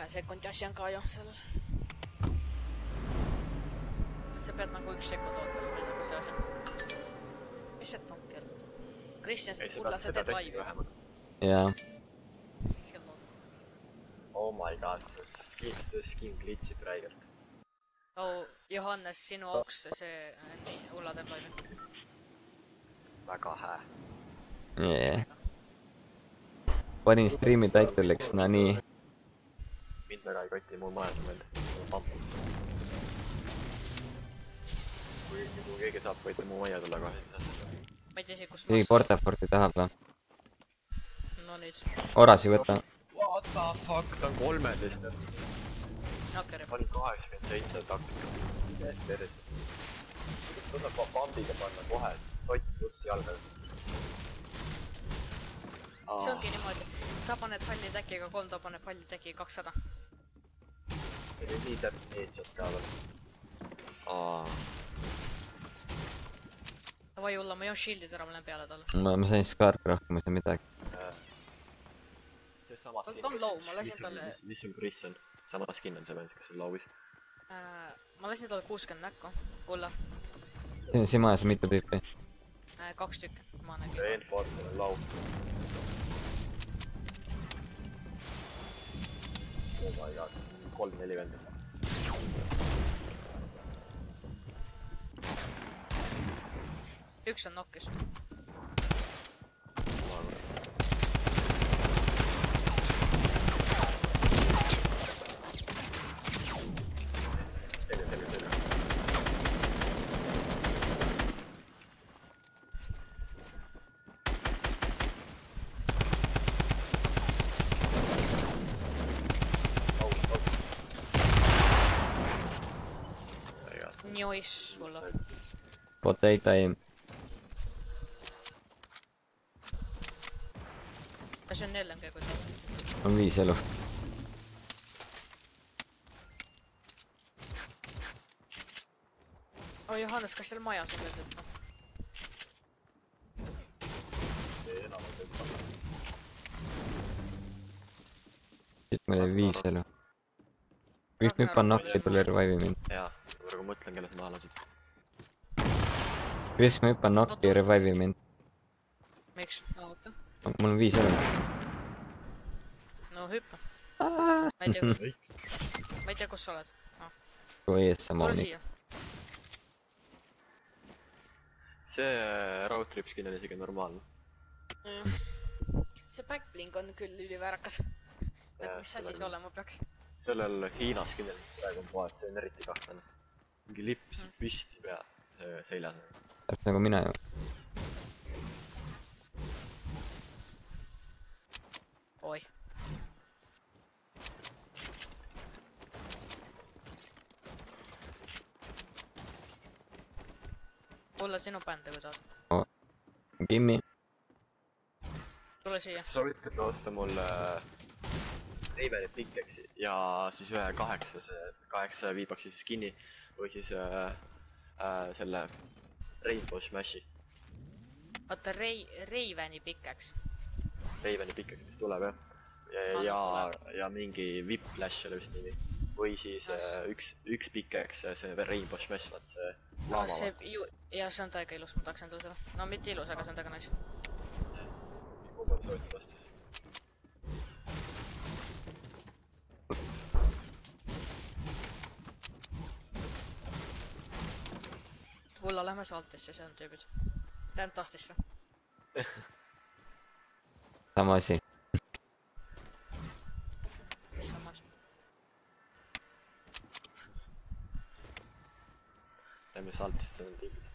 2 sekundi asi on ka ju sellel. Sa pead nagu 1 sekund ootama, või nagu see asi. Mis see tonk jälle? Kristjan Ulla, sa teed laivi. Jaa. Oh my god, see skin glitchib räigelt. Oh, Johannes, sinu auks see Ulla teeb laivi. Väga hää. Jee. Panin streami title'iks, no nii. Mind väga ei koti mul majas on veel. Kui keegi saab, võite mu maja tulla kohe. Ma ei tea, kus keegi portaforti tahab või? No nüüd. Orasi võta. What the fuck, ta on 13. Nakeri. Panin 87 taktika. Tervist. Tuleb pambiga panna kohe. Sott pluss jalga. See ongi niimoodi. Sa paned halli täkiga 3, ta paneb halli täkiga 200. See on nii täpselt headshot ka veel. Vai Ulla, ma joon shieldid ära, ma lähen peale talle. Ma sain skarp rohkem, ei saa midagi. See sama skin. Ta on low, ma lasin talle... Mis on Kristjan? Sama skin on see mees, kes on low'is. Ma lasin talle 60 näkku. Ulla. Siin majas on mitu tüüpi. 2 tükki. Ma nägin. See enforcer on low. Oh my god, 3-4 venda. Üks on nokkis. Njois sulla. Potato aim. See on 4 käigus. On 5 elu. Oh Johannes, kas seal majas on veel tõttu? Siit meil oli 5 elu. Võiks nüüd panna nokki, tule revive mind. Jaa, praegu mõtlen, kellest maha lasid. Võiks nüüd panna nokki ja revive mind. Miks? Oota. Mul on 5 elu. No hüppa. Ma ei tea, kus sa oled. Kui ees sama Tule on. siia. See roadtrip skin on isegi normaalne. See backblink on küll üliväärakas. Mis asi see olema peaks? Sellel Hiina skinil praegu on poed, see on eriti kahtlane. Mingi lips püsti pea seljas. Täpselt nagu mina ju. Oi. Ulla sinu bände, kui tahad. Kimmi. Tule siia. Sa võtad osta mulle Raveni pickaxe'i ja siis ühe 8 V-box'i skin'i või siis selle Rainbow Smashi. Oota, Raveni pickaxe. Raveni pickaxe, mis tuleb jah. Ja mingi Whiplash oli vist nimi. Või siis üks pickaxe, see Rainbow Smash, vaat see laama. Ja see on täiega ilus, ma tahaks endale seda. No mitte ilus, aga see on täiega nice. Kumba me soovitas vastu? Ulla, lähme saltisse, see on tüübid. Tähendab tastisse. Sama asi. Mis sama asi? Lähme saltisse, on tüübid.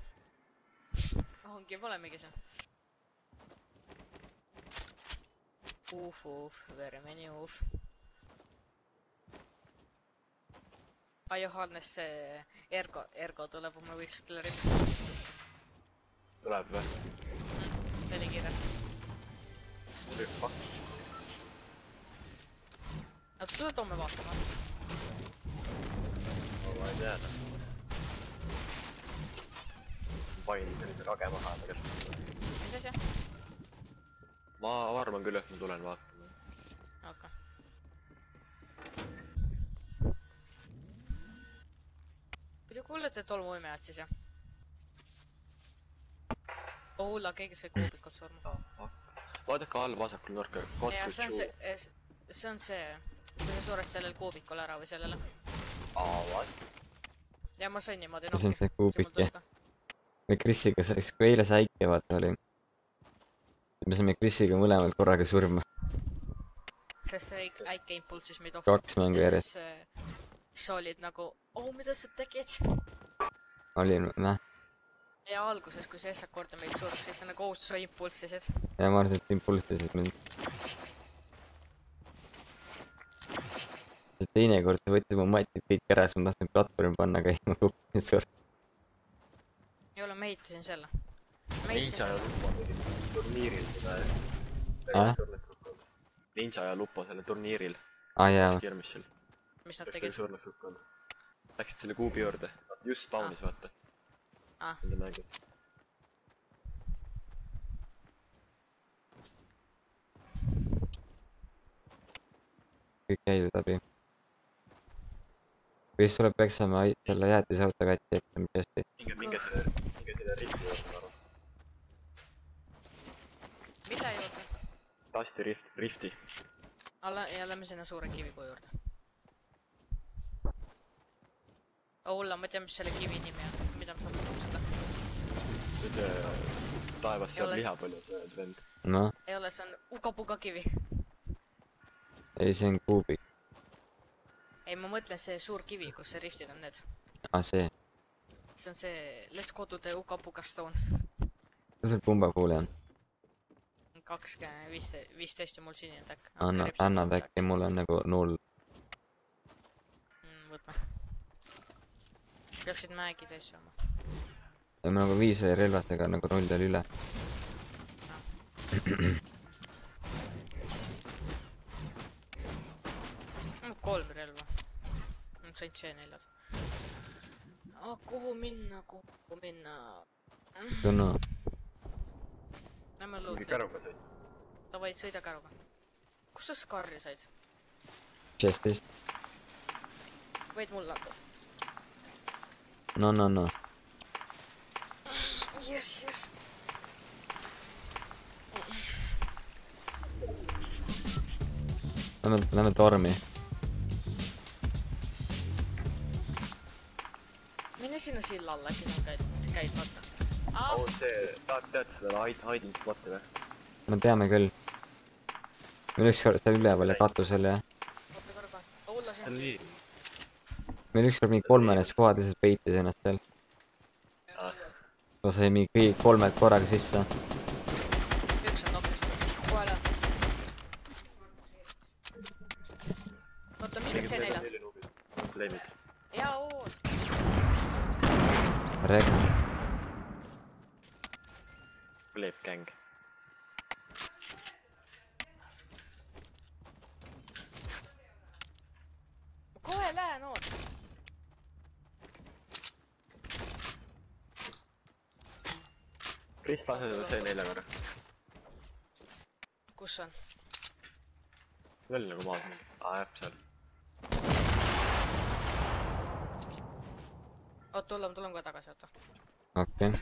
Ongi, polemegi see. Very many uuf. Johannes, see Ergo tuleb oma võistlustele ripp. Tuleb või? Oli kirjas. Fuck. Oota, seda toome vaatama. Ma ei tea. Pain sellise rage maha tegelikult. Mis asja? Ma arvan küll, et ma tulen vaatama. Okei. kuulete tolmuimejad siis, jah? Ulla, keegi sai kuubikut surma. Vaadake all vasakul nurka. Ja see on see, kui sa sured sellel kuubikul ära või sellele. What? Ja ma sain niimoodi see on see kuubik, jah. Me Krisiga saaks, kui eile see äike vaata oli. Me saime Krisiga mõlemad korraga surma. Sest see äike impulsis meid 2 mängu järjest. Siis olid nagu, mida sa tegid? Olin, Ja alguses, kui see esak korda meid surb, siis see nagu sa impulsisid. Ja ma arvasin, et impulsisid mind. See teine kord võttis mu matid kõik ära, siis ma tahtsin platvormi panna, aga ei, ma kukkusin surma. Ei ole, ma ehitasin selle. Ninja ja Lupo turniiril seda. Ninja ja Lupo selle turniiril. Jaa. Kirmissil. Mis nad tegid? Läksid selle kuubi juurde. Just spawnis vaata. Nende mängus. Kõik käidud läbi. Kui siis tuleb peksame selle jäätise auto kätti, et mis hästi. Minge selle rifti juurde aru. Mille juurde? Tasti rifti. Ja lähme sinna suure kivipuu juurde. Ulla, ma tean, mis selle kivi nimi on. Mida ma saan seda? See taevas saab liha palju, see vend. No. Ei ole, see on uga-puga kivi. Ei, see on kuubik. Ei, ma mõtlen see suur kivi, kus see riftid on need. See. See on see Let's go to the uga-puga stone. Kus see pumbakuuli on? 15 ja mul sinine täkk. Anna täkki, mul on nagu 0. Võtme. Peaksid mäegi täis saama. Ja ma nagu 5 oli relvastega nagu 0 oli üle. Mul 3 relva. Ma sain C4. Kuhu minna? Tunnu. Lähme loot. Käruga sõid. Davai, sõida käruga. Kus sa skarri said? Chestist. Võid mulle anda? No. Yes. Lähme tormi. Mine sinna silla alla, äkki sa käid vaata. Tead seda hiding spot'i või? Me teame küll. Meil ükskord seal üleval ja katusel ja. Oota korra. Ulla siin. Meil ükskord mingi 3 skuadises peitis ennast seal. Ma sai mingi 3 korraga sisse. Üks on nopis. Kohe lähe. Oota, mis on C4? Jaa, Rek. Bleep gang. kohe lähen, oot. Krist, lase seda C4 korra. Kus on? See oli nagu maas mingi. Jah, seal. Oot, tulen kohe tagasi, oota. Okei.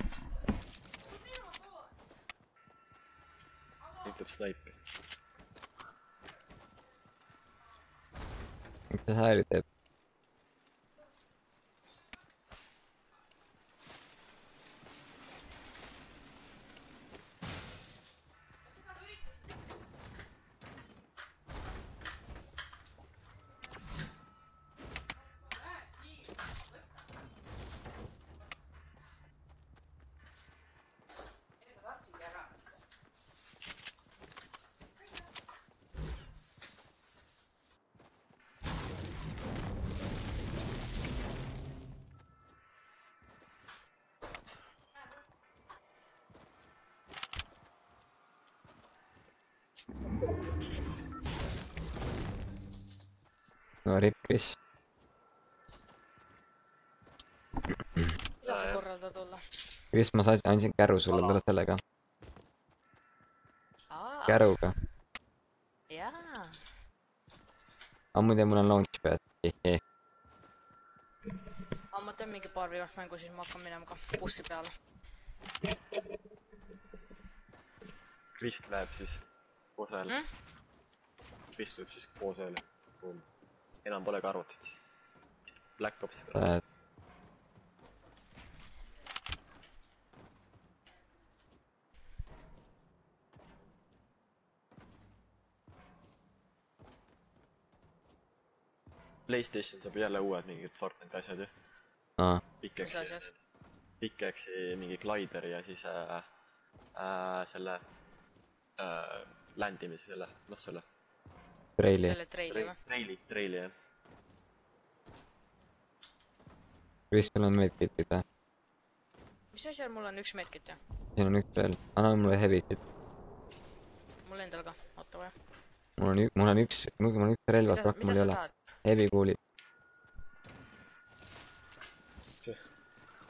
Nüüd saab snaipi. Mis see hääli teeb? No rip Kris. Mida sa korraldad olla? Kris, ma andsin käru sulle, tule sellega. Käruga. Jaa. Muide mul on launchpad. ma teen mingi paar viimast mängu, siis ma hakkan minema ka bussi peale. Krist läheb siis koos ajal. Krist võib siis koos ajal. Enam pole ka arvutit siis. Black Opsi peale. PlayStation saab jälle uued mingid Fortnite asjad ju. Pickaxe'i mingi glider ja siis selle ländimise selle, noh selle. Treili. Selle treili või? Treili jah. Kristul on medkitid või? Mis asjal mul on üks medkit jah? Siin on üks veel. Anna mulle heavy'sid. Mul endal ka, oota või? Mul on üks relvad, rohkem mul ei ole. Heavy kuulid.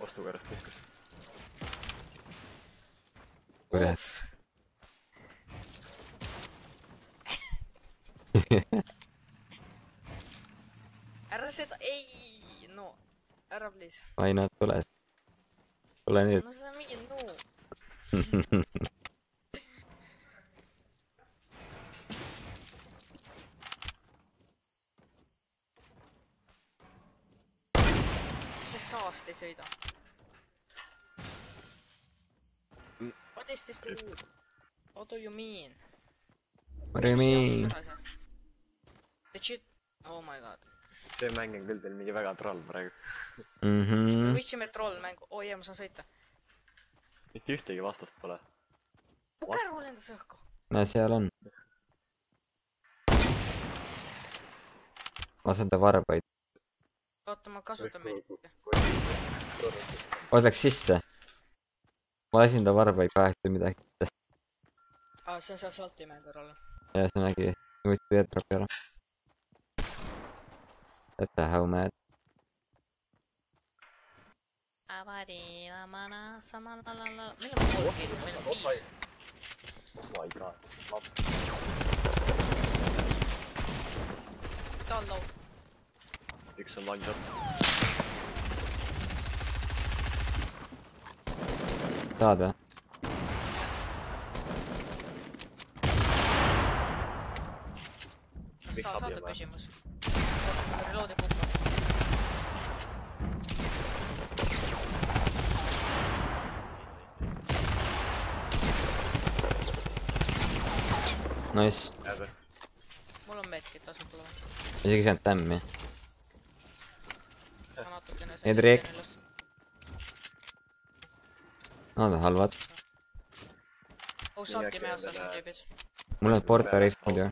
Ostukärast keskus. Kurat. Ära seda, ei, no, ära please. Why not, tule. Tule nüüd. No see on mingi no. See saast ei sõida. What is this dude? What do you mean? What do you mean? Legit? Oh my god. See mäng on küll teil mingi väga troll praegu. Me võitsime troll mängu. Oh jee, ma saan sõita. Mitte ühtegi vastast pole. Mu käru lendas õhku. Näe, seal on. Vasenda varbaid. Oota, ma kasutan meid. Oot läks sisse. Ma lasin ta varbaid 8 midagi. See on seal salti mäng korral. Ja see nägi. Võtsid teetrapi ära. That's how mad. Avariilamana samanalala. Meil on 3 kiili, meil on 5. Oh my god. Ta on low. Üks on langed. Saad või? Saada küsimus. Reloadi pukka. Nice. Mul on medkit tasub pole. Isegi see on tämmi. Edrik. Nad on halvad. Salti meast on tüübid. Mul on porta riftid ju.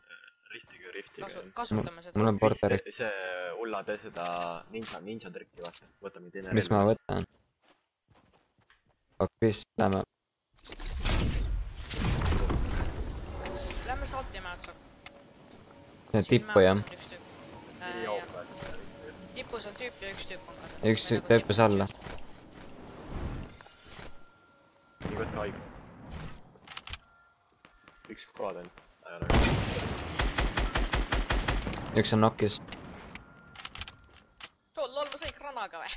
Kasutame seda. Mul on porta rift. See Ulla tee seda ninja trikki vaata. Võtame teine mis ma võtan? Okis, lähme. Lähme salti meast. See on tippu jah. Tipus on tüüp ja üks tüüp on ka. Üks tööpes alla. Nii võtta haigu. Üks kood on. Üks on nokis. Lol, ma sõin granaga või?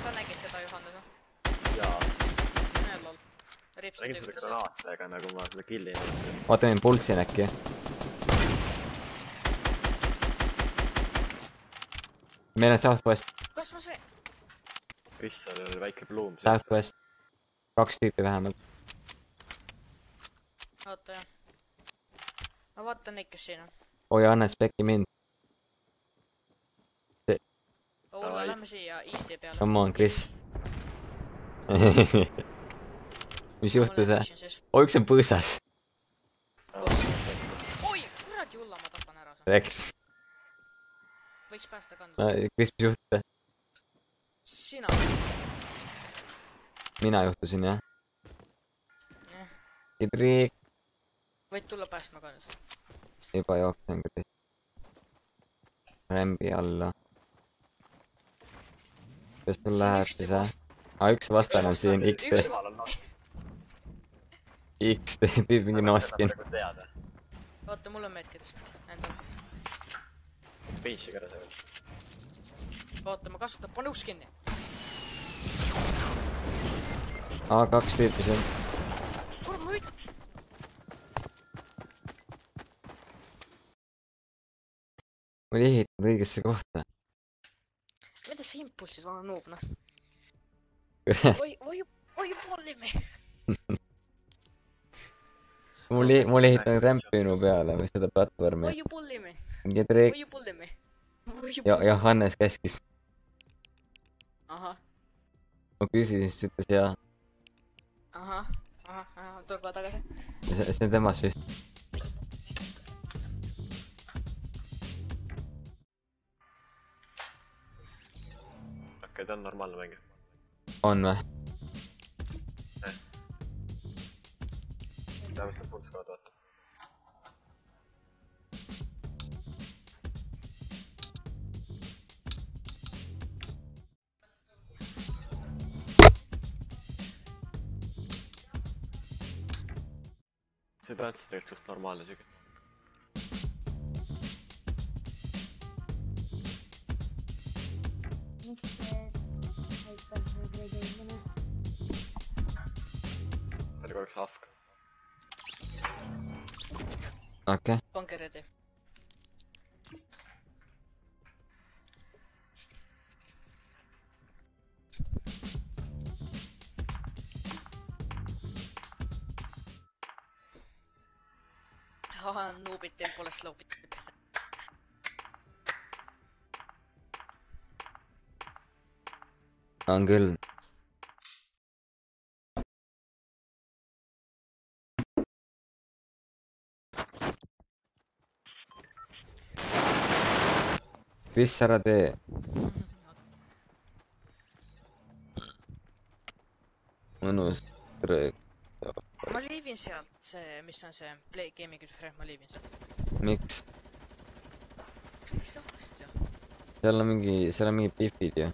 Sa nägid seda Johannes või? Jaa. Näed lol. Nägid seda granaatega nagu ma seda killin. Oota, ma impulsin äkki. Meil on Southwest. Kas ma sõin? Kris, seal oli väike pluum. Southwest. 2 tüüpi vähemalt. Oota jah. Ma vaatan neid, kes siin on. Oi, anna spekki mind. Ulla, lähme siia Easti peale. Come on, Kris. Mis juhtus? Oi, üks on põõsas. Oi, kuradi Ulla, ma tapan ära. Rekt. Võiks päästa kanda. Kris, mis juhtus? Sina. Mina juhtusin, jah? Idrik. Võid tulla päästma kannas. Juba jooksen Kris. Rämbi alla. Kas sul läheb siis, jah? Üks vastane on siin, XD. XD, tüüp mingi noskin. Oota, mul on medkit. Endal. Pinchiga ära see veel. Oota, ma kasutan, pane uks kinni. A2 tüüpi seal. Kuule, ma üt-. Ma oli ehitanud õigesse kohta. Mida see impulsid, vana noob, noh? Oi polli me. Mul oli ehitanud rämpi minu peale, või seda platvormi. Oi polli me. Ja Hannes käskis. Ahah. Ma küsisin, siis ütles jaa. Ahah. Tulgu tagasi. See on tema süst. Okei, ta on normaalne mängija. On või? Vähemalt need pulskavad vaata. See tantsis tegelikult just normaalne sügi. Miks see haipar see kreedeimine? Ta oli korraks hafk. Okei. Pange ready. Nuubid tempoles loopid. On küll. Mis ära tee? Mõnus röök. Ma liivin sealt see, mis on see Play Gaming Frame, ma liivin sealt. Miks? Mis saast ju? Seal on mingi pifid ju.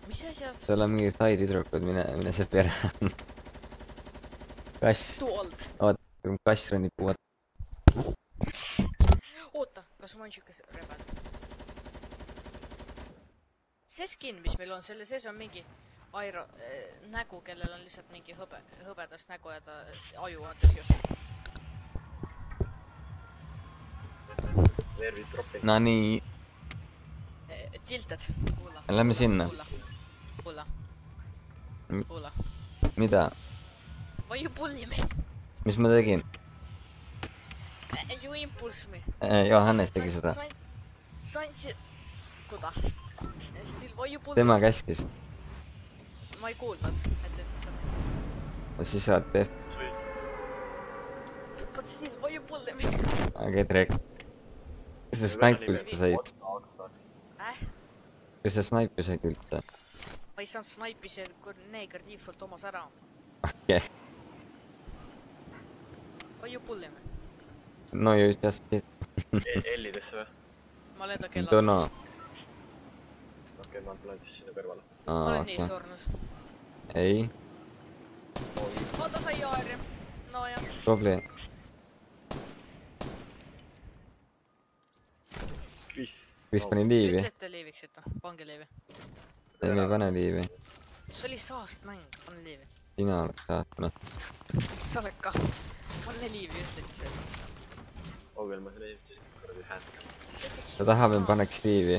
Mis asjad? Seal on mingi thai tüdrukud, mine see pere. Kass. Tuold. Vaata, kass ronnib puuad. Oota, kas ma on siuke rebel? See skin, mis meil on, selle sees on mingi nägu, kellel on lihtsalt mingi hõbedast nägu ja ta aju on tühjus. Nervid dropping. No nii. Tilted. Kuula. Lähme sinna. Kuula. Mida? Why you bully me? Mis ma tegin? You impulse me. Johannes tegi seda. Sain kuda. Still, why you bully me? Tema käskis. Ma ei kuulnud, et ütles seda. Siis saad teha. But still, why you bully me? Aga trek. Kas sa snaipi üldse said? Kas sa snaipi said üldse? Ma ei saanud snaipi, see neeger default omas ära. Okei. Why you bully me? No you just did. L-idesse või? Ma lendan kella. Don't know. Okei, ma plantis sinna kõrvale. Ma olen nii surnud. Ei. Ta sai jaari. No jah. Tubli. Kris pani liivi. Ütlete liiviksite, pange liivi. Ei, me ei pane liivi. See oli saast mäng, pane liivi. Sina oled saatnud. Sa oled ka. Pane liivi, ütleti seda. Augel ma selle eest korrali häändega. Ta tahab, et paneks liivi.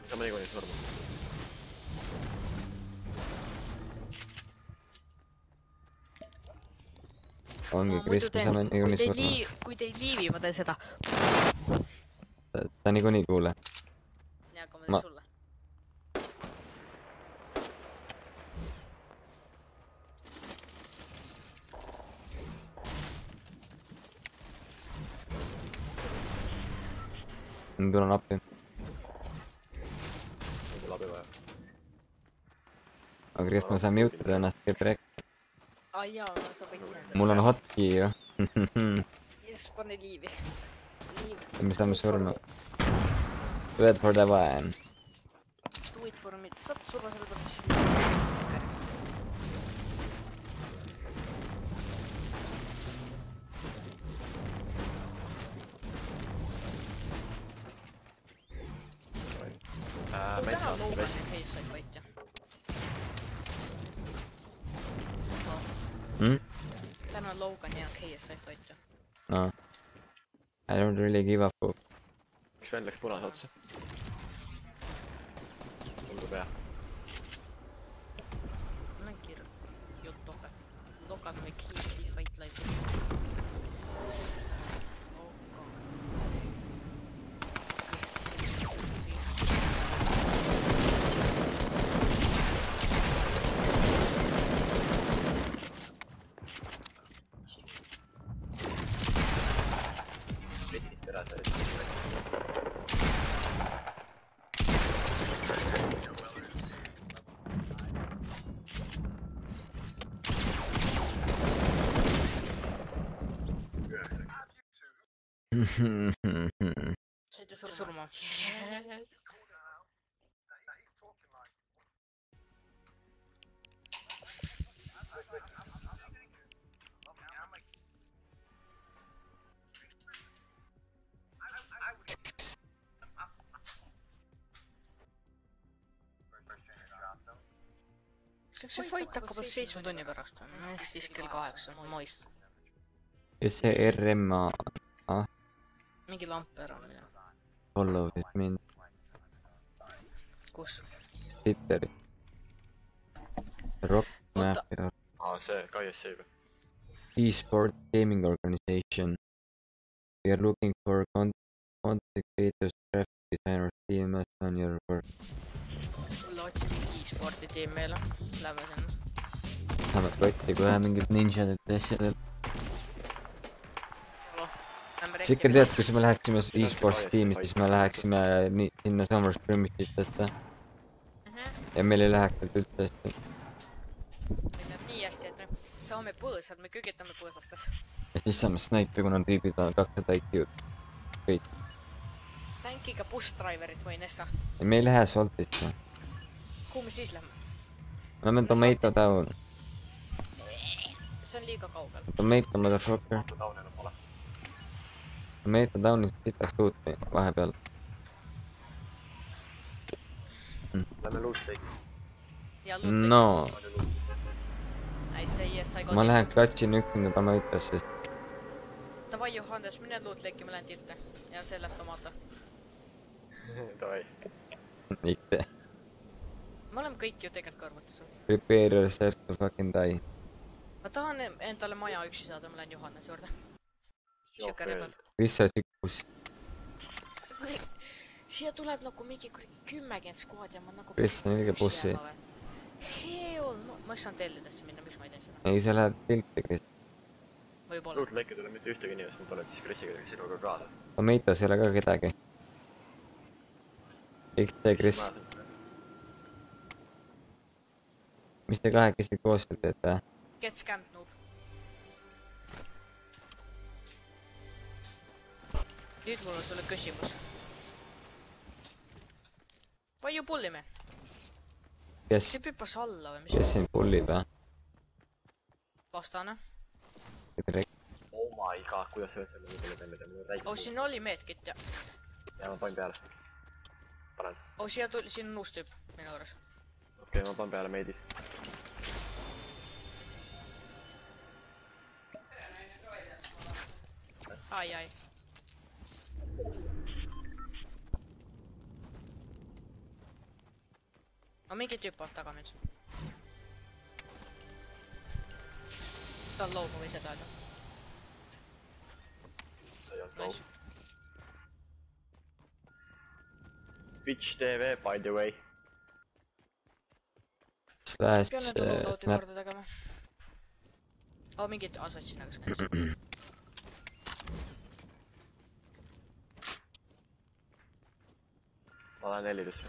Saame niikuinii surma. Ongi Kris, me saame niikuinii surma. Kui te ei liivi, ma teen seda. Ta niikuinii kuule. Ja, aga ma teen sulle. Tulen appi. Mul abi vaja. Aga Kris, ma saan mutada ennast ketrek. Jaa, sa võid seda. Mul on hotkey ju. Yes, pane liivi. Me saame surma. Do it for the one. Do it for me. Saad surma selle pealt siis. mul täna on Logan ja Keisai fight ja. Täna on Logan ja Keisai fight ja. No. I don't really give a fuck. Üks vend läks punase otsa. Tundub hea. Mul on kirj. Juttoga. Logan või Keisai fight live. Saite surma. Yes. See fight hakkab 7 tunni pärast, ehk siis kell 8, moist. Ja see RMA... Mingi lamper on mida. Follow with mind. Kus? Twitteri. Rock map ja... see KSC või? E-sport gaming organization. We are looking for content creators, graphic designers, teamers on your work. Mulle otsime e-sporti tiim meile. Lähme sinna. Saame kotti kohe mingid ninjadelt ja asjadel. Sa ikka tead, kui me läheksime e-sports tiimi, siis me läheksime sinna Summer Scrimmagitesse. Ja meil ei läheks sealt üldse hästi. Meil läheb nii hästi, et me saame põõsad, me köögitame põõsastes. Ja siis saame snaipi, kuna tüübid on 200 IQ-d. Kõik. Tankiga bush-driverit või Nessa. Ja me ei lähe Saltisse. Kuhu me siis lähme? Me lähme Tomato Town. See on liiga kaugel. Tomato motherfucker. Tomato Townis sitaks tuuti vahepeal. Lähme Lootlake'i. Ja Lootlake'i. No. I say yes, I got Ma lähen klatsin üksinda Tomatosse. Davai Johannes, mine Lootlake'i, ma lähen Tilte. Ja see läheb Tomato. Davai. Mitte. Me oleme kõik ju tegelikult kõrvuti suht. Prepare yourself to fucking die. Ma tahan endale maja üksi saada, ma lähen Johannes juurde. Siuke rebel. Mis sa sikkus? Siia tuleb nagu mingi 10 skuad ja ma nagu... Kristjan, ilge bussi. Hell, no ma ei saan tellidesse minna, miks ma ei tee seda? Ei, sa lähed Tilte, Kristjan. Võib-olla. Lootlake'i tuleb mitte ühtegi inimest, ma tulen siis Krisiga sinuga kaasa. Tomatos ei ole ka kedagi. Tilte, Krist. Mis te kahekesi koos veel teete? Get scammed, noob. Nüüd mul on sulle küsimus. Palju pullime? Kes? See püppas alla või mis? Kes siin pullib, jah? Vastane. Oh my god, kuidas sa üldse mida me räägime? Oh, siin oli meedkit ja... Ja ma panin peale. Panen. Oh, siia tuli, siin on uus tüüp minu juures. Okei, ma panen peale meedis. Ai. No mingi tüüp on taga meid. Ta on loomu või seda öelda. Nice. Twitch TV, by the way. Slash... Pean enda loadouti korda tegema. Oh, mingid asad sinna kas käis. Ma lähen Helidesse.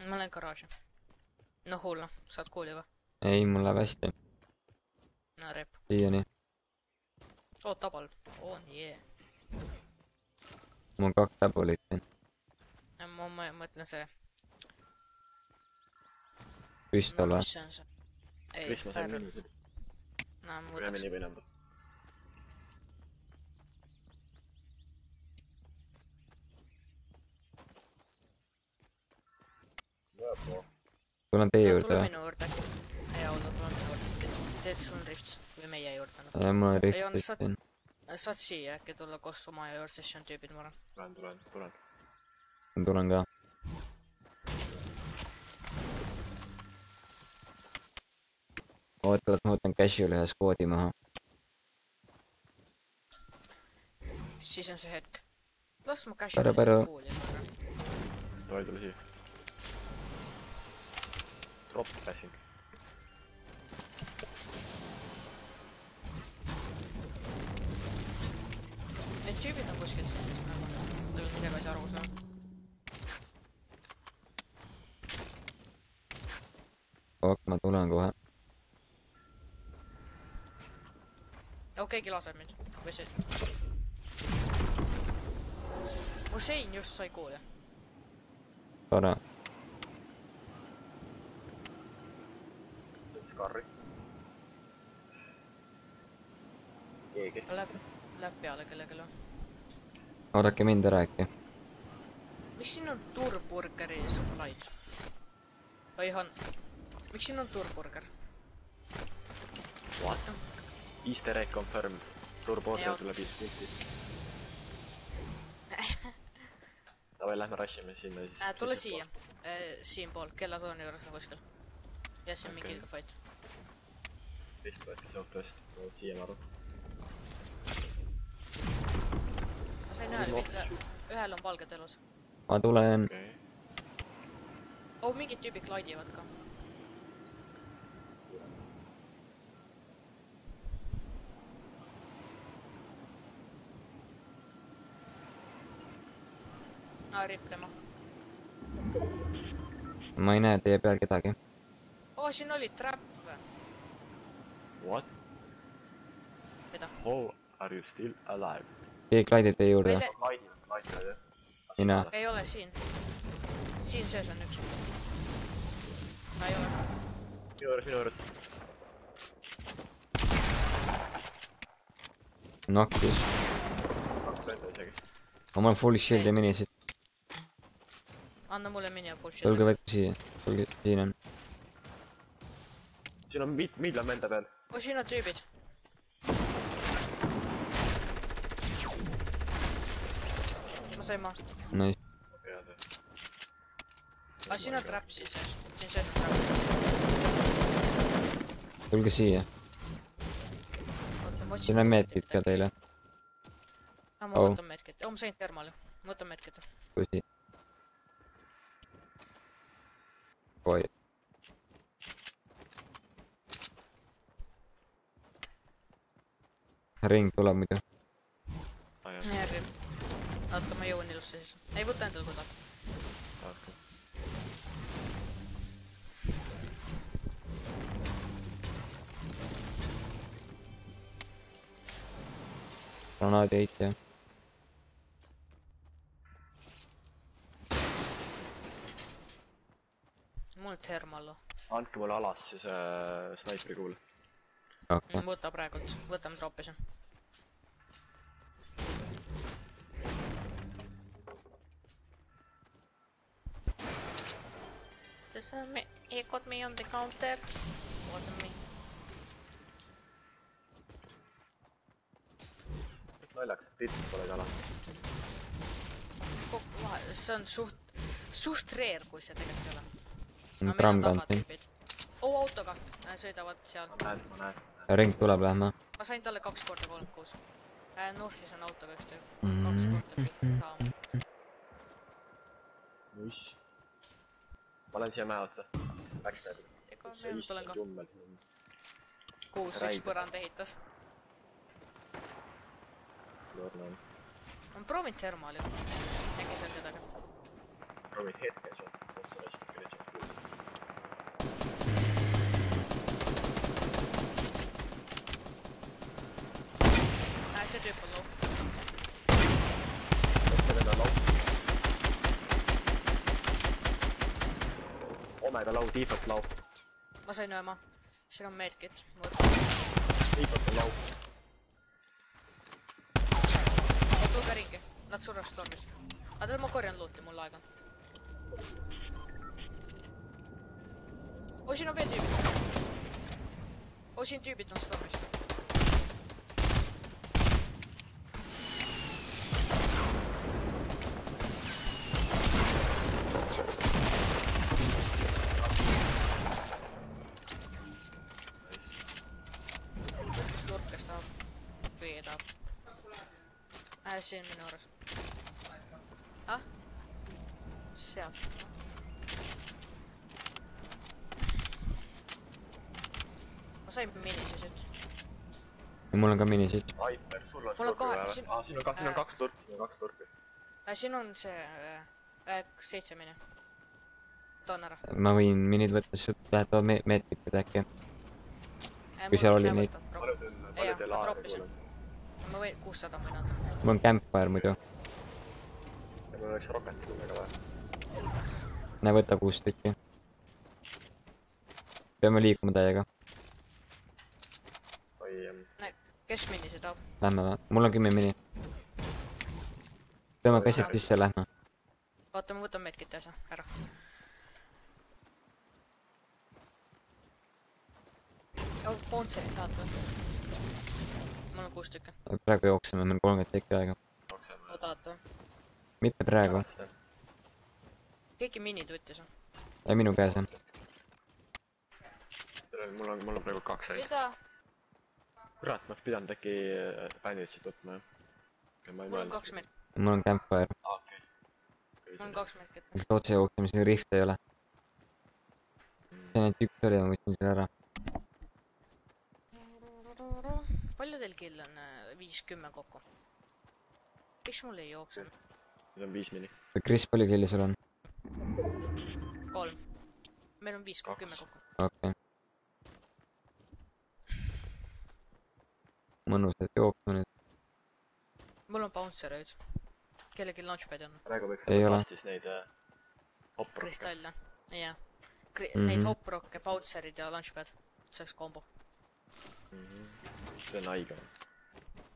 Ma lähen garaaži. No hull, saad kooli või? Ei, mul läheb hästi. No rep. Siiani. Oh, tabal. Oh, yeah. Mul on 2 tabulit siin. ma mõtlen see. Püstol või? Mis see on see? Ei, Kris, ma sain mingi. muudaks. Nii või nõnda. Tulen teie juurde Tule või? minu juurde äkki. Hea olla, tule minu juurde. Teed sul rift või meie juurde? Mul on rift siin. Saad siia äkki tulla koos oma ja session tüübid ma arvan. Tulen. Ma tulen ka. Oota, las ma võtan casual ühes koodi maha. Siis on see hetk. Las ma casual kuulin. Tule siia. Drop passing. Need tüübid on kuskilt sellist nagu. Tõul midagi asja aru saa. Ma tulen kohe. Keegi laseb mind. Või see? Mu Shane just sai kuulja. Tore. Skarri. Keegi. Läheb peale kellelegi. Oodake mind ära äkki. Miks siin on turburgeri supplied? Oihan. Miks siin on turburger? What? Easter egg confirmed. Turburger tuleb Easter. Davai, lähme rushime sinna siis. Tule siia. Siinpool, kellatooni juures on kuskil. Ja siin mingi fight. Vist võeti see autost. Võid siia maru. Ma sain ühel on valged elud. Ma tulen. Mingid tüübid glaidivad ka. Rip tema. Ma ei näe teie peal kedagi. Siin oli trap või? What? Mida? How are you still alive? Keegi klaidib teie juurde. Laidid, jah? Mina. Ei ole siin. Siin sees on üks. Ma ei ole. Minu juures. Nokkis. Kaks venda isegi. Mul on full shield ja minisid. Anna mulle mini ja full shield. Tulge võtta siia. Tulge, siin on. Siin on miljon venda peal. Siin on tüübid. Ma sain maa. Nice. Siin on trap siin sees. Siin sees on trap. Tulge siia. Siin on medkit ka teile. Ma võtan medkit. Ma sain termali. Ma võtan medkit. Kusi. Oi. Ring tuleb muidu. Ring. Oota, ma jõuan ilusti siis. Ei, võta endale võtab. Granaadi heitja. Mul termallu. Andke mulle alas siis snaipri kuule. Okay. Võta praegult. Võtame droppi siin. He got me on the counter. Wasn't me. Naljaks, tiitud pole kala. See on suht reer, kui see tegelikult ei ole. Tramkanti. Autoga sõidavad seal. Ma näen. Ring tuleb, lähme. Ma sain talle 2 korda 36. Northis on autoga üks tüüp. 2 korda pidi saama. Nuss. Ma olen siia mäe otsa. Backstab'i. Ega meil tulen ka. 6-1 põrand ehitas. Ma proovin termali. Äkki seal kedagi. Proovin hetkes on. Ossa raiskab kõritseb kuulda. See tüüp on loo. See venna lau. jämeda lau, default lau. Ma sain ühe maa. Siin on medkit. Default on lau. Tulge ringi. Nad surras stormis. Aga tead ma korjan looti, mul aega. Oh, siin on veel tüübid. Oh, siin tüübid on stormis. Siin minu juures. Ah? Seal. Ma sain minisid. Mul on ka minisid. Aiper, sul on turpi või? Siin on kaks turpi. Siin on see 7 mini. Toon ära. Ma võin minid võtta, siis lähevad meetrid äkki. Kui seal oli neid. Jah, ma troppisin. Ma võin 600 võin anda. Mul on campfire muidu. Ja mul oleks roketit väga vaja. Näe, võta 6 tükki. Peame liikuma täiega. Kes minisid tahab? Lähme või? Mul on 10 mini. Peame käsed sisse lähme. Oota, ma võtan medkit asja ära. Ponserit tahad või? Mul on 6 tükki. Praegu jookseme, meil 30 tükki aega. No tahad või? Mitte praegu. Keegi minid võttis või? Ja minu käes on. Mul on praegu 2 äid. Mida? Kurat, ma pidanud äkki banditsid võtma. Mul on 2 medkit. Mul on campfire. Mul on 2 medkit. Siis otse jookseme, siin rifte ei ole. See on ainult üks oli, ma võtsin selle ära. Palju teil kill on? 5-10 kokku. Miks mul ei jookse? Meil on 5 mini. Kris, palju killi sul on? 3. Meil on 5-10 kokku. Okei. Mõnusad jooksma nüüd. Mul on bouncer üldse. Kellegi launchpad on. Praegu võiks olla tastis neid hoprokke. Kristalle. Jah. Neid hoprokke, bouncerid ja launchpad. See oleks kombo. See on haige.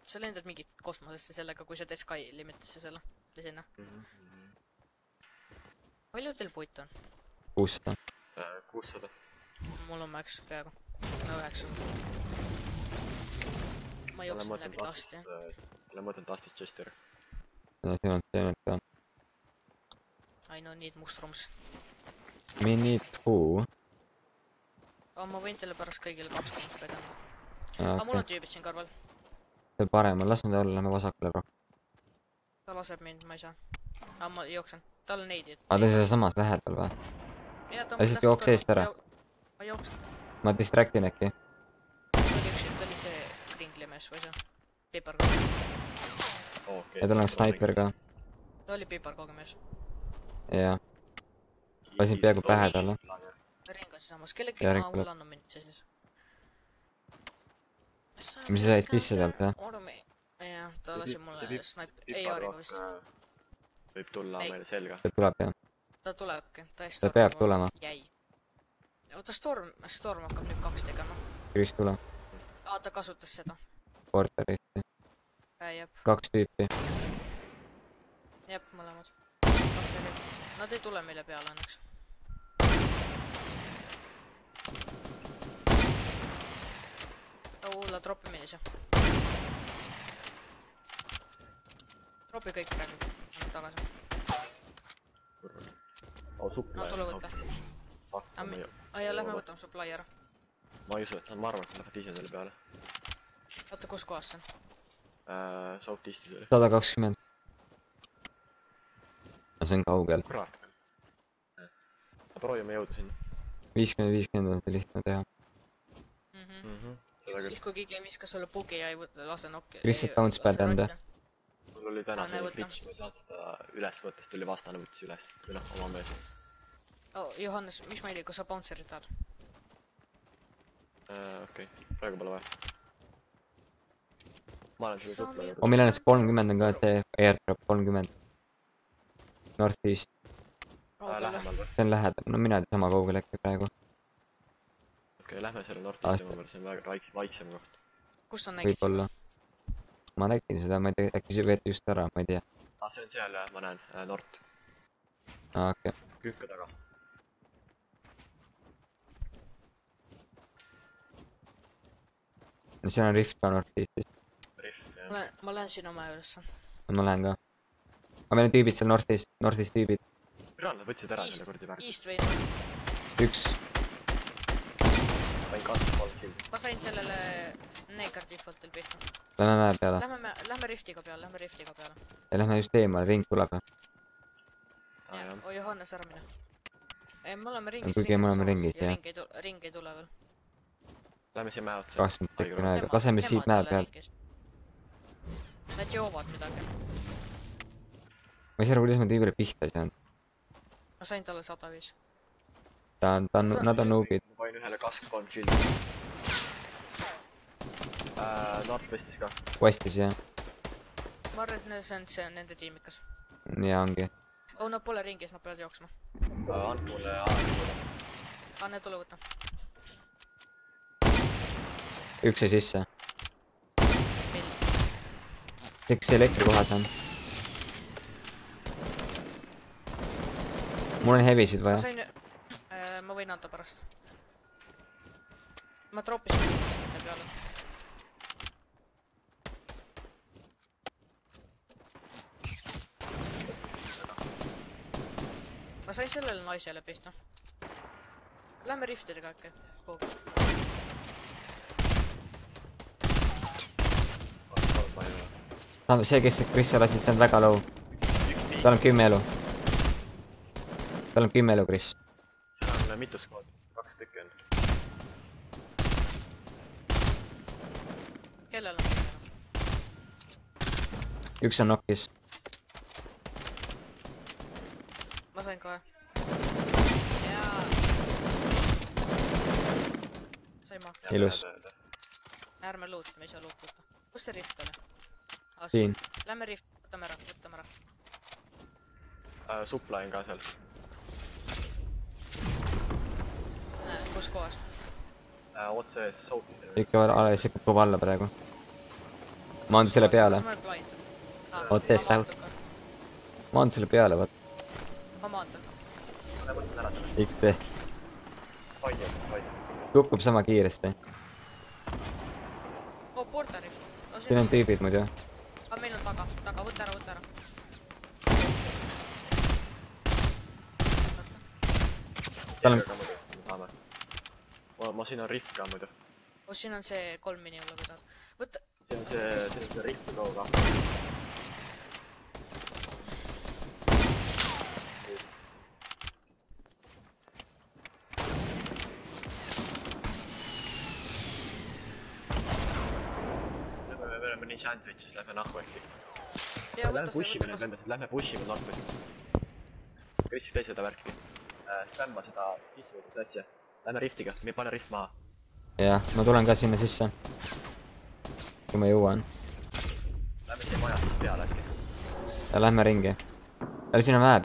Sa lendad mingit kosmosesse sellega, kui sa teed Sky limitisse selle. Sinna. Palju teil puit on? 600. 600. Mul on max peaaegu. No 900. Ma jooksin läbi tasti. Ma mõtlen tastist Chester. Ja siin on see nüüd ka. I no need mushrooms. Me need who? Ma võin teile pärast kõigile 2 launchpad anda. Aga mul on tüübid siin kõrval. See paremal, las nad olla, lähme vasakule rohkem. Ta laseb mind, ma ei saa. Aga ma jooksen. Tal on neidid. Aga ta ei saa samas lähedal või? Lihtsalt jookse eest ära. Ma jooksen. Ma distractin äkki. Ta oli see kringlimees või see? Piparkoogi. Ja tal on sniper ka. Ta oli piparkoogi mees. Jaa. Lasin peaaegu pähe talle. Ring on samas. Kellegi maa mul annan mind siis. Mis sa said sisse sealt või? Jah, ta lasi mulle sniper. Ei aariga vist. Võib tulla meile selga. Ta tuleb jah. Ta tulebki. Ta peab tulema. Jäi. Oota, Storm hakkab nüüd 2 tegema. Kris tule. Ta kasutas seda. Korteristi. Jep. 2 tüüpi. Jep, mõlemad. Nad ei tule meile peale õnneks. Ulla, tropi minis jah. Tropi kõik praegu. Anna tagasi. No tule võtta. Ja lähme võtame supply ära. Ma ei usu, et ma arvan, et nad lähevad ise selle peale. Oota, kus kohas see on? Southeastis oli. 120. No see on kaugel. Kurat. Proovime jõuda sinna. 50-50 on see lihtne teha. Siis kui keegi ei viska sulle bugi ja ei võtta lase nokki. Kristjan bouncepad anda. Mul oli täna see glitch, ma ei saanud seda üles võtta, sest tuli vastane võttis üles. Või noh, oma mees. Johannes, mis ma ei tea, kus sa bouncerit tahad? Okei, praegu pole vaja. Ma olen selle supla juurde. Meil õnneks 30 on ka see airdrop 30. Northeast. kaugele? See on lähedal, no mina ei tea sama kaugel äkki praegu. Okei, lähme selle Northist tema peale, see on väga vaiksem koht. Kus on nägid seda? Ma nägin seda, ma ei tea, äkki see veeti just ära, ma ei tea. See on seal jah, ma näen, Nord. Okei. Kükka taga. No siin on Rift ka Northist. Rift, jah. Ma lähen sinna maja ülesse. Ma lähen ka. Aga meil on tüübid seal Northist tüübid. Piraan, nad võtsid ära selle kurdi värk. East või? Üks. Pain 2-3 kildi. Ma sain sellele neeker defaultil pihta. Lähme mäe peale. Lähme Riftiga peale, Ja lähme just eemale ringtulaga. Oi Johannes, ära mine. Ei, me oleme ringis. Kuigi me oleme ringis, jah. Ring ei tule veel. Lähme siin mäe otsa. 20 tekki aega. Laseme siit mäe peal. Nad joovad midagi. Ma ei saa aru, kuidas ma tüübile pihta ei saanud. Ma sain talle 105. Nad on noobid. Ma pain ühele 23 kildi. Northwestis ka. Westis, jah. Ma arvan, et see on nende tiimikas. Ja ongi. Nad pole ringis, nad peavad jooksma. Andke mulle aega. Anne, tule võtta. Üks jäi sisse. Mill. Eks see elektri kohas on. Mul on heavysid vaja. Ma võin anda pärast. Ma troopisin selle peale. Ma sain sellele naisele pihta. Lähme riftidega äkki. See, kes Kristjan lasid, see on väga low. Tal on 10 elu. Tal on 10 elu, Kris. Seal on mitu skood. 2 tükki on. Kellel on 10 elu? Üks on knockis. Ma sain kohe. Jaa. Sain ma. Ilus. Ärme loot, me ei saa loot võtta. Kus see rift oli? Siin. Lähme rift, võtame ära. Supply on ka seal. Kus kohas? Otse ees, souti. See kukub alla praegu. Ma andan selle peale. Oot ees sähut. Ma andan selle peale, vaat. Ma maandan. Ikka. Hoidja. Kukub sama kiiresti. Porta rift. Siin on tüübid muidu. Aga meil on taga, võta ära. Tal on... Ma siin on rift ka muidu. Siin on see 3 mini ulla, kui tahad. Võta... See on see rift ka ka. Me oleme nii sandwich'is, lähme nahku äkki. Lähme pushime Northwestis. Krissi tee seda värki. Spämma seda sissevõtuse asja. Lähme riftiga, me ei pane rift maha. Jah, ma tulen ka sinna sisse. Kui ma jõuan. Lähme siia maja siis peale äkki. Ja lähme ringi. Lähme sinna mäe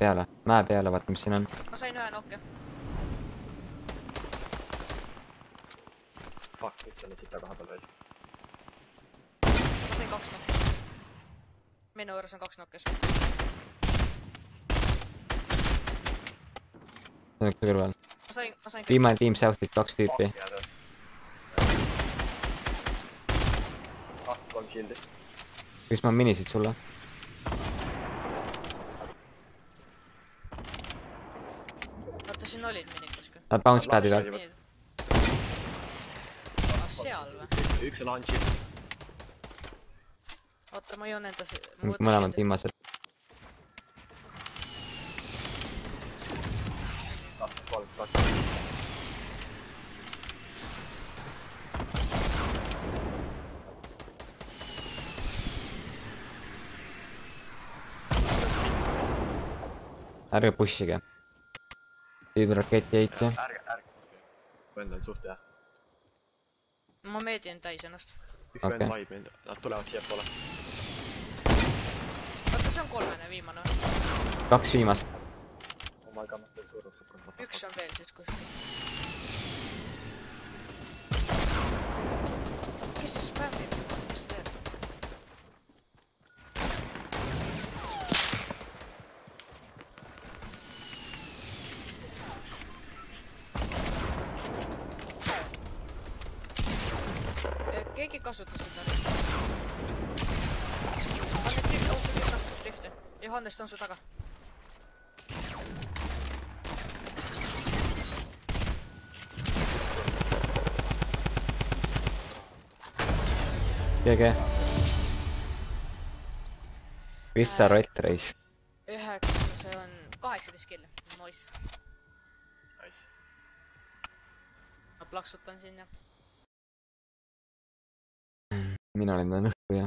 peale, vaata mis siin on. Ma sain ühe nokki. Fuck, mis on siit koha peal vees. Ma sain 2 nokki. Minu juures on 2 nokkis. See on üks kõrval. Ma sain Viimane tiim Southist, 2 tüüpi. 2-3 shield'i. Kas ma minisid sulle? Vaata, siin olid minid kuskil. Nad bounce pad'ivad. Seal või? Üks on on-shield. Oota, ma joon endas... Mõlemad viimased. 2-3. Ärge pushige. Tüübi raketi heiti. Ärge. Vend on suht hea. Ma meedin täis ennast. Üks vend vaib mind, nad tulevad siia poole. Vaata, see on 3. viimane. 2 viimast. ma ka mõtlen surnud. Üks on veel siis kuskil. Kes see spämmib? Mis see teeb? Keegi kasutas seda rifti. Anne drifti, sul kasutas drifti. Johannest on su taga. Kege. Kristjan Rott-reis. 9, see on 18 kille. Nice. Ma plaksutan sinna. Mina olen ta õhku ja.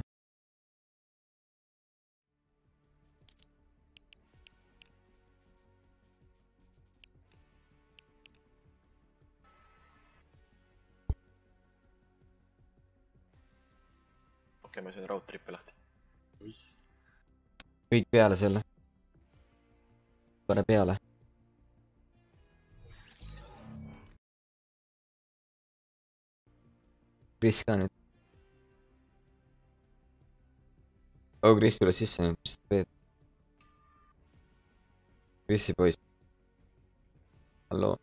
Okei, ma sain raudtrippe lahti. Kõik peale selle. Pane peale. Kris ka nüüd. Kris tule sisse nüüd, mis sa teed? Krisi poiss. Halloo.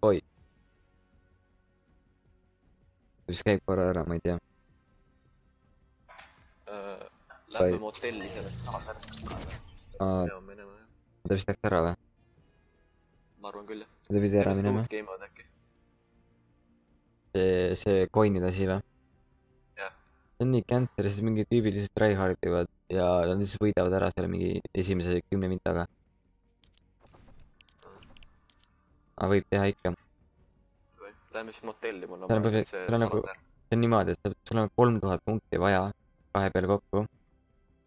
Oi. Mis käib korra ära, ma ei tea. Lähme motelli sellest samast ära. Ta vist läks ära või? Ma arvan küll, jah. Ta pidi ära minema. See coin'id asi või? Jah. See on nii cancer, siis mingi tüübid lihtsalt tryhardivad ja nad lihtsalt võidavad ära selle mingi esimese 10 mintaga. Aga võib teha ikka. Lähme siis motelli, mul on vaja see saladar. See on niimoodi, et sul on 3000 punkti vaja 2 peale kokku.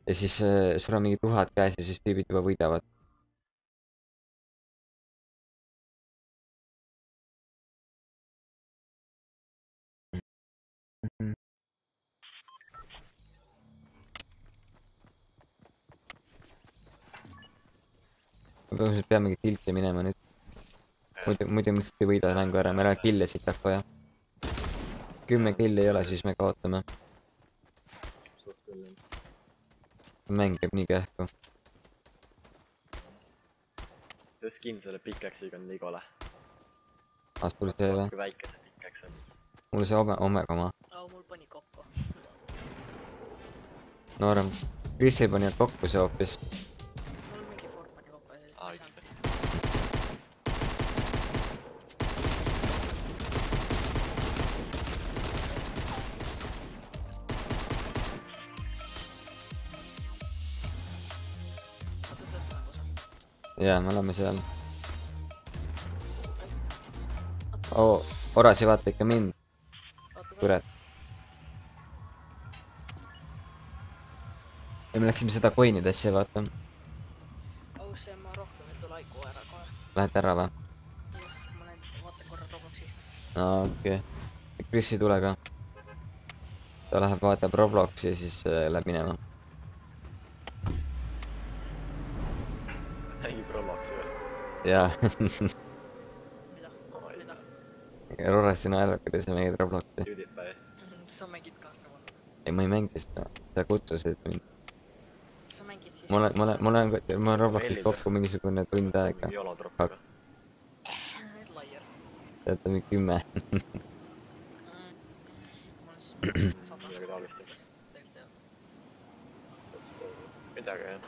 Ja siis sul on mingi 1000 käes ja siis tüübid juba võidavad. Me peamegi kilti minema nüüd. Muidu me lihtsalt ei võida mängu ära, meil on kille siit tahk vaja. 10 killi ei ole, siis me kaotame. Mäng jääb nii kähku. See skin selle pickaxe'iga on nii kole. Sul see või? Kui väike see pickaxe on. Mul see omega oma. Mul pani kokku. Noorem. Kris ei pani kokku see hoopis. Mul mingi Ford pani kokku. Jaa, me oleme seal. Orasi vaata ikka mind. Kurat. Ja me läksime seda coin'idesse vaata. See ma rohkem ei tule aiku ära kohe. Lähed ära või? Just, ma vaatan korra Robloxist. Okei. Kris ei tule ka. Ta läheb vaatab Robloxi ja siis läheb minema. Mängib Robloxi või? Jaa. Mida? Rorasi naerab, kuidas sa mängid Robloxi. Jüdipäi. Sa mängid ka sama. Ei, ma ei mängi seda. Sa kutsusid mind. Sa mängid siis? Ma olen Robloxis kokku mingisugune tund aega. Mingi jolodroppiga. Laier. Teate mingi 10. Midagi taolist. Midagi, jah.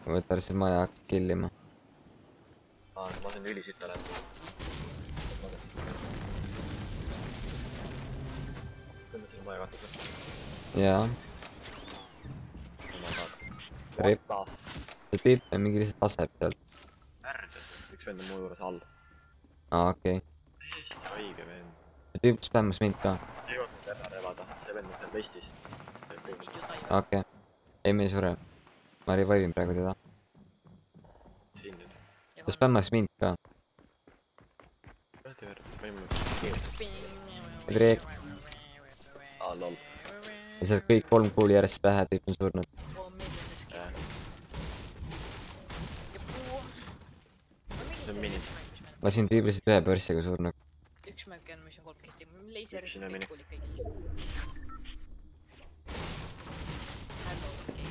Ma võtan lihtsalt maja hakka killima. Ma sain ülisita läbi. Kõnne selle maja kahtub. Jaa. Rip. See tüüp on mingi lihtsalt laseb sealt. Ärd, üks vend on muu juures all. Okei. Hästi õige vend. See tüüp spämmas mind ka. Ei olnud ära relada, see vend on seal vestis. Okei. Ei, me ei sure. Ma revivin praegu teda. Siin nüüd. Ta spämmas mind ka. Reek. Lol. Ja sealt kõik 3 kuuli järjest pähe tüüp on surnud. see on mini. Ma siin triiblisid ühe pörssiga surnud. Üks mäng on, mis on 3 kihti. Leiseris Üks on mini. kõik ikkagi lihtsalt. Hello, okei.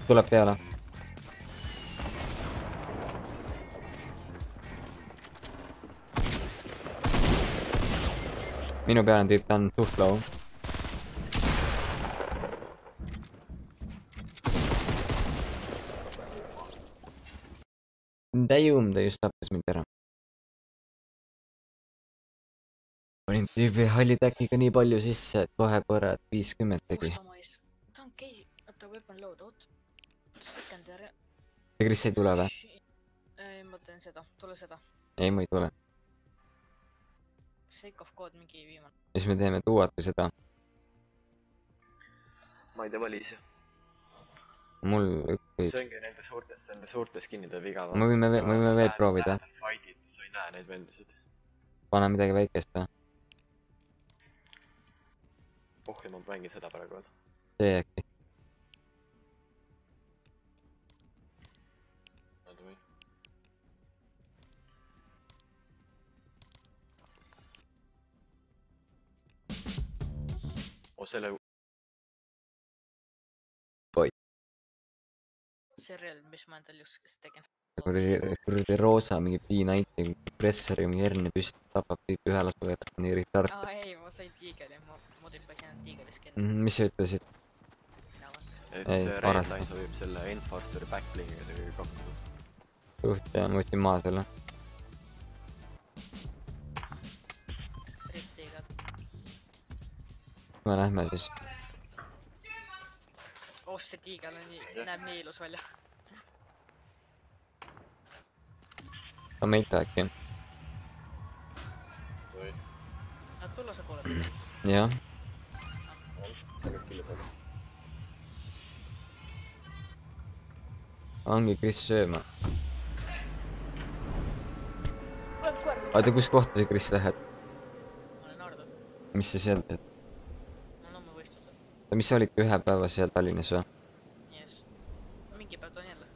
Tuleb peale. Minu peal on tüüp, ta on suht low. Täium, ta just tappis mind ära. Panin tüübi halli täkiga nii palju sisse, et kohe korra 50 tegi. Ta on kei... Oota, weapon load, oot. Secondary. Ja Kris ei tule või? Ei, ma teen seda. Tule seda. Ei, ma ei tule. Sake of code mingi viimane. Mis me teeme, tuuad või seda? Ma ei tea, valis. Mul üks... See ongi nende suurte skinnide viga. Me võime veel proovida. Fightid, sa ei näe neid vendasid. Pane midagi väikest või? Oh, ja ma mängin seda praegu veel. See äkki. Selle... Poi. See relv, mis ma endal just tegin. Kuradi roosa, mingi B90, pressori, mingi herne püsti, tapab tüüpi ühe lasu võtta, nii retard. Ei, ma sain tiigeli, ma modipasin end tiigelis kinni. Mis sa ütlesid? Et see redline sobib selle Enforceri backlingiga tegi kokku. Suht ja ma võtsin maa selle. Me lähme siis. Oh, see tiigel näeb nii ilus välja. Ta meita äkki. Nad tulla sa poole. Jah. Sa kõik kille saada. Ongi Kris sööma. Oota, kus kohta sa Kris lähed? Ma olen Ardo. Mis sa seal teed? Mis sa olid ühe päeva seal Tallinnas või? Yes. Mingi päev toon jälle.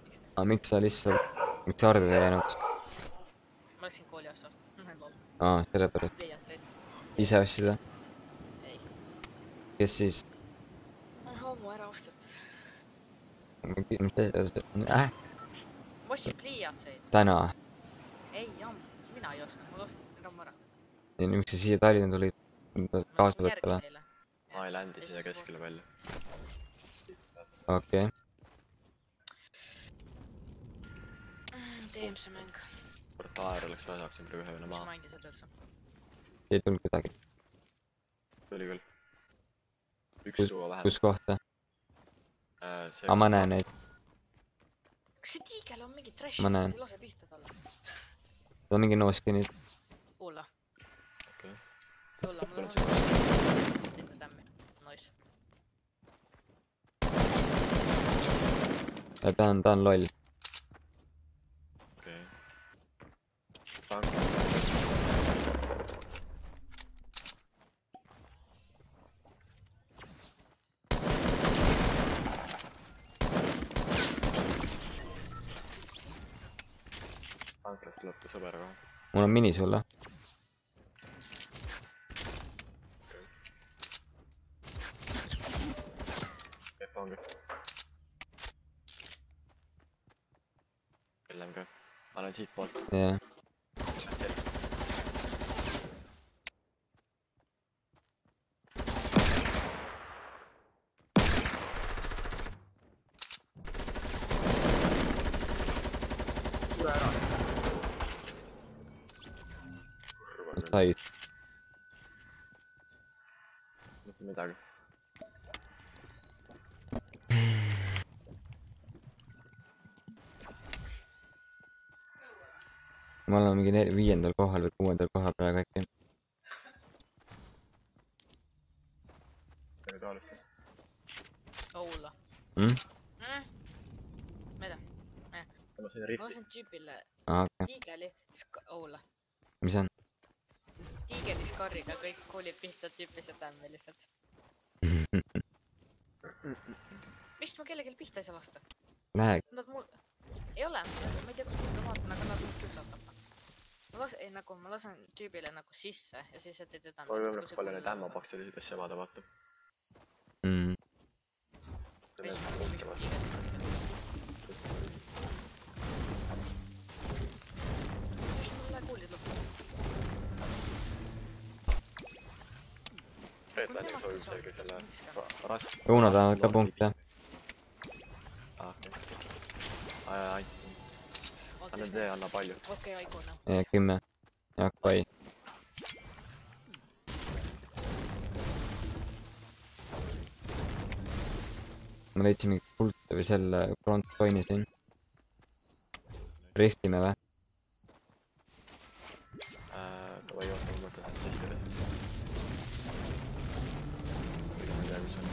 Miks sa lihtsalt... Miks sa Ardo ei jäänud? Ma läksin kooli aastal. Sellepärast. Leiatsaid. Ise ostsid või? Ei. Kes siis? Ammu ära ostetud. Mis asja? Ma ostsin pliiatsaid. Täna? Ei, ammu. Mina ei ostnud. Mul ostnud ammu ära. Ja miks sa siia Tallinna tulid? Kaasa võtta või? Ma ei ländi sinna keskele välja. Okei. Teem see mäng. Portaar oleks vaja, saaksin praegu ühe maha. Mis ma andis üldse? Ei tulnud kedagi. Tuli küll. Üks tuua vähem. Kus kohta? Ma näen neid. Kas see tiigel on mingi trash? Ma näen. Ei lase pihta talle. Ta on mingi nooskinid. Ulla. Okei. Ulla, mul on tämmi. Nice. Ja ta on loll. Okei. Tanklas tuleb ta sõber kohe. Mul on mini sulle. Ongi. Kellem ka. Ma olen siit poolt. Jah. Tule ära. Said. Mitte midagi. Ma olen mingi 5. kohal või 6. kohal praegu äkki. Tere taalust. Ulla. Mida? Ma sain rifti. Ma lasen tüüpile tiigeli Ulla. Mis on? Tiigeli skarriga kõik kuulid pihta tüüpiliselt tämmi lihtsalt. Miks ma kellelgi pihta ei saa lasta? Lähegi. Nad mul... Ei ole, ma ei tea, kuidas seda vaatan, aga nad küll saab tappa. Ma lasen tüübile nagu sisse ja siis, et ei teda... Ma võimalik palju neid ämmapaks selliseid asja avada, vaata. Mis ma kuulin tiiget. Mis mulle kuulid lõpuks? Reet Länding soovib selge selle rast... Õunad annavad ka punkte. Anna tee, anna palju. Okei, Aikuna. Ja 10. Ja Kai. Ma leidsin mingi kulte või selle frontcoin'i siin. Ristime või? Davai, oota, ma mõtlen, et siis üles. Ma ei tea, mis on.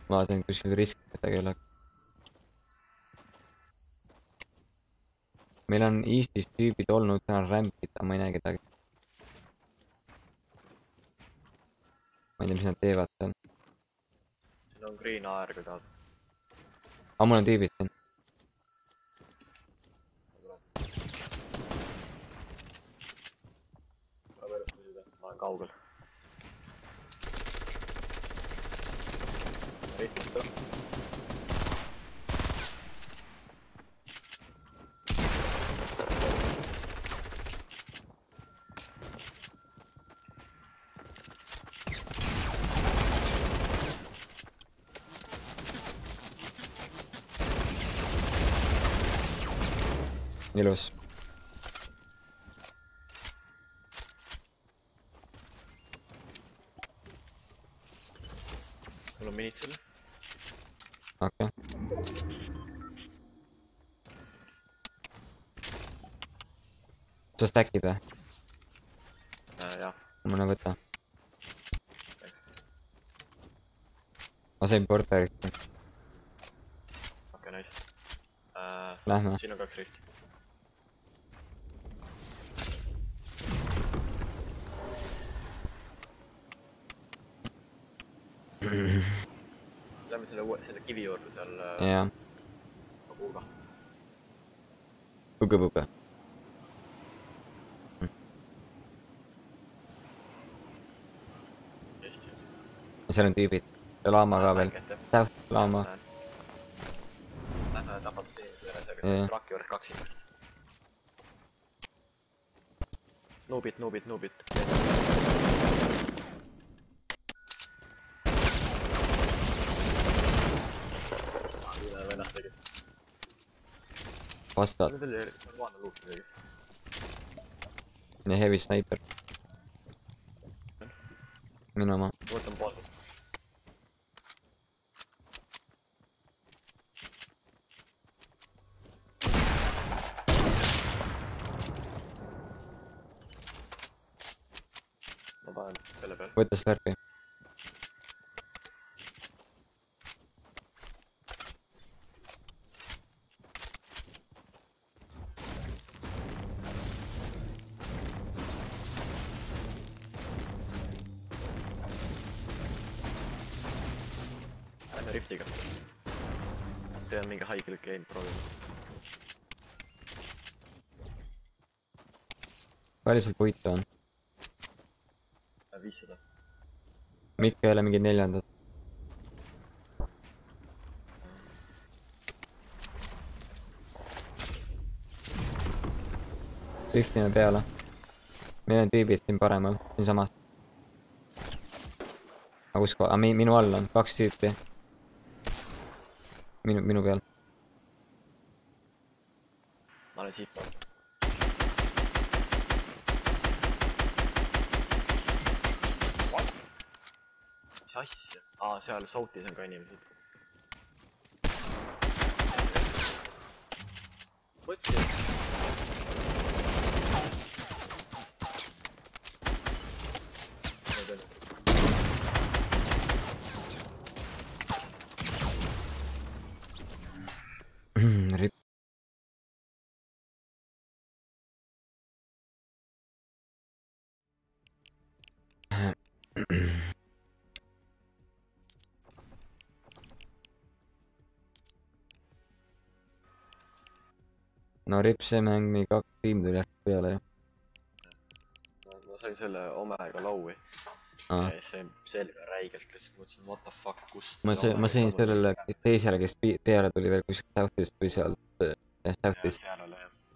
Ma vaatan kuskil risk kedagi üle. Meil on Eestis tüübid olnud, täna rämpid, aga ma ei näe kedagi. Ma ei tea, mis nad teevad seal. Siin on green AR, kui tahad. Mul on tüübid siin. Ma olen kaugel. Riitud. Ilus. Mul on minit selle. Okei. Sa stackid või? Jah. Mõne võta. Ma sain porteriks. Okei, nice. Lähme. Siin on 2 rift. Lähme selle kivi juurde seal... Jaa. Puuga. Puga. Hästi. Ja seal on tüübid. Ja laama ka veel. Täht laama. Lähme tapab teenis üles, aga see traki juures 2 inimest. Nuubit. Vennast tegi. Vastad. Need oli normaalne luuk tegi. Nii heavy sniper. Minu oma. Võtan poolt. Ma panen selle peal. Võta slurpi. Lähme riftiga. See on mingi haiglik game, proovime. Palju sul puitu on? 500. Mikk ei ole mingi 4. Riftime peale. Meil on tüübid siin paremal, siin samas. Aga kus koha? Minu all on 2 tüüpi. Minu peal. Ma olen siit pool. Mis asja? Seal South'is on ka inimesed. Mõtlesin. Rip. no ripse mäng, nii 2 tiimi tuli äkki peale ju. Ma sain selle Omega lauvi. Ja see selga räigelt lihtsalt mõtlesin, what the fuck, kust ma sain sellele teisele, kes peale tuli veel kuskilt Southist või sealt Southist.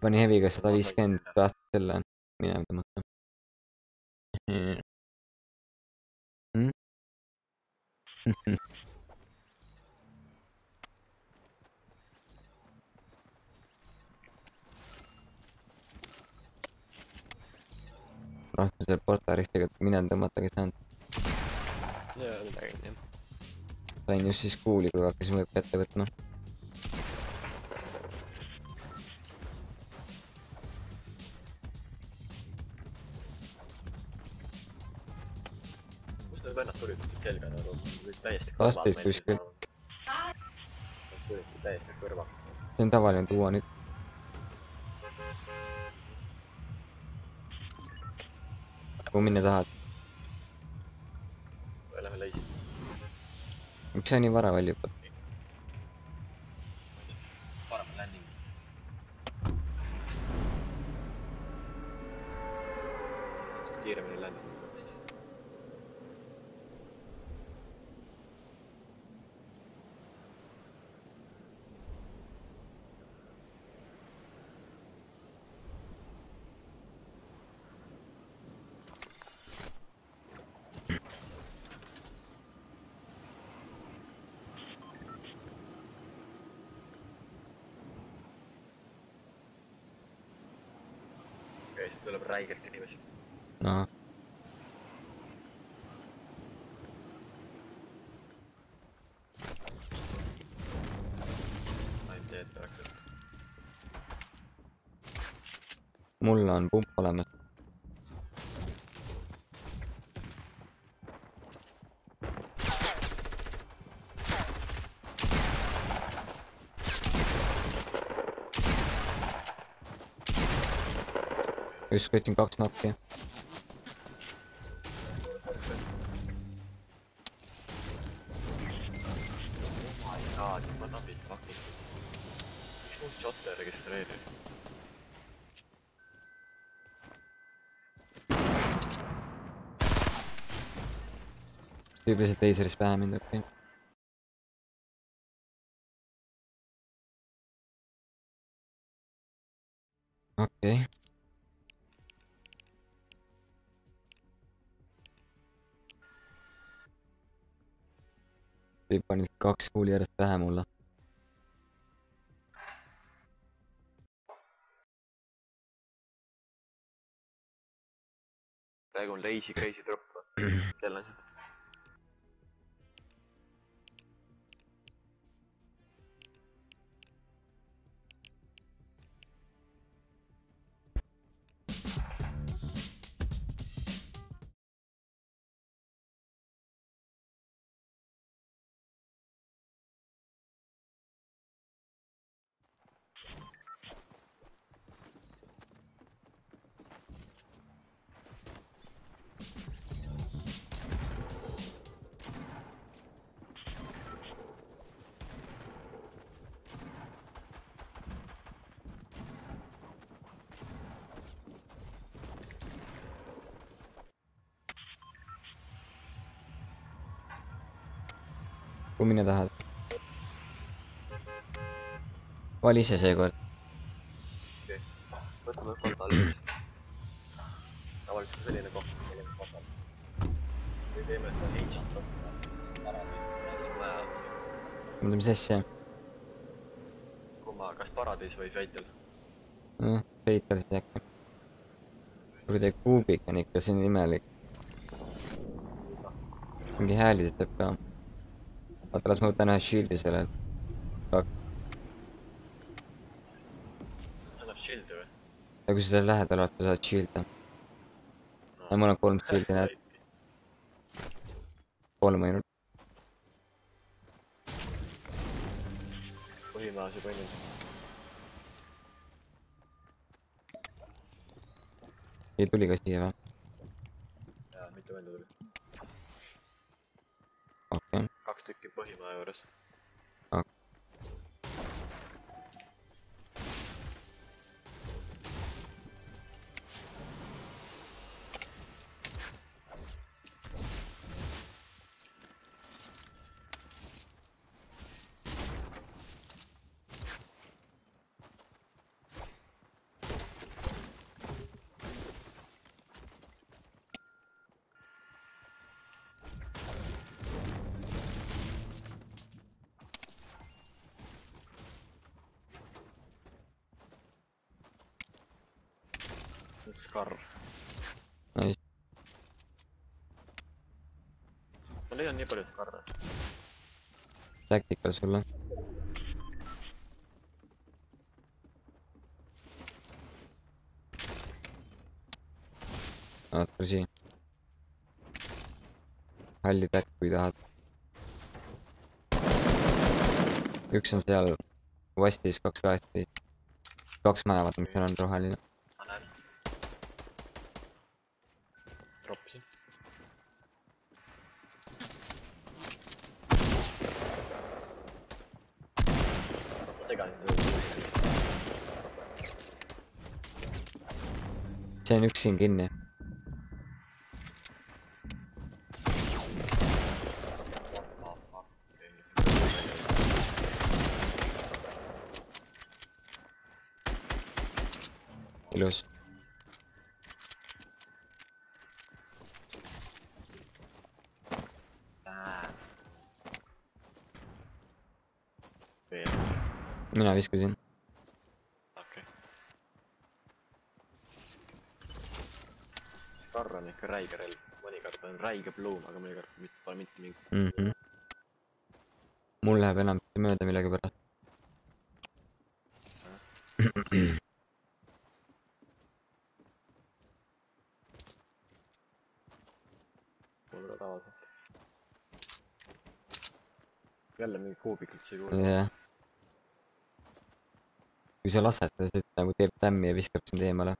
Pani heviga 150 aastat selle minema tõmmata. Lahti seal portaris tegelikult minema tõmmatagi saanud. Jaa, midagi nii. Sain just siis kuuli, kui hakkasin võib kätte võtma. Kust need vennad tulid selga nagu täiesti Lastist kuskil. Tulid täiesti kõrva. See on tavaline tuua nüüd. Kuhu minna tahad? Lähme leisi. Miks sa nii vara valjupad? Parem landing. Kiiremini landing. Siis tuleb räigelt inimesi. No. Ma ei tea, et oleks. Mul on pump olemas. Just võtsin 2 nokki. Oh my god, ma napid fucking. Miks mul shotte registreerib? Tüübiliselt laseris pähe mind õppi. Okei. Tüüp pani 2 kuuli järjest pähe mulle. Praegu on lazy crazy drop. Kell on siit. Kui minna tahad? Vali ise seekord. Okei. Võtame frontalis. Tavaliselt selline koht, selline frontalis. Või teeme seda headshot rohkem. Paradiis, maja otsa. Mõtleme mis asja? Kumma, kas Paradiis või Fatal? Fatal siis äkki. Kui teie kuubik on ikka siin imelik. Mingi häälid teeb ka. Vaata, las ma võtan ühe shield'i sellel. Annab shield'i või? Ja kui sa selle lähedal oled, saad shield'i. Ja mul on 3 shield'i, näed. 3 ainult. Põhimaas juba enne. Ei tuli ka siia või? Jaa, mitu venda tuli. Okei. 2 tükki põhimaa juures. Scar. Nice. Ma leian nii palju Scar'e. Tactical sulle. Vaata siin. Halli täkk kui tahad. Üks on seal vastis 218. 2 maja, vaata mis seal on roheline. Ma näen. Droppisin. Ma segan. See on üks siin kinni. Ilus. Mina viskasin. Okei. Scar on ikka räige relv. Mõnikord on räige pluum, aga mõnikord pole mitte mingi. Mul läheb enam mööda millegi pärast. Mul ka tavaliselt. Jälle mingi kuubikult see kuuleb. Jah. Kui sa lased seda, siis nagu teeb tämmi ja viskab sind eemale.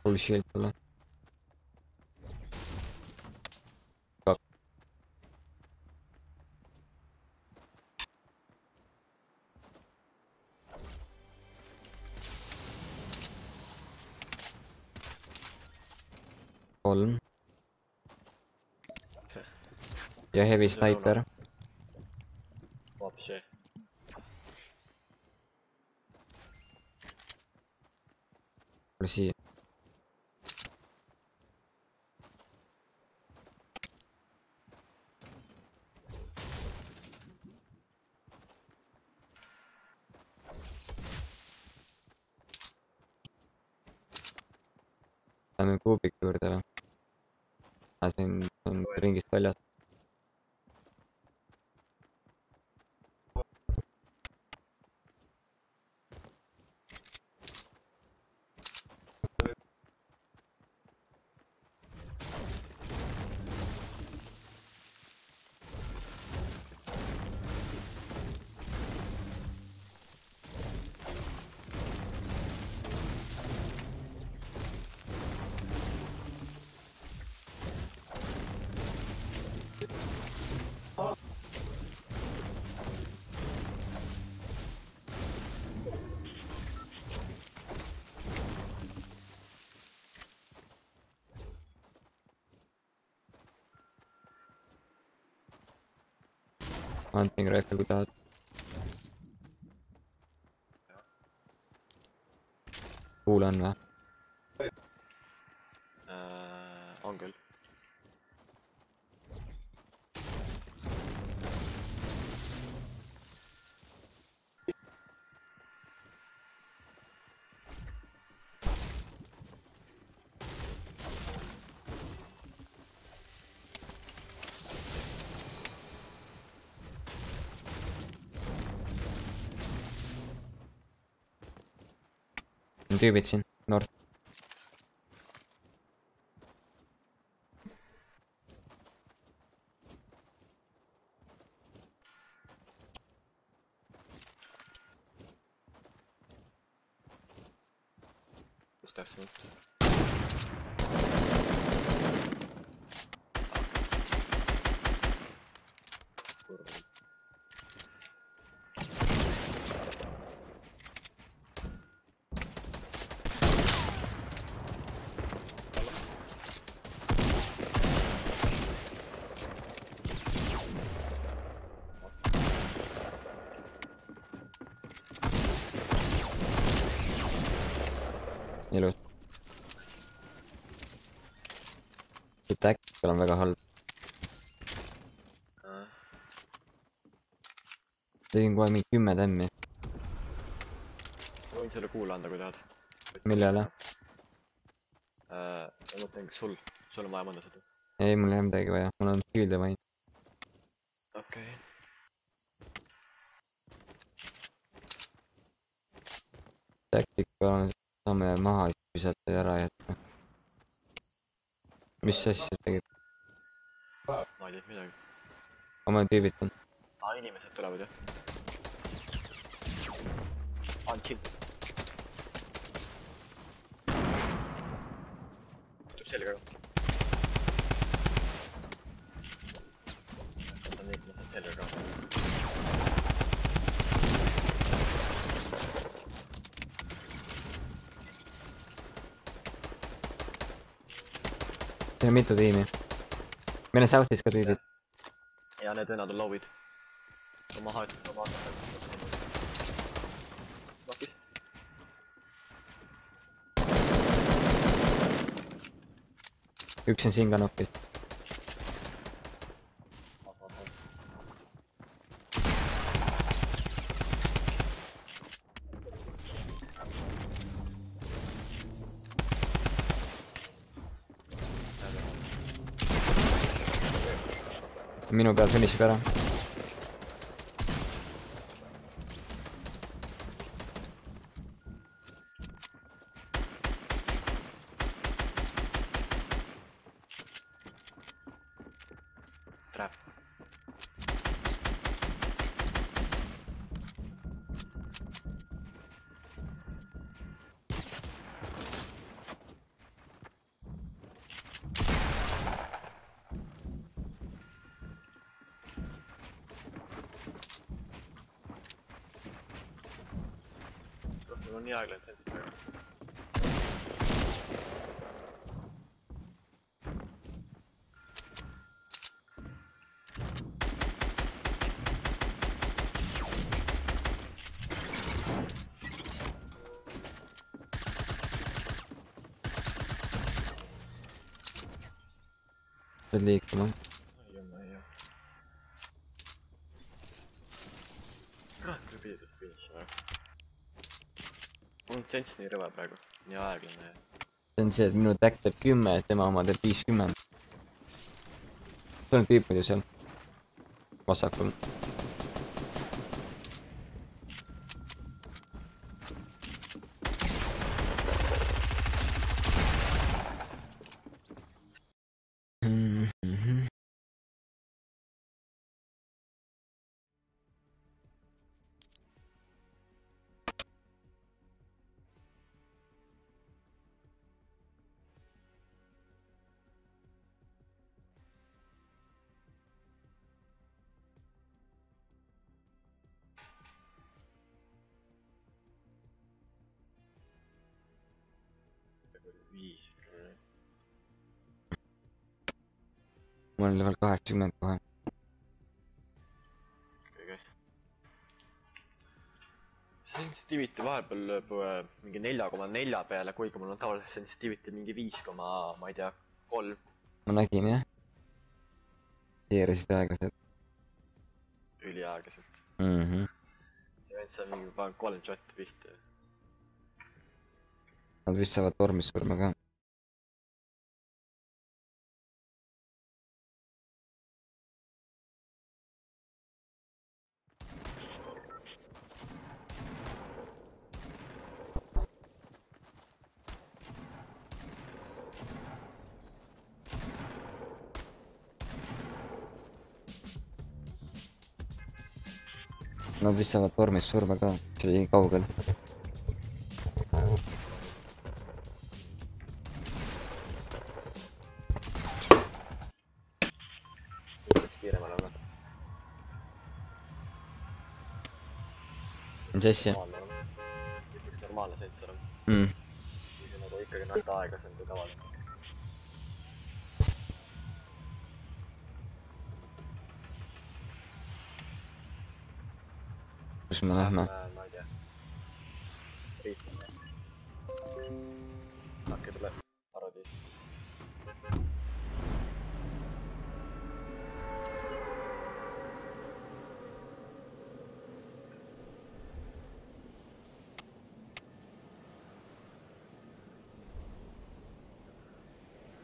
Full shield sulle. Kolm. Ja heavy sniper. Вообще. Oli siia. Lähme kuubik juurde või? Siin on ringist väljas. Hunting rifle kui tahad. Kuule on või? On küll. On tüübid siin, Nord. Kus täpsemalt? Kurva. Ilus. See tactical on väga halb. Tegin kohe mingi 10 tämmi. Võin selle kuule anda, kui tahad. Millele? Ma mõtlen, kas sul on vaja mõnda seda? Ei, mul ei ole midagi vaja. Mul on shield'e vaid. Okei. Tactical on, saame maha visata ja ära jätta. Mis asja tegid? Ma ei tea midagi. Oma tüübid on. Inimesed tulevad jah. Chill. Tuleb selga ka. Võtan neid, ma saan selga ka. Siin on mitu tiimi. Meil on South'is ka tüübid. Ja need vennad on low'id. Maha ütled, oma aastat. Nokis. Üks on siin ka nokis. Minu peal finišib ära. Trap. Mul on nii aeglaselt sensi praegu. Pead liikuma. Ei ole. Kurat, kui piidud finish praegu. Mul on sents nii rõve praegu, nii aeglane. See on see, et minu tag teeb 10, tema oma teeb 50. See on tüüp muidu seal. Vasakul. Ma olen level 80 kohe. Okei. Sensitivity vahepeal lööb mingi 4,4 peale, kuigi mul on tavaliselt sensitivity mingi 5, ma ei tea, 3. Ma nägin jah. Keerasid aeglaselt. Üliaeglaselt. See vend saab mingi 3 shotti pihta. Nad vist saavad tormis surma ka. Nad vist saavad tormis surma ka, see oli kaugel. Üks kiiremal on. Mis asja? Üks normaalne sensor on. See on nagu ikkagi nähta aeglasem kui tavaline. Kus me lähme? Ma ei tea. kõikidele paradiis.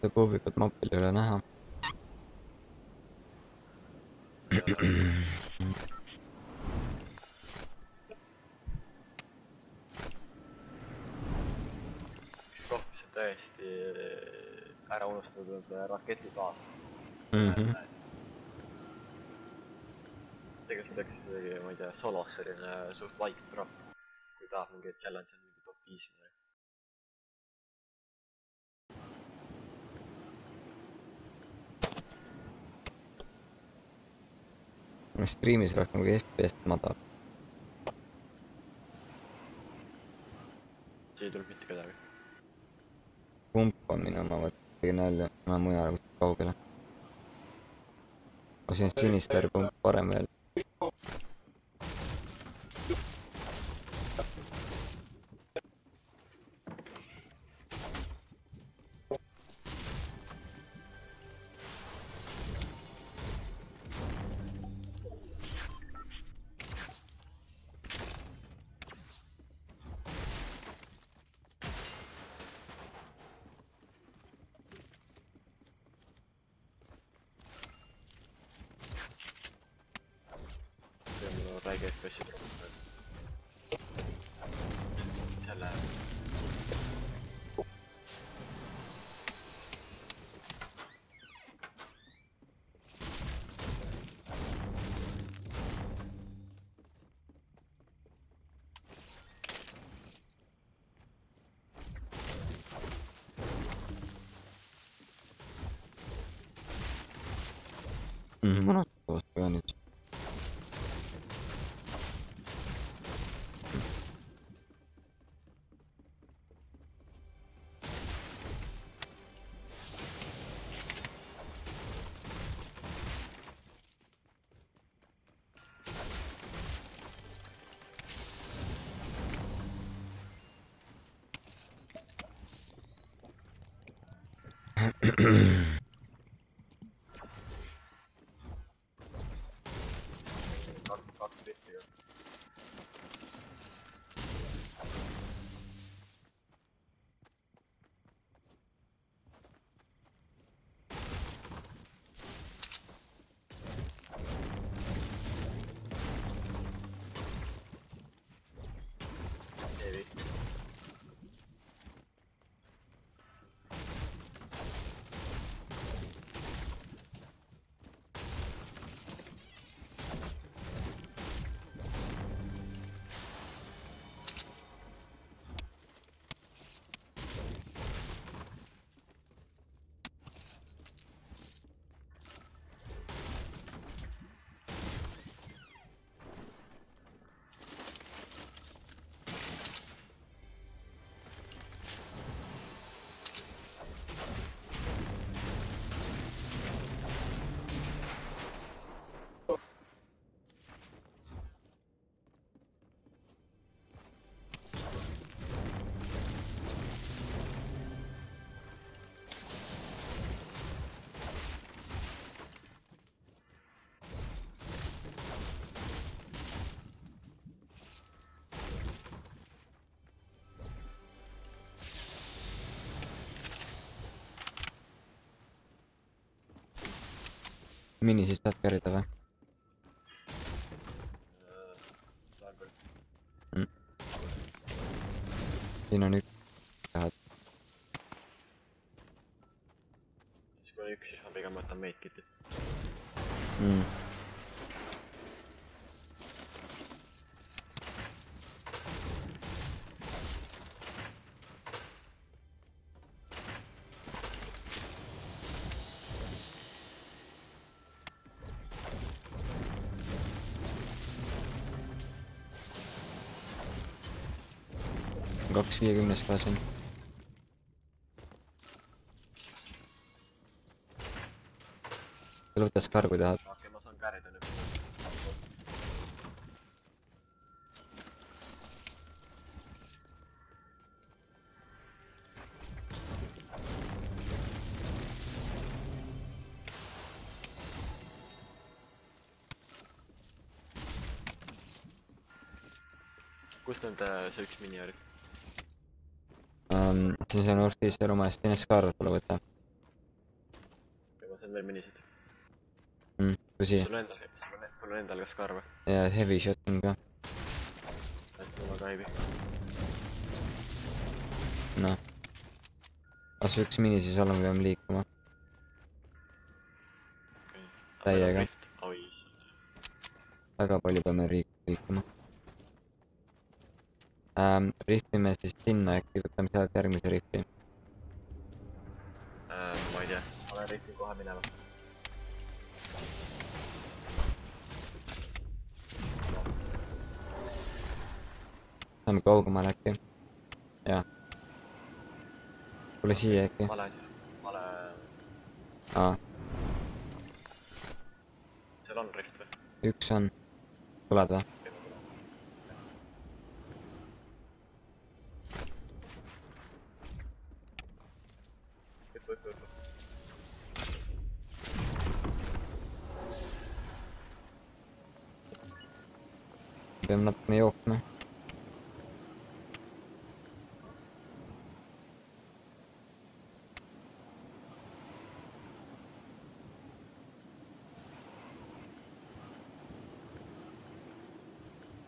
See puuvikud mapil ei ole näha. Üks koht, mis on täiesti ära unustatud, on see raketibaas. Tegelikult läks isegi, ma ei tea, solos selline suht vaikne drop, kui tahab mingeid challenge, mingi top 5 midagi. Streamis rohkem kui FPS madal. See ei tulnud mitte kedagi. Pumpamine oma võtagi nälja, ma mujal kaugele. Ma siin Sinister pump parem veel. Räige FPS-i drop. Selle... Mõnus koos ka nüüd. Mini siis tahad kärida või? Saan küll. Siin on üks. Tahad? Siis kui on üks, siis ma pigem võtan meidkiti. Kaks 50 ka siin. Võtas kar, kui tahad. Okei, ma saan kärida nüüd. kus nüüd see üks mini oli? Siis on Northis ja Romas, teine Scarlet pole võtta. Ma saan veel minisid. Tõsi. Sul on endal ka Scar või? Ja heavy shot on ka. Mul on ka heavy. Noh. Asu üks mini siis olla, me peame liikuma. Täiega. Väga palju peame liikuma. Riftime siis sinna, äkki võtame sealt järgmise rifti. Ma ei tea, olen rifti kohe minema. Saame kaugemale äkki. Jaa. Tule siia äkki. Vale. Aa. Seal on rift või? Üks on. Tuled või? Peame natukene jooksma.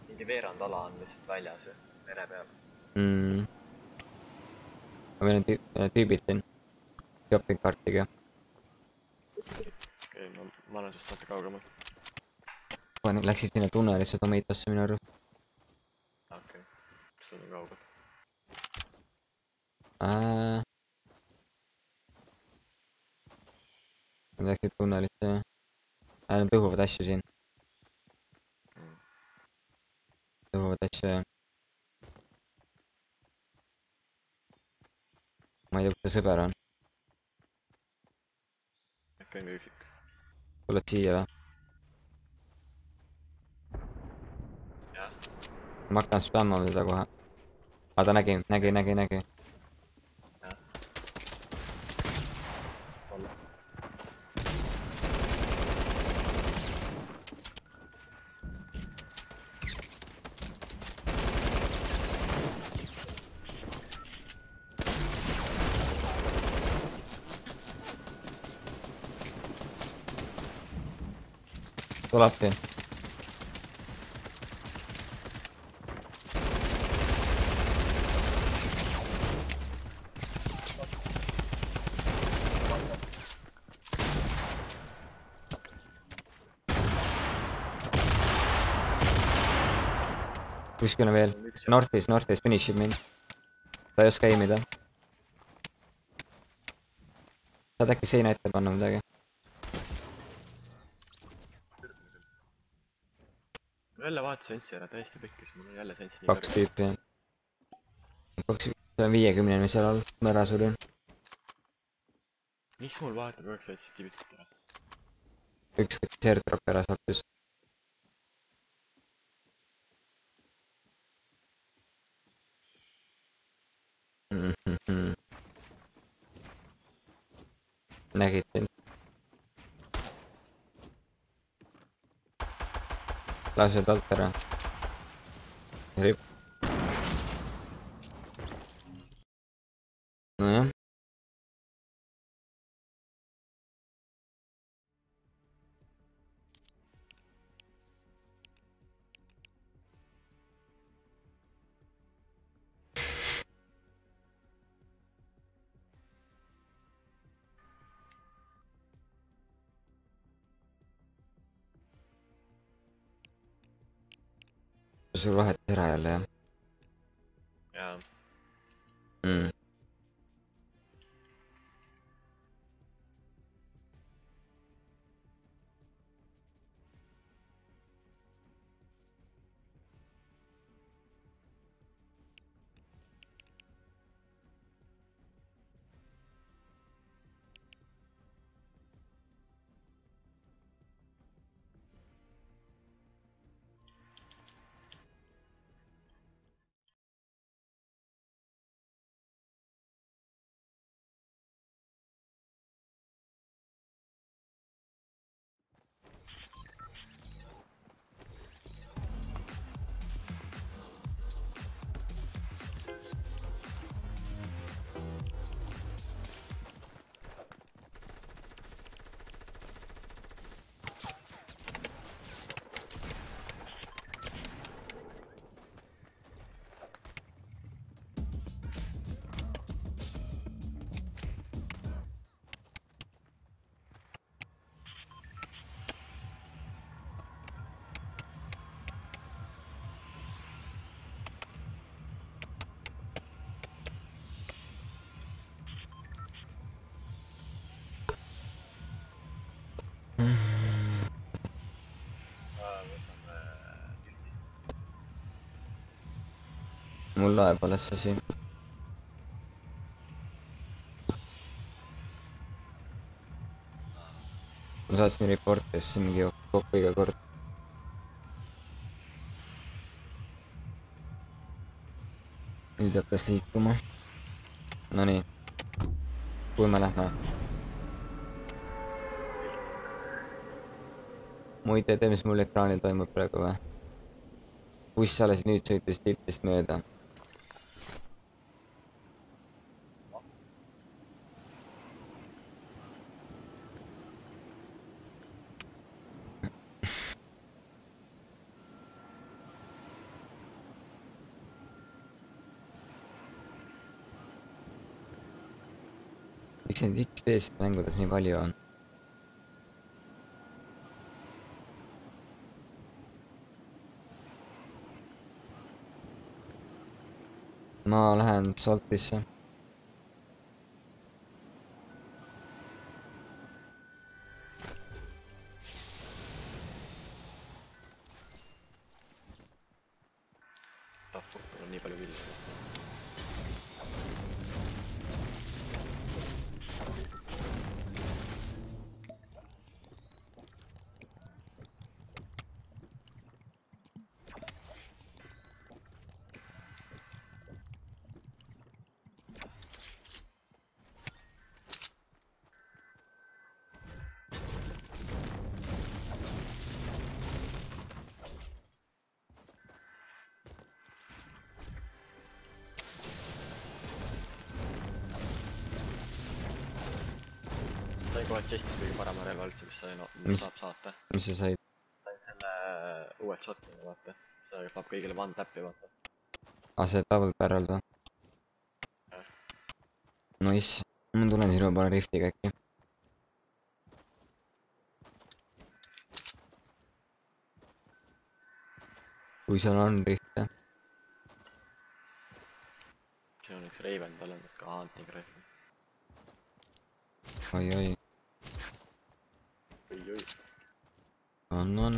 Mingi veerand ala on lihtsalt väljas ja mere peal. Meil on tüübid siin. Shopping kartiga. Okei, ma olen sust natuke kaugemal. Läksid sinna tunnelisse Tomatosse minu arust. Okei, kas see on kaugel? Nad läksid tunnelisse. Nad õhuvad asju siin. Õhuvad asju ja. Ma ei tea, kus see sõber on. Äkki on ka üksik. Tuled siia või? Jah. Ma hakkan spämmama teda kohe. Ta nägi. Jah. Olla. Tuleb siin. Kuskil on veel. Northis finishib mind. Ta ei oska aimida. Saad äkki seina ette panna midagi? Ma jälle vaata senssi ära, täiesti pekkis, mul on jälle senssi nii Kaks tüüpi jah. See on 50 seal all, ma ära surin. Miks mul vahetab 9 senssi tibitud ära? Üks võttis airdropi ära saab just. Nägid sind. Lased alt ära. Rip. Nojah. Sul vahet ära jälle jah? Jaa. mul loeb alles asi. Ma saatsin reporti, siis mingi jookseb kokku iga kord. Nüüd hakkas liikuma. Nonii. Kuhu me lähme? Muide, tea, mis mul ekraanil toimub praegu või? Buss alles nüüd sõitis tiltist mööda. Miks neid XD-sid mängudes nii palju on? Ma lähen Saltisse. Tahvukul on nii palju vilja. Sain kohe chest'is kõige parema relva üldse, mis sai, mis saab saata. Mis sa said? Sain selle uued shotgun'i, vaata. See saab kõigile one tap'i, vaata. See double barrel või? Nice. Ma tulen sinu poole riftiga äkki. Kui seal on rifte. Siin on üks Raven, tal on ka hunting rifle. Oi. No.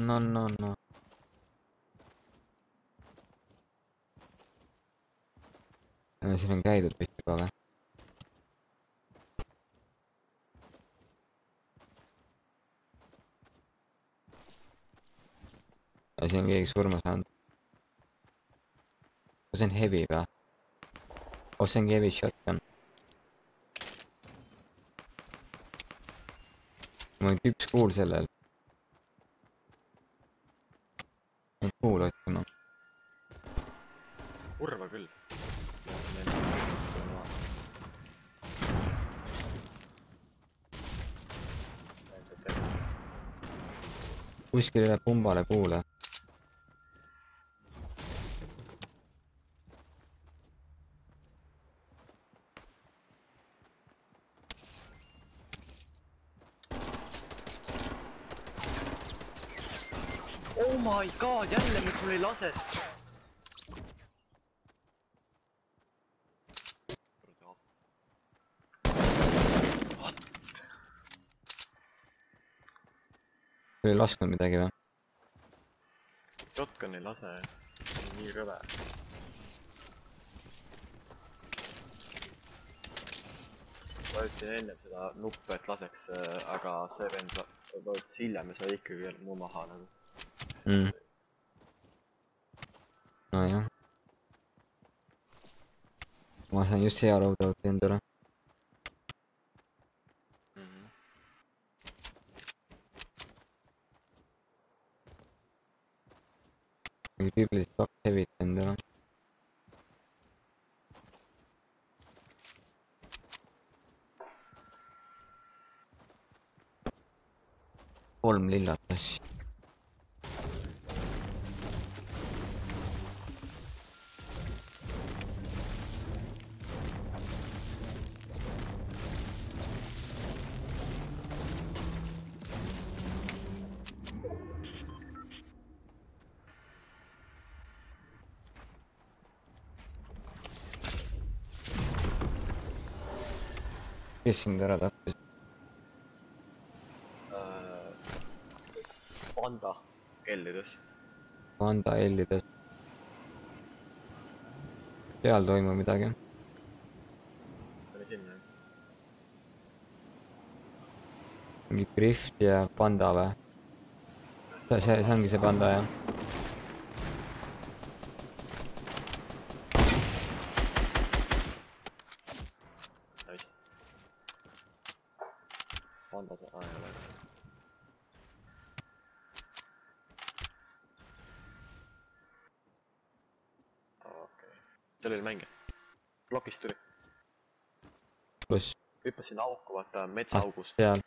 Siin on käidud vist juba või? Ja siin on keegi surma saanud. See on heavy või? See ongi heavy shotgun. Mul on tüps kuul sellel. Ma kuul otsima. Urva küll. Kuskil üle pumbale kuule. Oh my god, jälle miks mul ei lase? What? Sul ei lasknud midagi või? Shotgun ei lase. Nii rõve. Ma ütlesin enne seda nuppu, et laseks, aga see vend võttis hiljem ja sai ikkagi veel muu maha nagu. Nojah. Ma sain just hea loadouti endale. Mingi tüübilised 2 heavit endale. Kolm lillat asja. Kes sind ära tappis? Panda kellides. Panda hellides. seal toimub midagi. Oli sinna. Mingi Grift ja panda või? See ongi see panda, jah. Nice. Panda see aja ole. Okei. Seal oli mänge. Blokist tuli. Pluss. Hüppasin auku, vaata metsaaugus. Seal.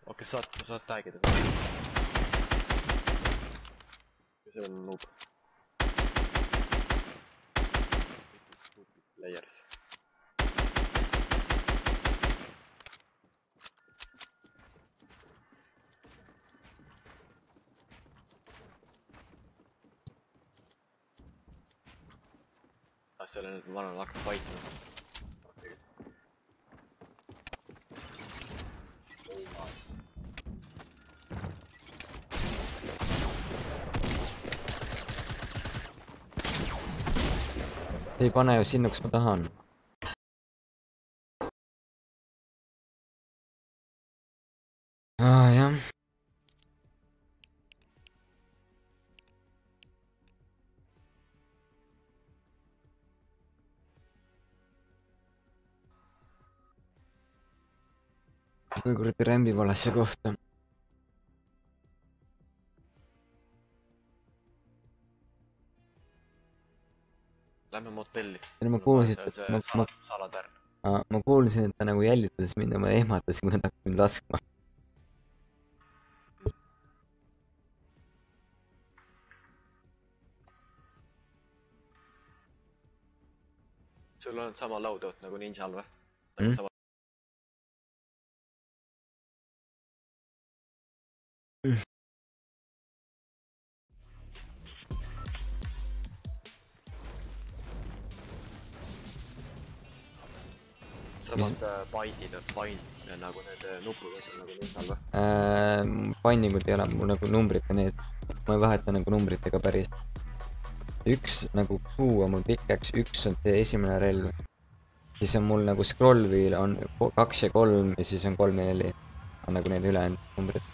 Okei, saad tagida. See on noob. Stupid players. Seal on nüüd vanan hakkab fightima. Ei pane ju sinna, kus ma tahan. Jah. Kui kuradi rämbi valesse kohta. Lähme motelli. Ma kuulsin, et Salatärn. Ma kuulsin, et ta nagu jälgitas mind ja ma ehmatasin, kui nad hakkasid mind laskma. Sul on sama laudoot nagu ninjal või? Samad paindid nagu need nupud nagu ninjal või? Painingud ei ole mul nagu numbrite need. Ma ei vaheta nagu numbritega päris. Üks nagu kuu on mul pikaks, üks on see esimene relv. Siis on mul nagu scroll wheel on 2 ja 3 ja siis on 3 ja 4. On nagu need ülejäänud numbrid.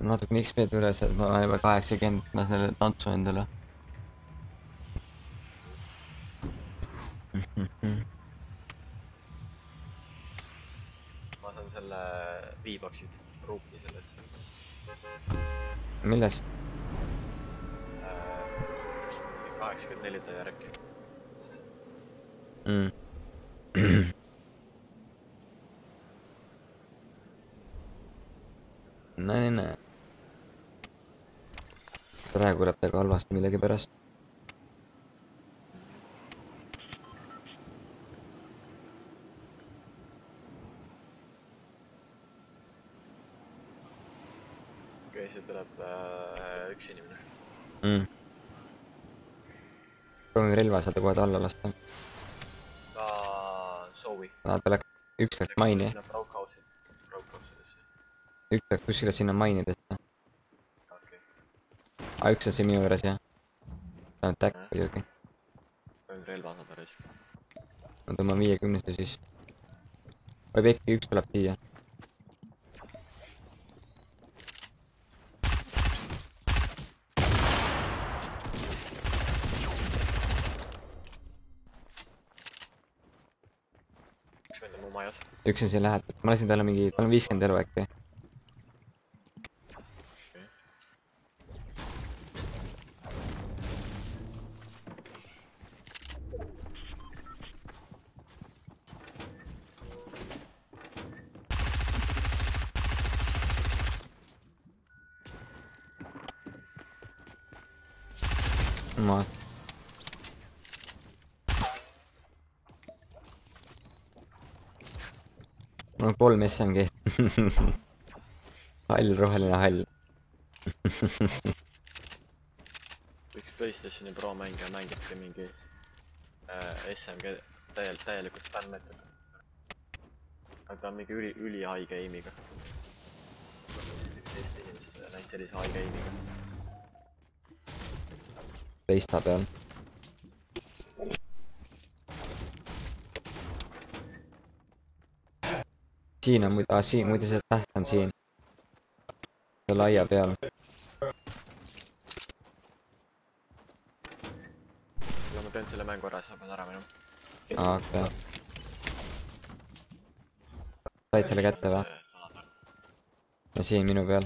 Natukene XP-d üles, et ma olen juba 80, ma selle tantsu endale. Ma saan selle V-boxid ruupi sellest. Millest? 84 ta järgi. Näe. Praegu läheb väga halvasti millegi pärast. Okei, see tuleb üks inimene. Proovin relva saada kohe alla lasta. Ta soovi. Ta läks, üks läks maini. Üks läks kuskile sinna mainidesse. Üks on see minu juures, jah. Ta on täkk muidugi. Võin relva saada reis. Ma tõmban 50 siis. Või äkki üks tuleb siia. Üks on siin lähedal. Ma lasin talle mingi, tal on 50 elu äkki. Ma. Mul on 3 SMG. Hall, roheline hall. Üks PlayStationi Pro mängija mängibki mingi SMG täielikult fännmeetod. aga ta on mingi üli haige aimiga. Eesti inimest näinud sellise haige aimiga. Teista peal. Siin on muide, muide see täht on siin. See laia peal. ja ma teen selle mängu ära, sa pead ära minema. Okei. Said selle kätte või? Ja siin minu peal.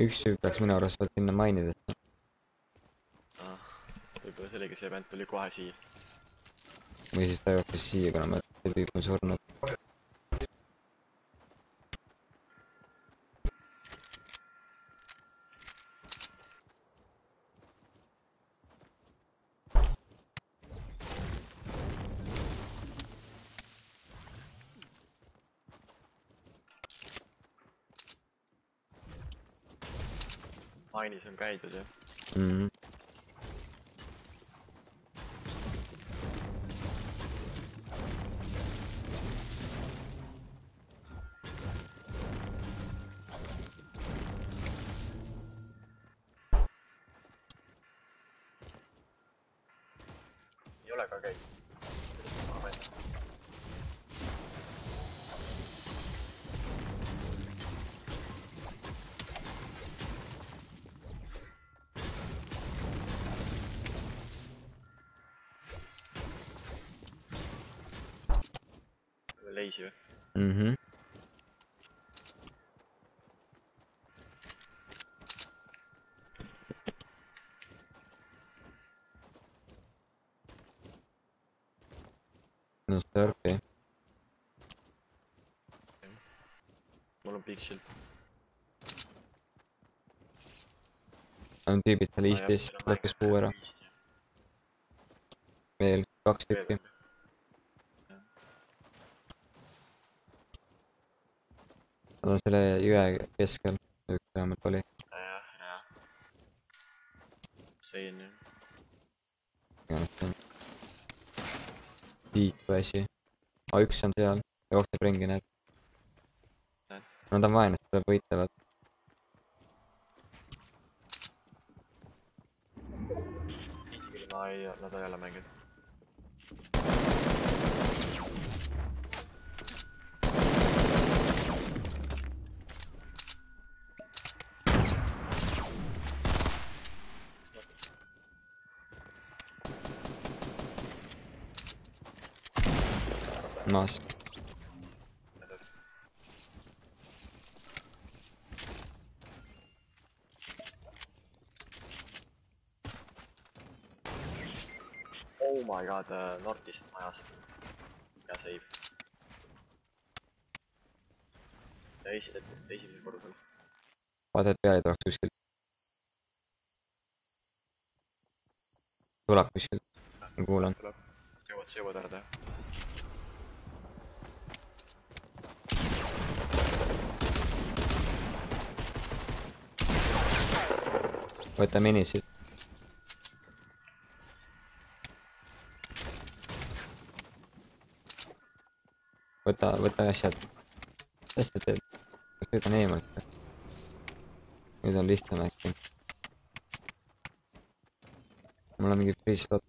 Üks tüüp läks minu arust veel sinna mainidesse. Võib-olla sellega see vend tuli kohe siia. Või siis ta jooksis siia, kuna ma see tüüp on surnud. Mainis on käidud, jah? Ei ole ka käidud. Leisi või? No störpi. Mul on big shield. On tüübid seal Eestis, lõppis puu ära. Veel 2 tükki. Nad on selle jõe keskel, üks vähemalt oli. Jah. Sein, jah. Iganes see on. Tiik või asi. Üks on seal, jookseb ringi need. Nad on vaenad, seda võitlevad. Isegi nad ei ole mänginud. Maas. Oh my god, Nortis majas. Ja save. Ja esimesel korrusel. Vaata, et peale tuleks kuskilt. Tuleb kuskilt. Ma kuulan. Jõuad ära teha. Võta minisid. Võta asjad. Asjad teed. Kas nüüd on eemalt? Nüüd on lihtsam äkki. Mul on mingi free slot.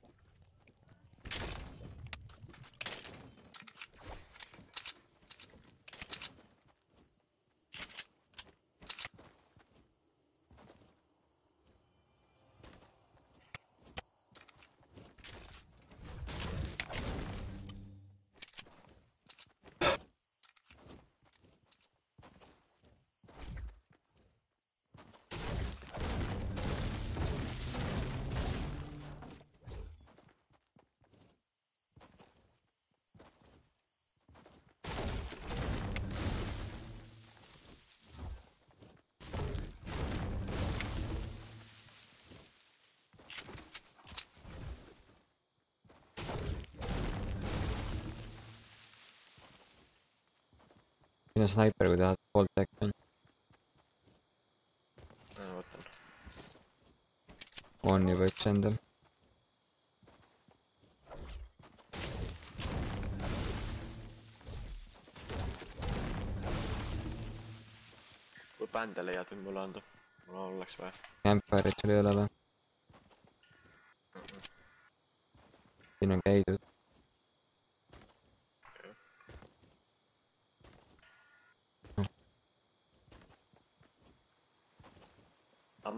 Siin on sniper, kui tahad poolt äkki on. on juba üks endal. Kui bände leiad või mulle anda? Mul oleks vaja. Campfire'it sul ei ole või? Siin on käidud.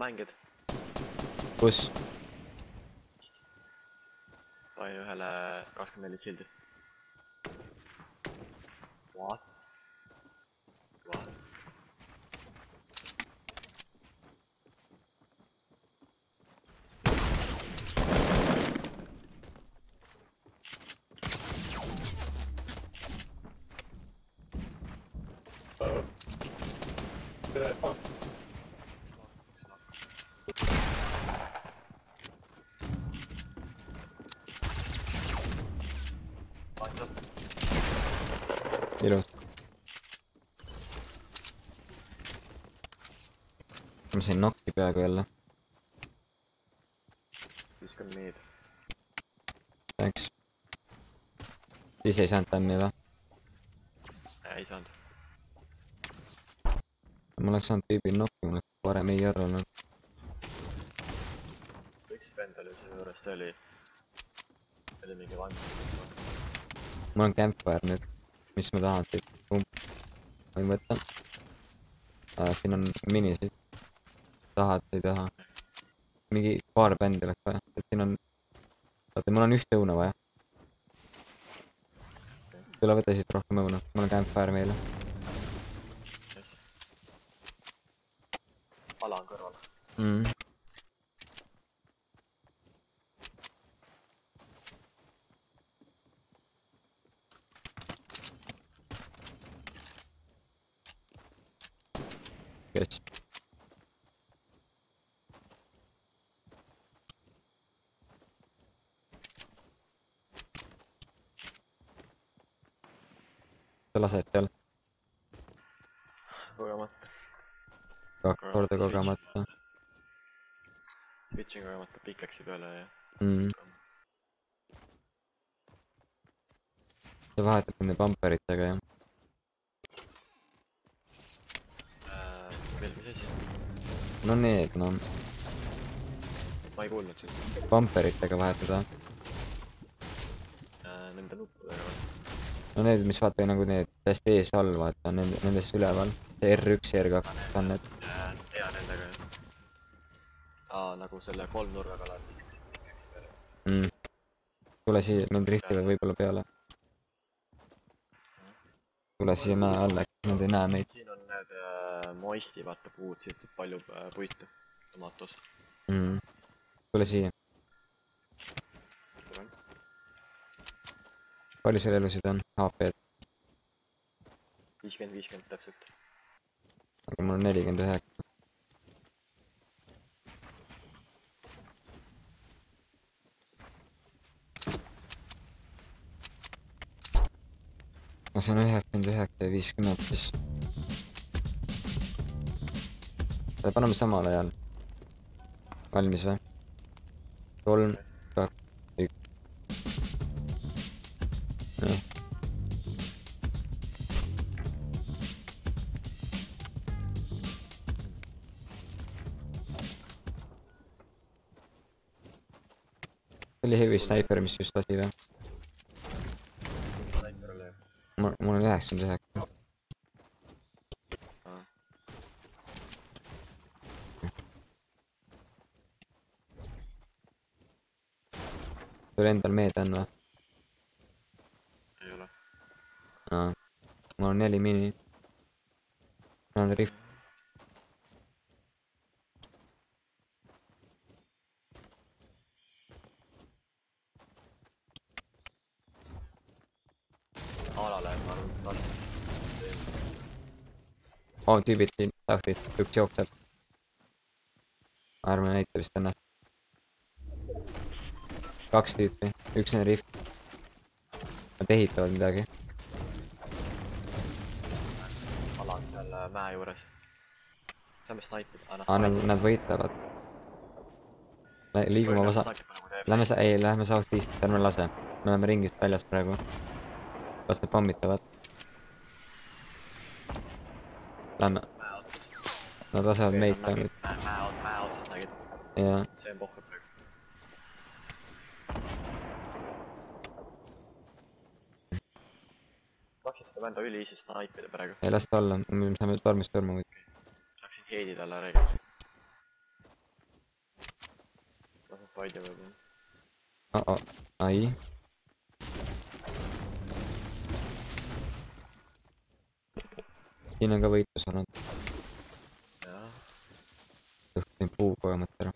Mängid? Kus? Panin ühele 24 shield'i. What? What? Ilus. Ma sain nokki peaaegu jälle. Viskan meid. Thanks. Siis ei saanud tämmi või? Ei saanud. Ma oleks saanud tüübil nokki, mul oleks varem ei arvanud. Üks vend oli sinu juures, see oli mingi vand. Mul on campfire nüüd. Mis ma tahan siit? Pump. Võin võtta. Siin on minisid. Tahad või ei taha. Mingi paar bändi oleks vaja. Siin on... Vaata, mul on ühte õuna vaja. Tule võta siit rohkem õuna. Mul on campfire meile. Pala on kõrval. Kes? Sa lased seal? Kogemata. 2 korda kogemata. Switchin kogemata pickaxe'i peale ja... Sa vahetad nende bumperitega, jah? Veel mis asi? No need, no. Ma ei kuulnud sind. Bumperitega vahetada. Nende nuppudega või? No need, mis vaata nagu need täiesti ees all, vaata, nendest üleval. See R1 ja R2 on need. Ja nendega jah. Nagu selle 3 nurga kallal. Tule siia, need rihtivad võib-olla peale. Tule siia mäe alla, nad ei näe meid. Siin on need moisti, vaata puud, siit palju puitu tomatos. Tule siia. Palju seal elusid on? HP-d? 50-50 täpselt. Aga mul on 49. Ma saan 99 ja 50 siis. Paneme samal ajal. Valmis või? 3, 2, 1. Nii. See oli heavy sniper, mis just lasi või? Mul on 99. Sul endal meed on või? Ei ole. Mul on 4 mini. Saan rift. Alale ma arvan. Tüübid siin tahtid, üks jookseb. Ma arvan, näita vist ennast. 2 tüüpi, üks on rift. Nad ehitavad midagi. Ala on seal mäe juures. Saame snaipida. Nad võitlevad. Liigume vasa... Lähme southeast, ärme lase. Me oleme ringist väljas praegu. Las need pommitavad. Lähme. Nad lasevad meid ka nüüd. Mäe otsas nägid. Jaa. See on pohkab praegu. Saaksid seda vända üli easy snaipida praegu. Ei, las ta olla. Me saame tormist torma muidu. Saaksin heidi talle räägida. Laseb faidi võib-olla. Ai. Siin on ka võitlus olnud. Jaa. Õhtin puu kogemata ära.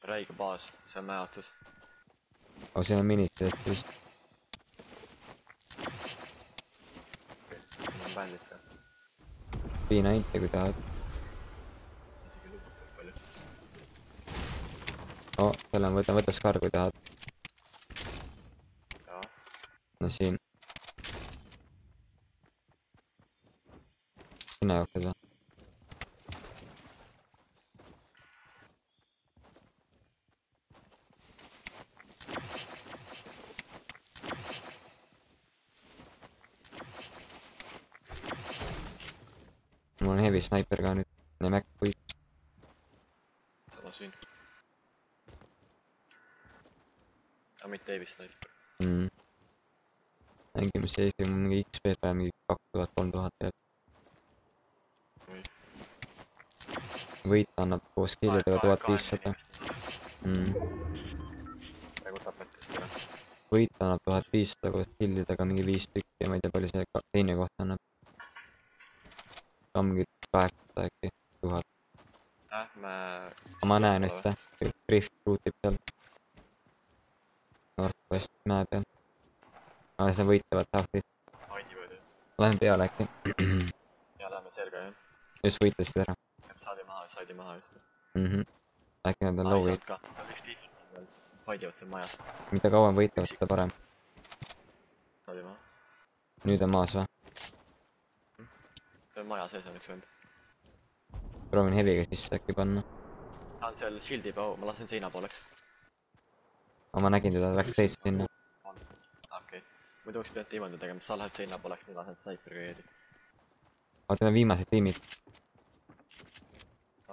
Räige baas, see on mäe otsas. Siin on ministrid vist. Siin on bändid ka. Piina inte kui tahad. Isegi lubab palju. Selle on võta skar kui tahad. Jaa. No siin. Sinna jooksed või? Mul on heavy sniper ka nüüd. Ja Mac puit. Sama siin. Aga mitte Davis sniper. Mängime safe'i, mul mingi XP peal mingi 2000-3000 jääb. Võit annab koos killidega 1500. Praegu tapetist ära. Võit annab 1500 koos killidega mingi 5 tükki ja ma ei tea palju see teine koht annab. On mingi 800 äkki, 1000. Ma näen ühte, drift ruutib seal. Northwest mäe peal. See võitlevad tahtis. Aidi võidu. Lähme peale äkki. Ja läheme selga jah. Just võitlesid ära. Saidi maha just. Äkki nad on low-id. Üks default on veel. Faidivad seal majas. Mida kauem võitlevad, seda parem. Saadi maha. Nüüd on maas või? See on maja sees on üks vend. Proovin heviga sisse äkki panna. Ta on seal shield'i peal, ma lasen seina pooleks. Aga ma nägin teda, läks teist sinna. Okei. Muidu oleks pidanud tiimanda tegema, sa lähed seina pooleks, ma lasen sniperiga jeedi. Oota, need on viimased tiimid.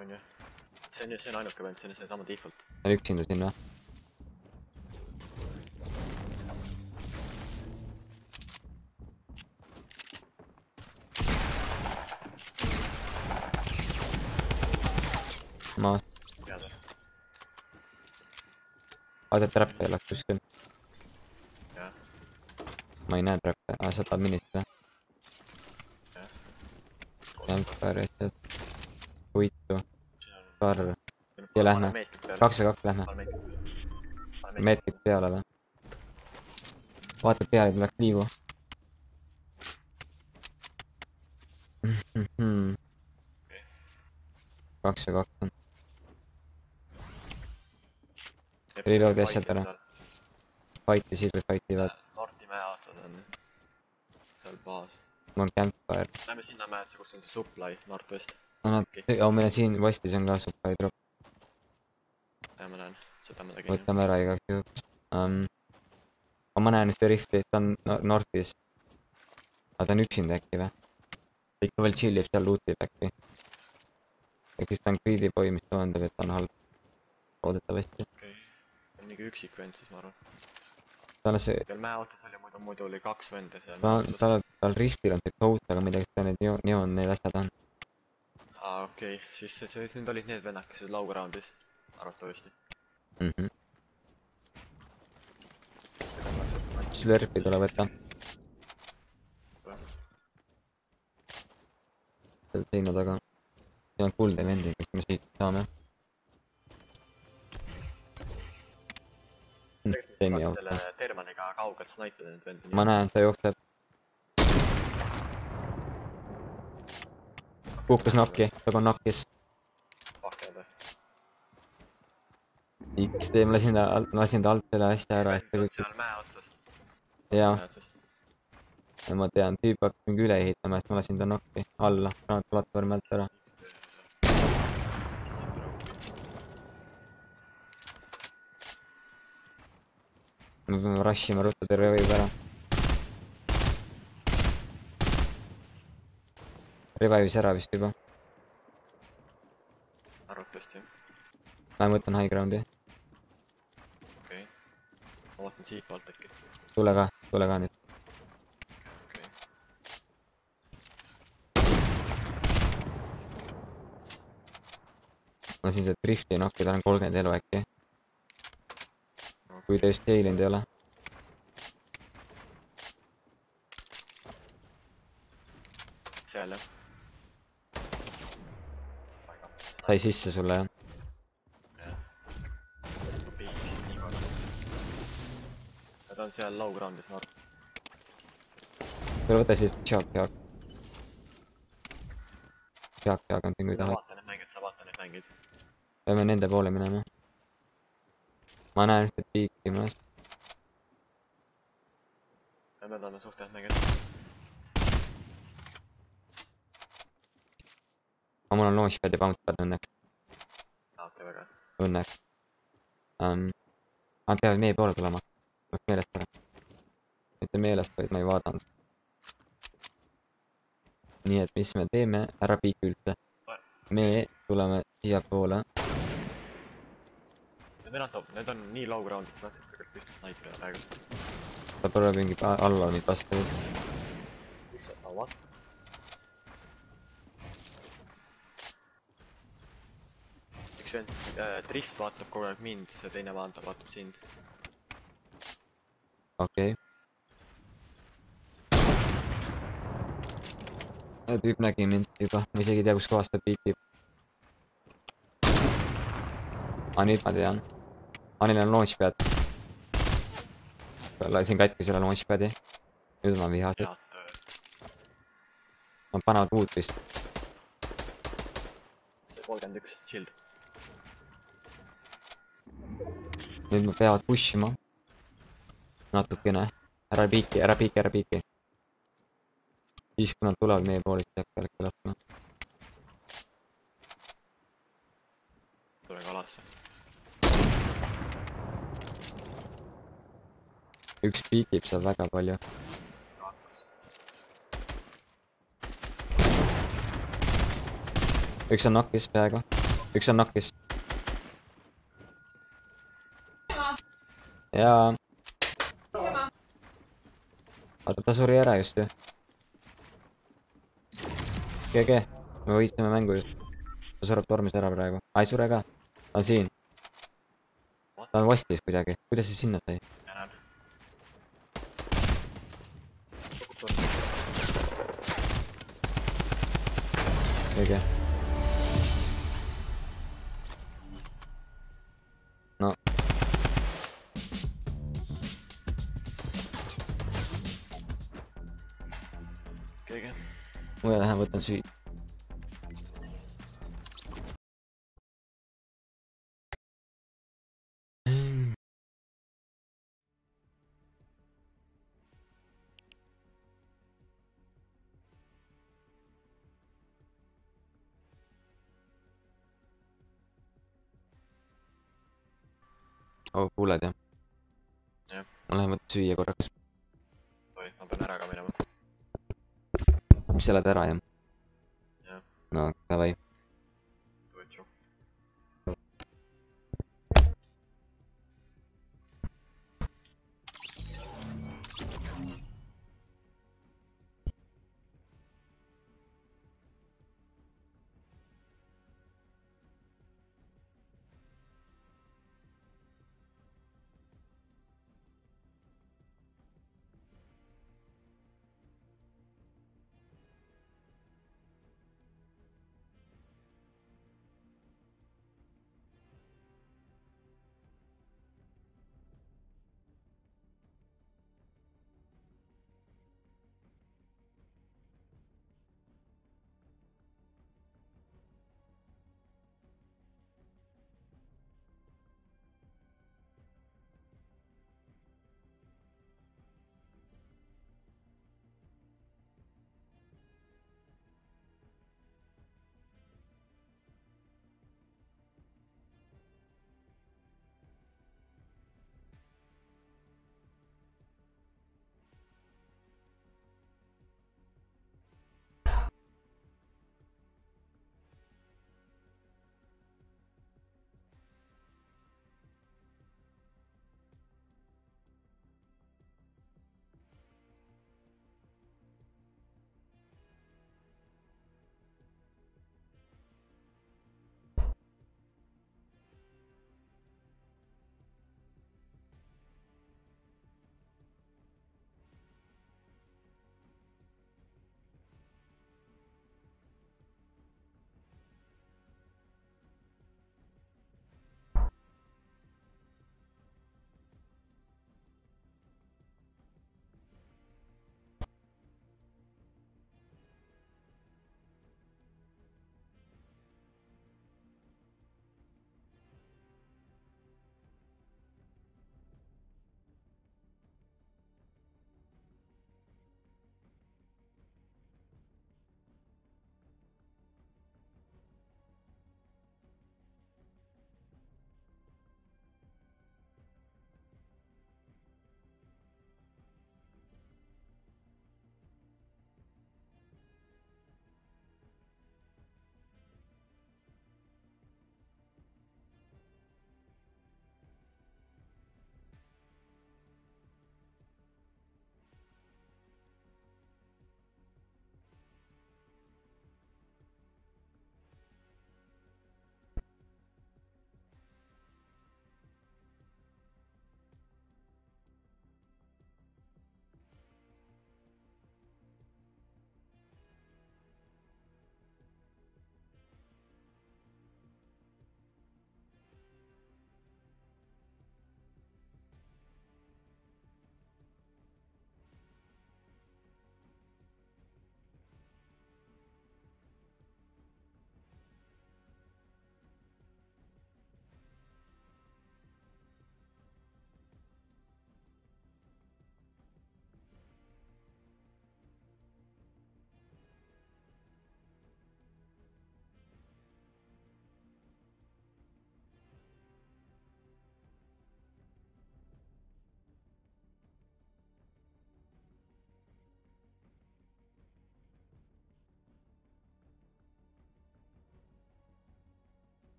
On ju. See on ainuke vend, see on sama default. On üksinda sinna. Maas. Teada. Oota, trappe ei oleks kuskil. Jah. Ma ei näe trappe. Sa tahad minist või? Jah. Campfire asjad. Puitu. Karv. Ja lähme. 2v2 lähme. Meetrit peale või? Vaata peale tuleks liivu. 2v2 on. Reload asjad ära. Fighti siis või fightivad. Norti mäe otsad on. Seal baas. Mul on campfire. Lähme sinna mäetse, kus on see supply, Northwest. Meil on siin Westis on ka supply drop. Ja ma näen, seda ma tegin. Võtame ära igaks juhuks. Ma näen ühte rifti, ta on Northis. Aga ta on üksinda äkki või? Ikka veel chillib seal lootib äkki. Ehk siis ta on greedy boy, mis tõendab, et ta on halb. Loodetavasti. Okei. Ta on mingi üksik vend siis, ma arvan. Tal see... Teil mäe otas oli muidu oli 2 vende seal. Tal riftil on see coat, aga midagi seda need neon need asjad on. Okei. Siis need olid need vennad, kes olid laugroundis. Arvatavasti. Slurpi tuleb võtta. Seal seina taga. See on kulde vendi, kes me siit saame. Selle termaniga kaugelt snaipida need vendi. Ma näen, ta jookseb. Kukkus nokki, ta on nokkis. Pakkead või? XD, ma lasin ta alt selle asja ära. Seal mäe otsas. Jaa. Ja ma tean, tüüp hakkas mingi üle ehitama, et ma lasin ta nokki alla, platvormi alt ära. me peame rush ima ruttu terve võib ära. Revive'is ära vist juba. Arvatavasti. Ma võtan high ground'i. Okei. Ma vaatan siit poolt äkki. Tule ka nüüd. Okei. Ma siin see drifti nokki, tal on 30 elu äkki. Kui ta just heilinud ei ole. Seal jah. Sai sisse sulle jah. Piikisid nii korra. Ja ta on seal low ground'is noor. Tule võta siis Jaak. Jaak on siin kui tahad. Sa vaata need mängid. Peame nende poole minema. Ma näen ühte piiki mõnest. Ja me talle suht head mängid. Aga mul on launchpad ja bouncepad õnneks. Okei, väga. Õnneks. Nad peavad meie poole tulema. Läks meelest ära. Mitte meelest, vaid ma ei vaadanud. Nii et mis me teeme, ära piiki üldse. Me tuleme siia poole. Need on nii low ground'id, sa saaksid kõigelt ühte snaipida praegu. Ta proovib mingi alla nüüd vastu. Üks saab lauad. Üks vend, drift vaatab kogu aeg mind, see teine vaatab sind. Okei. Tüüp nägi mind juba, ma isegi ei tea, kus kohast ta piikib. Nüüd ma tean. Neil on launchpad. Lasin katki selle launchpadi. Nüüd ma vihased. Nad panevad muud vist. See 31, shield. Nüüd ma peavad push ima. Natukene. Ära piiki. Siis kui nad tulevad meie poole, siis äkki oleks laskma. Tule ka alasse. Üks piikib seal väga palju. Üks on knockis peaaegu. Üks on knockis. Jaa. Vaata, ta suri ära just ju. GG. Me võitsime mängu just. Ta sureb tormis ära praegu. Ai, sure ka. Ta on siin. Ta on vastis kuidagi. Kuidas see sinna sai? GG. No. GG. Ma lähen võtan süüd. Kuuled jah? Jah. Ma lähen võtan süüa korraks. Oi, ma pean ära ka minema. Mis sa lähed ära jah? Jah. No, davai. Tuetšu.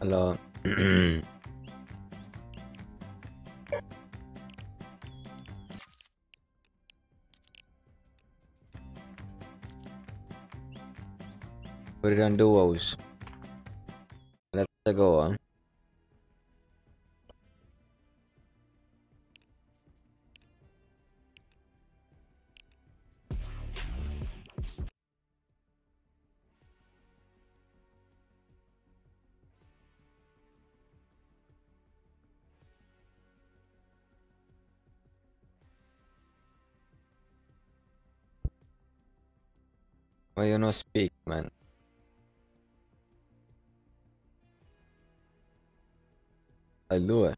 Hello. Put it on duos. Let's go, huh? Why you no speak, man? I'll do it.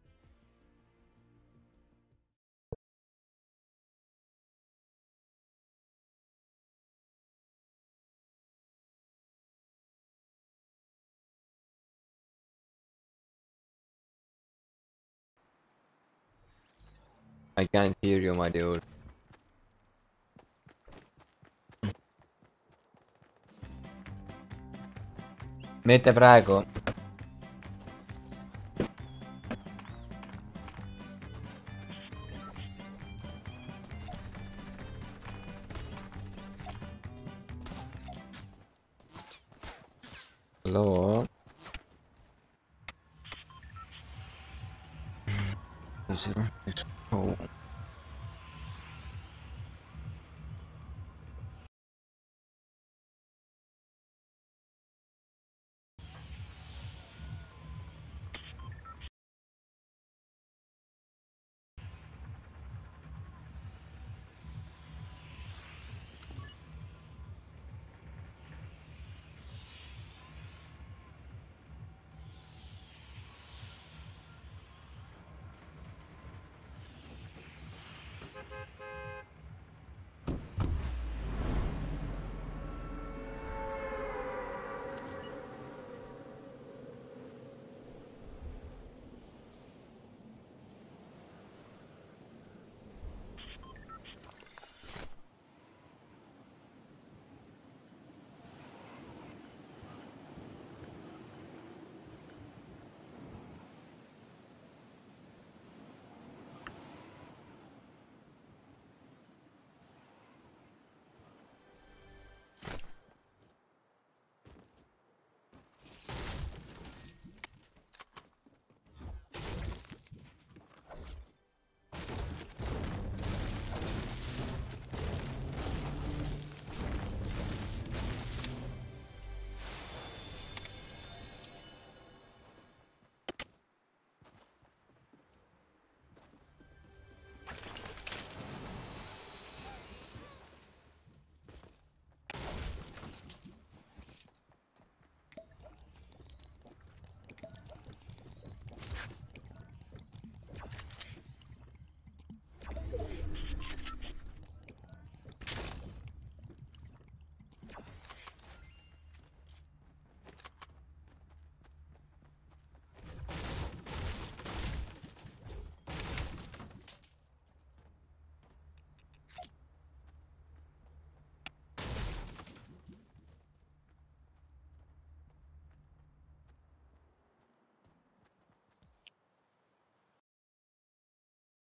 I can't hear you, my dude. Mitte praegu. Hello. Is it? Oh.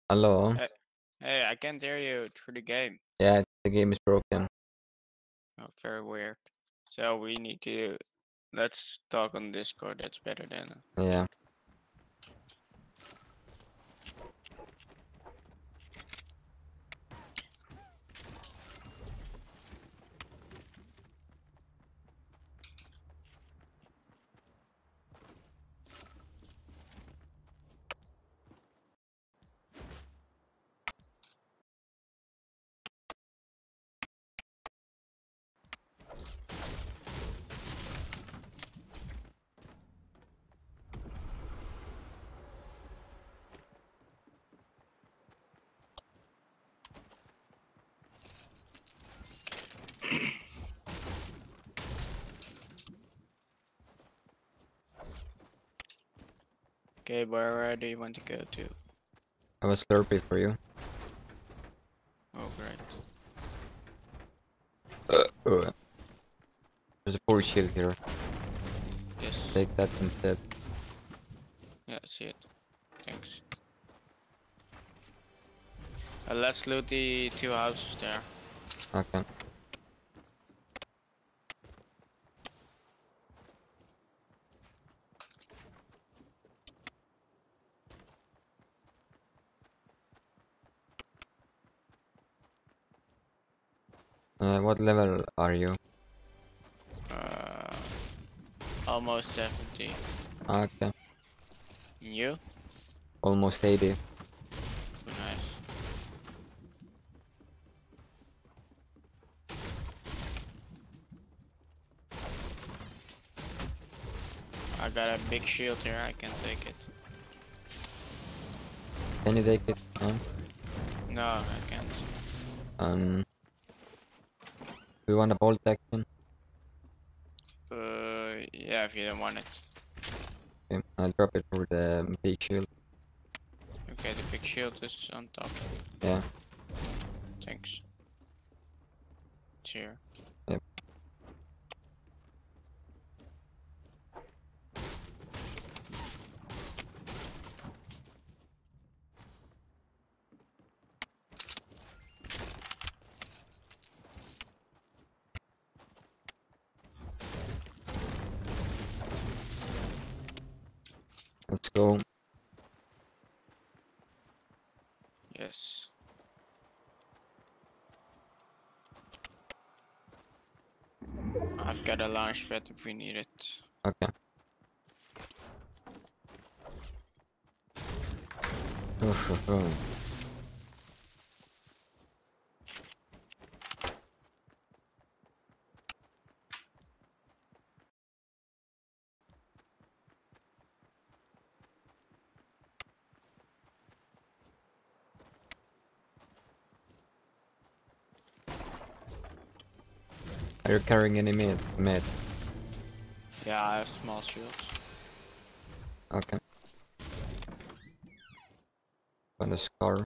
Hello. Hey, I can't hear you through the game. Yeah, the game is broken. Oh, very weird. So we need to let's talk on Discord. That's better than I Yeah. think. Okay, where do you want to go to? I was slurpy for you. Oh, great. There's a full shield here. Yes. Take that instead. Yeah, see it. Thanks. Let's loot the 2 houses there. Okay. What level are you? Almost 70. Okay. You? Almost 80. Nice. I got a big shield here, I can take it. Can you take it? No, I can't. Do you want a bolt action? Yeah, if you don't want it. Okay, I'll drop it for the big shield. Okay, the big shield is on top. Yeah. Thanks. It's here. Yep. Let's go. Yes. I've got a launch pad if we need it. Okay. Oh. Are you carrying any med? Yeah, I have small shields. Okay. Got a scar.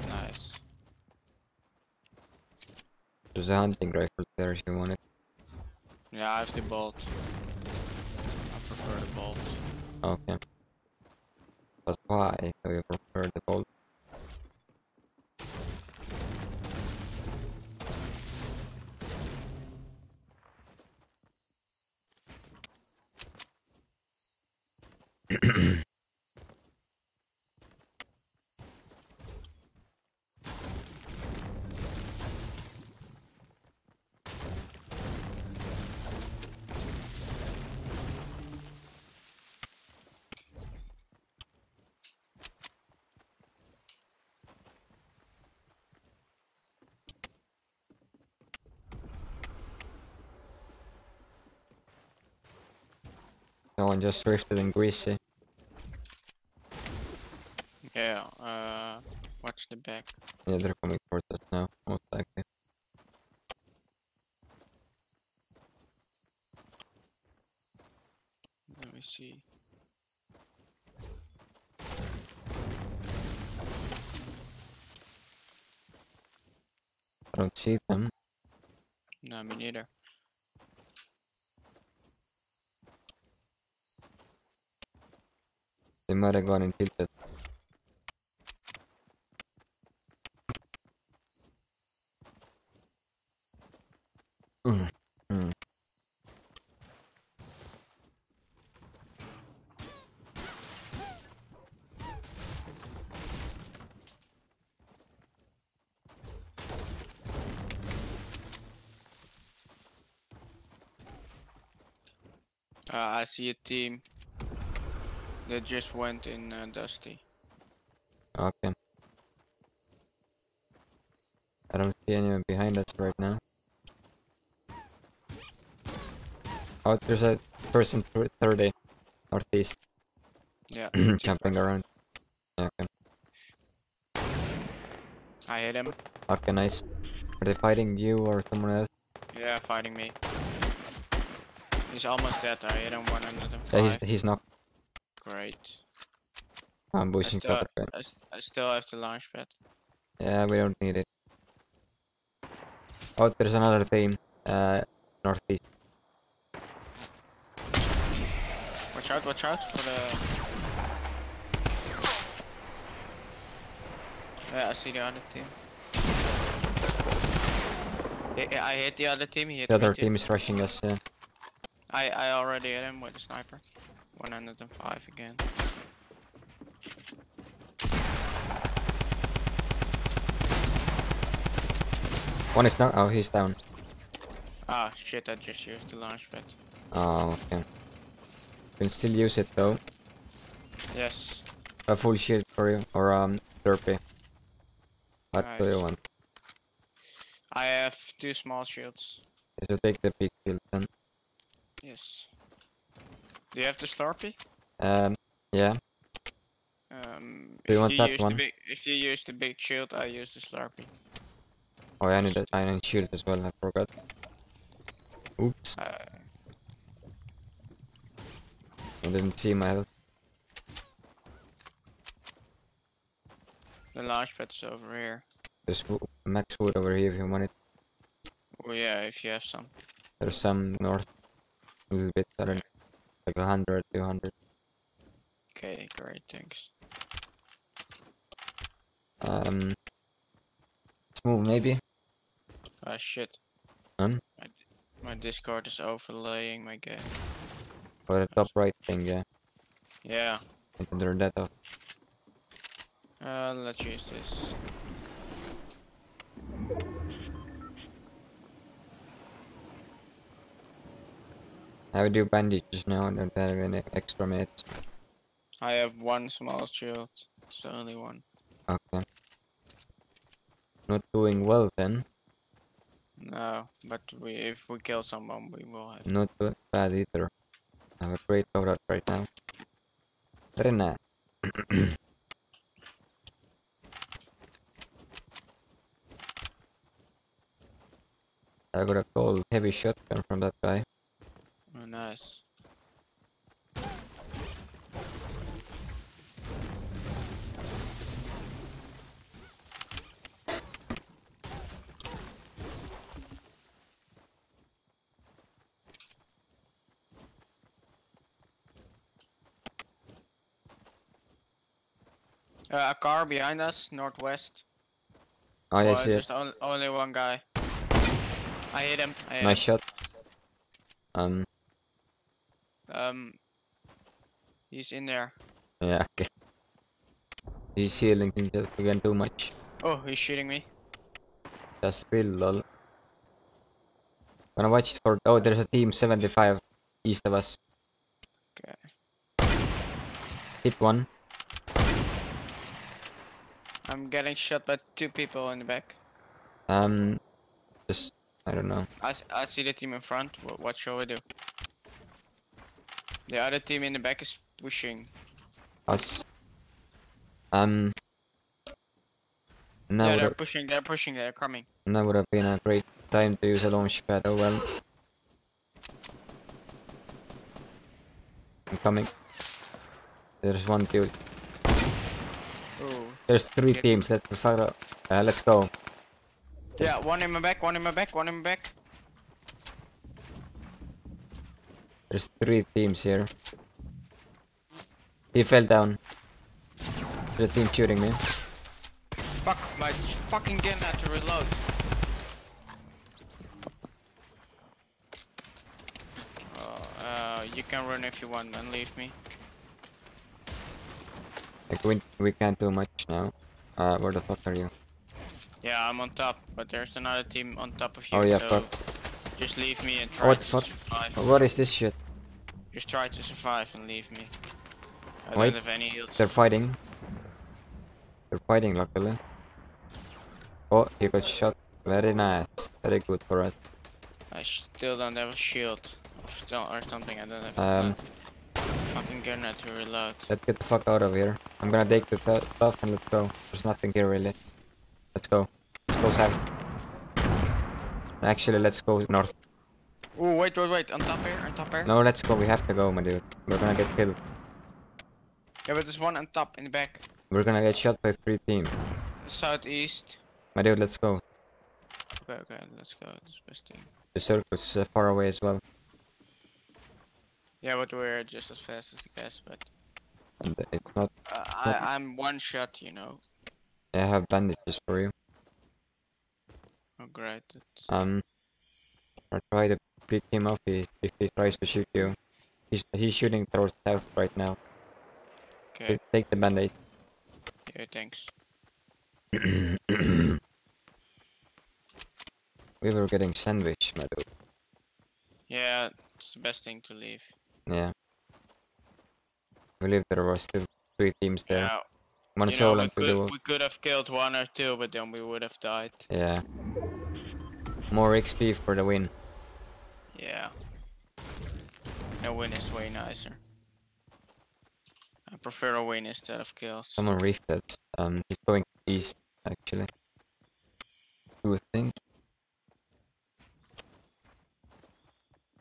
Nice. There's a hunting rifle there if you want it. Yeah, I have the bolt. I prefer the bolt. Okay. But why do you prefer the bolt? No one just switched in greasy. Yeah, watch the back. Yeah, they're coming towards us now, most likely. Let me see. I don't see them. No, me neither. They might have gone and tilted. Mm. I see a team that just went in Dusty. Okay. I don't see anyone behind us right now. Oh, there's a person 30 northeast. Yeah. Jumping around. Okay. I hit him. Okay, nice. Are they fighting you or someone else? Yeah, fighting me. He's almost dead. I hit him 105. Yeah, he's knocked. Great. I'm boosting cover. I still have the launch pad. Yeah, we don't need it. Oh, there's another team. Northeast. Watch out for the... Yeah, I see the other team. Yeah, I hit the other team, he hit The other me too. team is rushing us, yeah. I already hit him with a sniper. 105 again. One is down. Oh, he's down. Ah, shit, I just used the launch pad. Oh, okay. You can still use it though. Yes. A full shield for you, or Slurpee. What do you Nice. want? I have 2 small shields. So take the big shield then. Yes. Do you have the Slurpee? Yeah. Do you want that one? If you use the big shield, I use the Slurpee. Oh, I need that. I need shield as well. I forgot. Oops. I didn't see my health. The launch pad is over here. There's max food over here if you want it. Oh yeah, if you have some. There's some north. A little bit. I don't know. Like 100, 200. Okay, great, thanks. Let's move maybe. Ah shit. My Discord is overlaying my game. Or the top right thing, yeah. Yeah. I can turn that off. Let's use this. I would do bandages now and don't have any extra meds. I have 1 small shield. It's the only one. Okay. Not doing well then. No, but if we kill someone, we will have. Not that bad either. I have a great loadout right now. Very nice. I got a cold heavy shotgun from that guy. Oh, nice. A car behind us, northwest. Oh yeah, Well, see it. just only one guy. I hit him. Nice shot. He's in there. Yeah, okay. He's healing himself again too much. Oh, he's shooting me. Just spill, lol. Gonna watch for. Oh, there's a team 75 east of us. Okay. Hit one. I'm getting shot by 2 people in the back. Just I don't know. I see the team in front. What shall we do? The other team in the back is pushing. Us. Now Yeah, would they're pushing, they're coming. now would have been a great time to use a launch pad. Oh well. I'm coming. There's one dude. Ooh. There's 3 teams. Let's go. Yeah, one in my back, one in my back, one in my back. There's 3 teams here. He fell down. There's a team shooting me. Fuck, my fucking gun had to reload. You can run if you want, and leave me. Like we can't do much now. Where the fuck are you? Yeah, I'm on top, but there's another team on top of you. Oh yeah, so fuck. just leave me and try What to the fuck? survive. What is this shit? Just try to survive and leave me. I Wait, don't have any heals. they're fighting. They're fighting, luckily. Oh, you got shot. Very nice. Very good for us. I still don't have a shield or something. I don't have fucking gun to reload. Let's get the fuck out of here. I'm gonna take the stuff and let's go. There's nothing here really. Let's go. Let's go south. Actually, let's go north. Oh, wait, on top here, No, let's go. We have to go, my dude. We're gonna get killed. Yeah, but there's one on top in the back. We're gonna get shot by 3 teams. Southeast. My dude, let's go. Okay, let's go. This best thing. The circle's far away as well. Yeah, but we're just as fast as the guys, but And it's not. I'm one shot, you know. I have bandages for you. Oh great. That's... I'll try to pick him up if he tries to shoot you. He's shooting towards south right now. Okay. Take the band-aid. Yeah, thanks. We were getting sandwiched, my dude. Yeah, it's the best thing to leave. Yeah. I believe there were still 3 teams there. Yeah. One You know, solo and 2 duo. we could have killed 1 or 2, but then we would have died. Yeah. More XP for the win. Yeah. A win is way nicer. I prefer a win instead of kills. Someone rifted. He's going east, actually. You would think.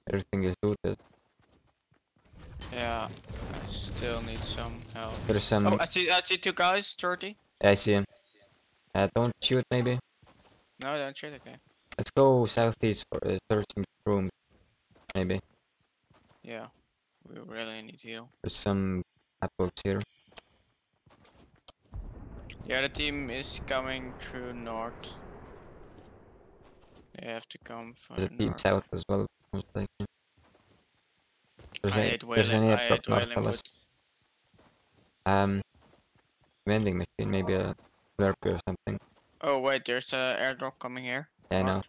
Everything is looted. Yeah, I still need some help. There's some. Oh, I see 2 guys, 30. Yeah, I see him. Don't shoot, maybe. No, don't shoot, okay. Let's go southeast for searching rooms, maybe. Yeah, we really need heal. There's some apples here. The other team is coming through north. They have to come from There's a team north. south as well, most likely. There's There's an I airdrop hate north whaling of us. wood. Vending machine, maybe a slurpee or something. Oh wait, there's a airdrop coming here. Yeah, I know. North.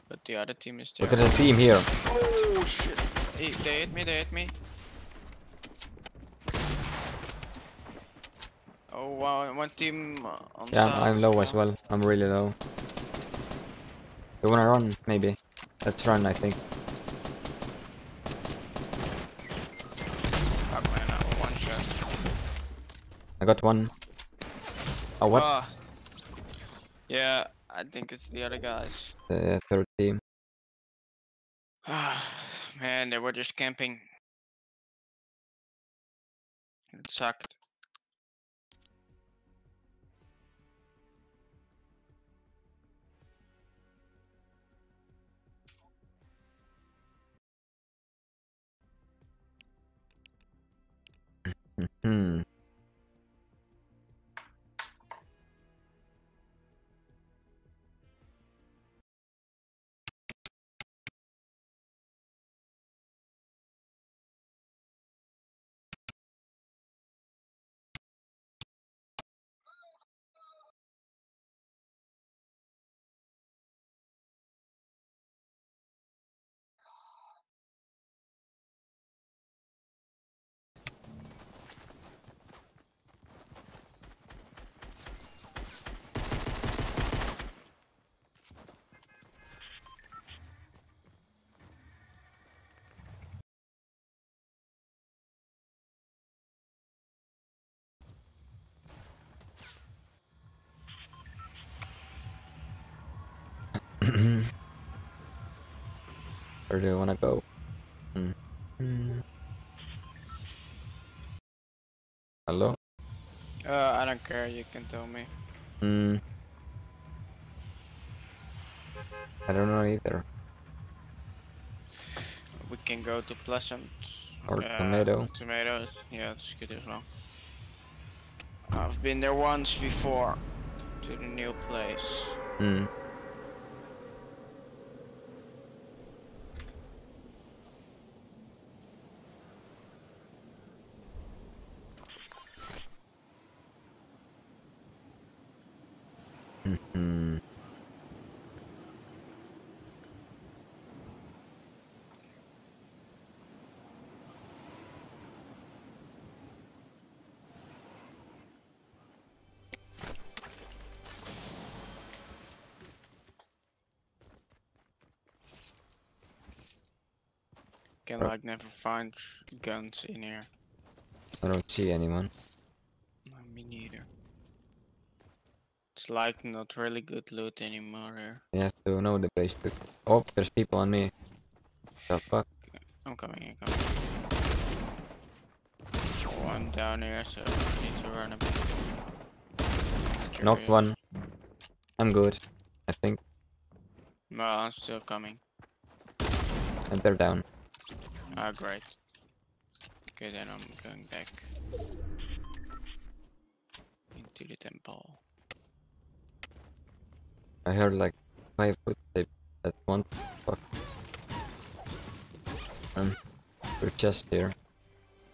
But the other team is there. Look at the team here. Oh shit! Hey, they hit me. Oh wow, one team on Yeah, south I'm low now. as well. I'm really low. You wanna run? Maybe. Let's run, I think. Fuck man, I have one shot. I got one. Oh, what? Ah. Yeah, I think it's the other guys. The third team. Man, they were just camping. It sucked. Hmm. Where do you wanna go? Hello? I don't care, you can tell me. I don't know either. We can go to Pleasant. Or Tomato. Tomatoes, yeah, that's good as well. I've been there once before. To the new place. Can like never find guns in here. I don't see anyone. No, me neither. It's like not really good loot anymore here. You have to know the place to. Oh, there's people on me. The fuck? I'm coming. Oh, I'm down here, so I need to run a bit. Knocked one. I'm good, I think. No, I'm still coming. And they're down. Ah, great. Okay, then I'm going back into the temple. I heard like 5 footsteps at once. Fuck. We're just here.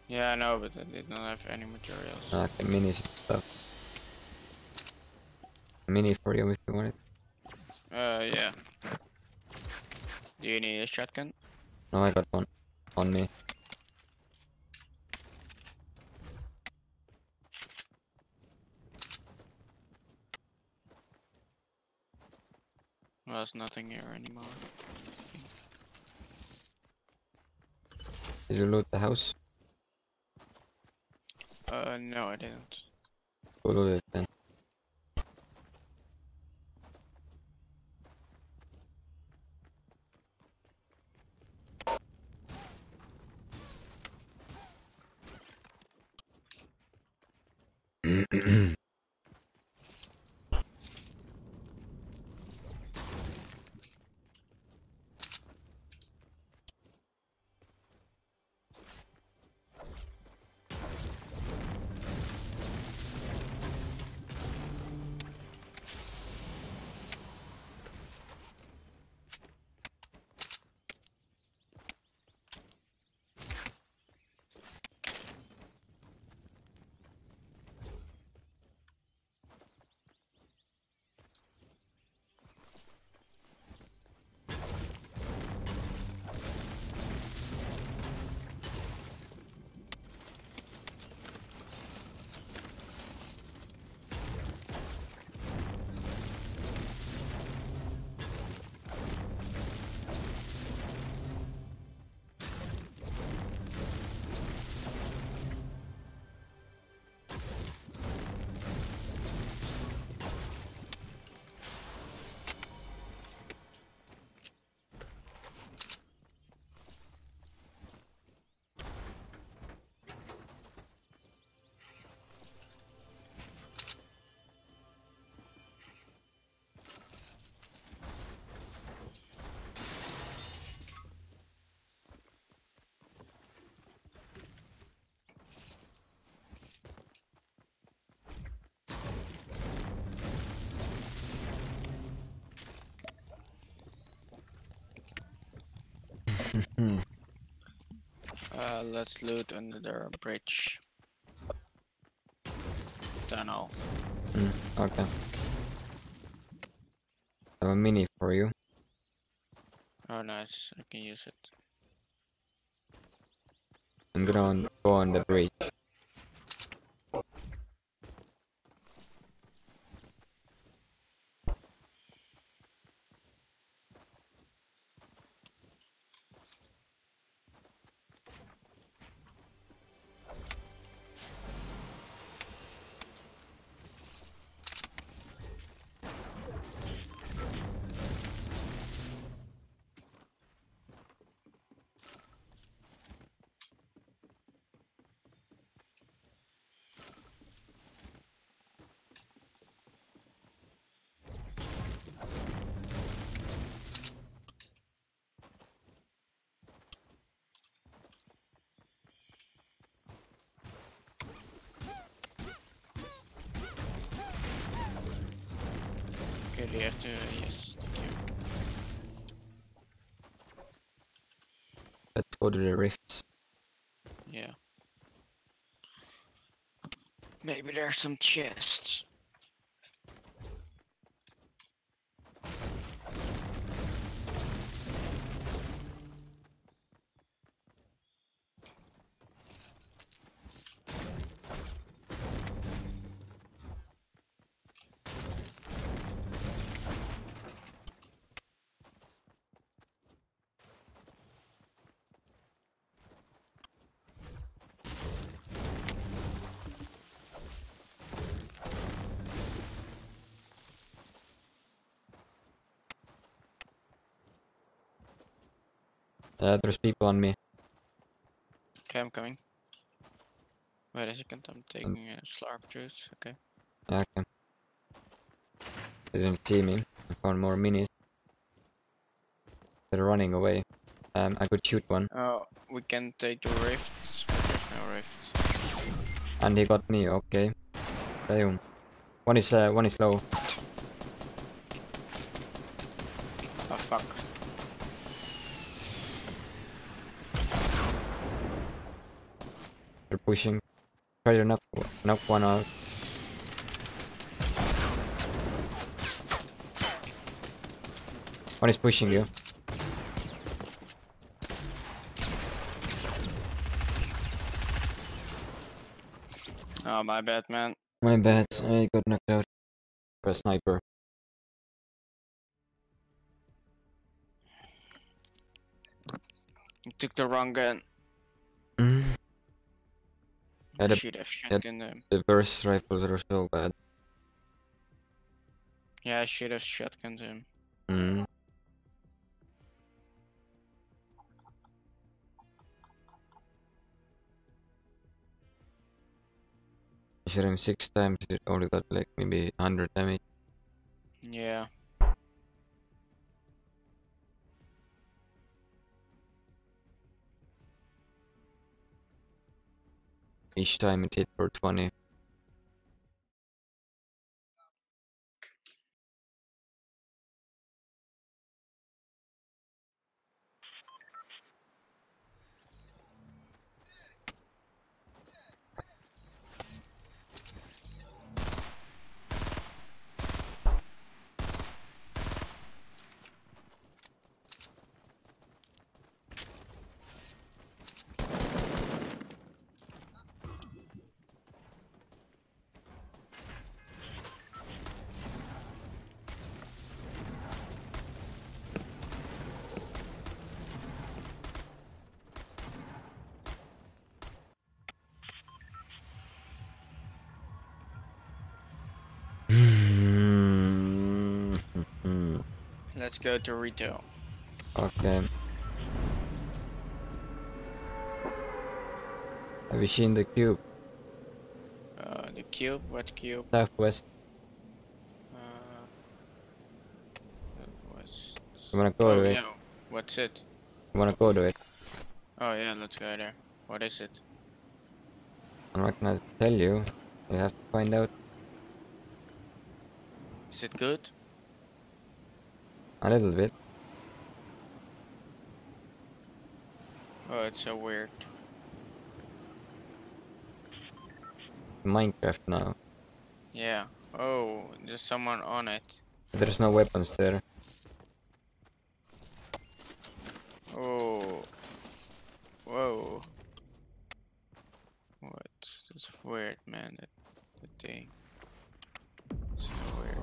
Yeah, I know, but I did not have any materials. Okay, minis and stuff. Mini for you if you want it. Yeah. Do you need a shotgun? No, I got one on me. Well, there's nothing here anymore. Did you loot the house? No, I didn't. Go loot it then. Let's loot under the bridge. Tunnel. Okay. I have a mini for you. Oh, nice. I can use it. I'm gonna go on the bridge. Okay, do you have to... yes, thank you. Let's go to the rifts. Yeah. Maybe there's some chests. There's people on me. Okay, I'm coming. Wait a second, I'm taking a slurp juice. Okay. Yeah, okay. They didn't see me. I found more minis. They're running away. I could shoot one. Oh, we can take the rifts. No rift. And he got me, okay. Damn. One is low. Oh fuck. They're pushing. Try to knock one out. One is pushing you. Oh, my bad, man. My bad, I got knocked out by a sniper. You took the wrong gun. Mm. Yeah, Should have shotgun them. the burst rifles are so bad. Yeah, I should have shotgunned him. Mm. I shot him 6 times, it only got like maybe 100 damage. Yeah. Each time it hit for 20. Let's go to retail. Okay. Have you seen the cube? The cube? What cube? Southwest. What's... You wanna go Oh to it? yeah. What's it? You wanna go to it? Oh yeah, let's go there. What is it? I'm not gonna tell you. You have to find out. Is it good? A little bit. Oh, it's so weird. Minecraft now. Yeah. Oh, there's someone on it. There's no weapons there. Oh. Whoa. What? That's weird, man. That thing. So weird.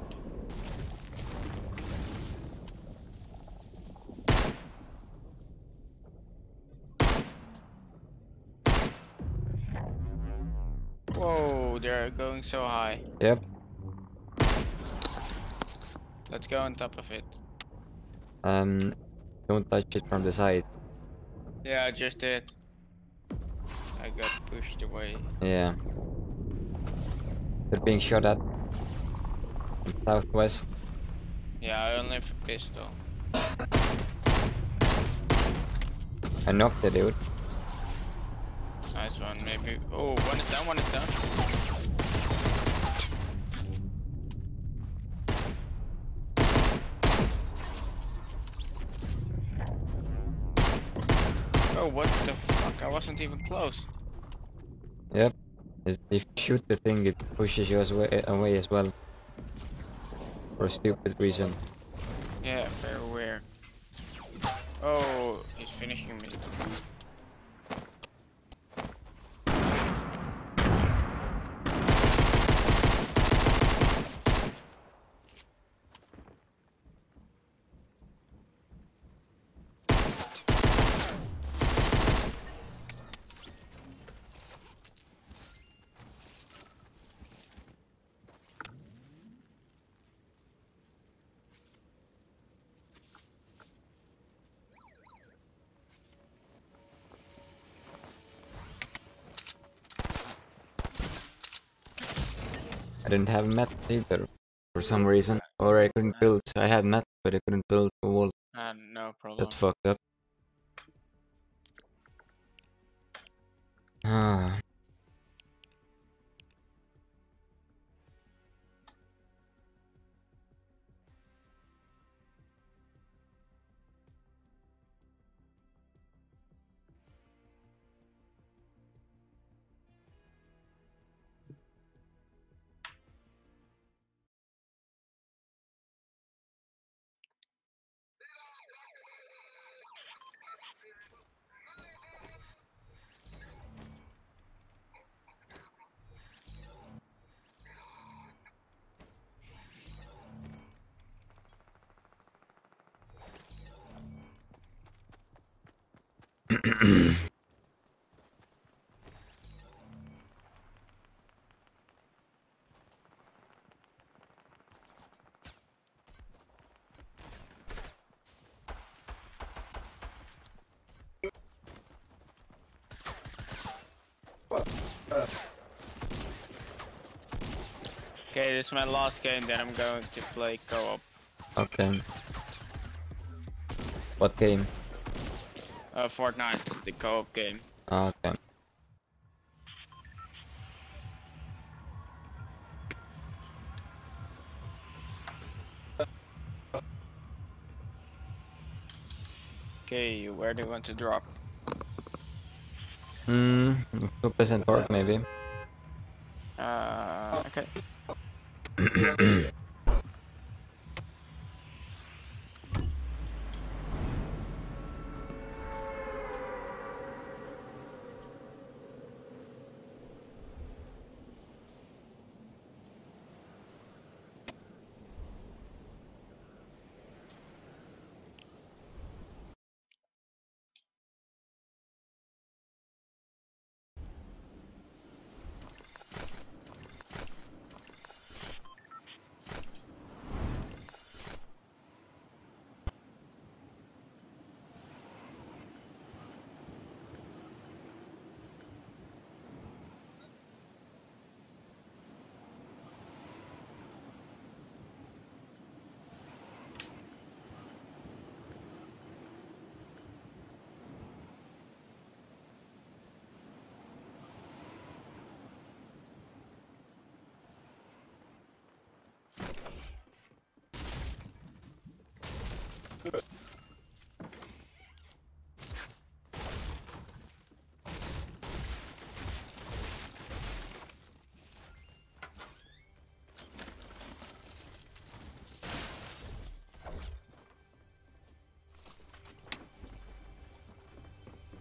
Whoa, they're going so high. Yep. Let's go on top of it. Don't touch it from the side. Yeah, I just did. I got pushed away. Yeah. They're being shot at. From southwest. Yeah, I only have a pistol. I knocked the dude. Nice one, maybe. Oh, one is down, one is down. Oh, what the fuck? I wasn't even close. Yep. If you shoot the thing, it pushes you away as well. For a stupid reason. Yeah, very weird. Oh, he's finishing me. I didn't have mats either. For some reason. Or I couldn't build. I had mats, but I couldn't build a wall. No problem. That's fucked up. Ah. Okay, this is my last game, then I'm going to play co-op. Okay. What game? Fortnite, the co-op game. Ah, okay. Okay, where do you want to drop? 2% orc maybe. Okay.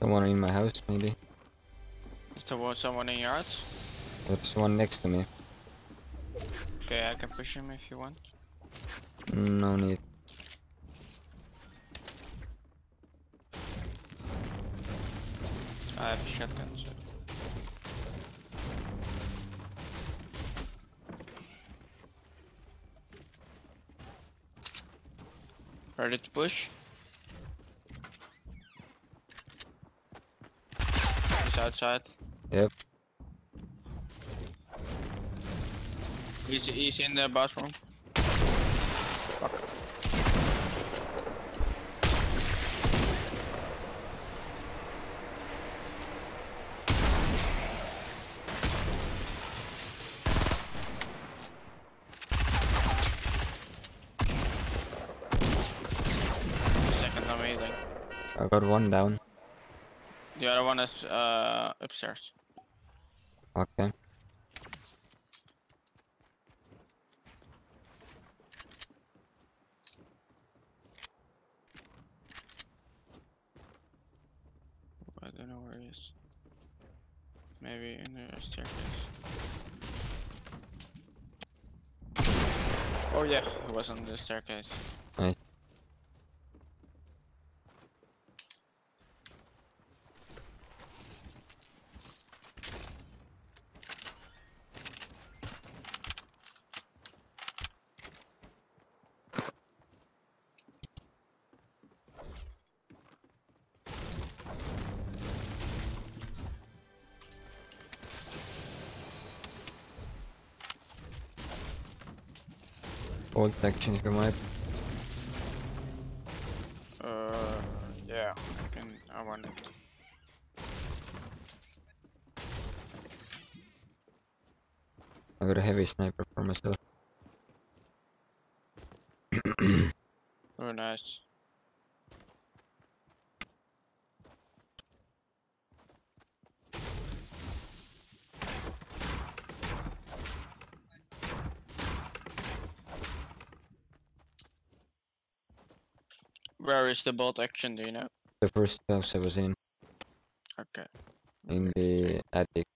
Someone in my house maybe. Is there someone in your house? There's one next to me. Okay, I can push him if you want. No need. I have a shotgun, so. Ready to push? He's outside. Yep. He's in the bathroom. Fuck. Second amazing. I got one down. The other one is upstairs. Okay. I don't know where he is. Maybe in the staircase. Oh yeah, he was on the staircase. Nice. Old section if you might. Yeah, I want it. I got a heavy sniper for myself. Oh, nice. Where is the bolt action, do you know? The first house I was in Okay. the attic.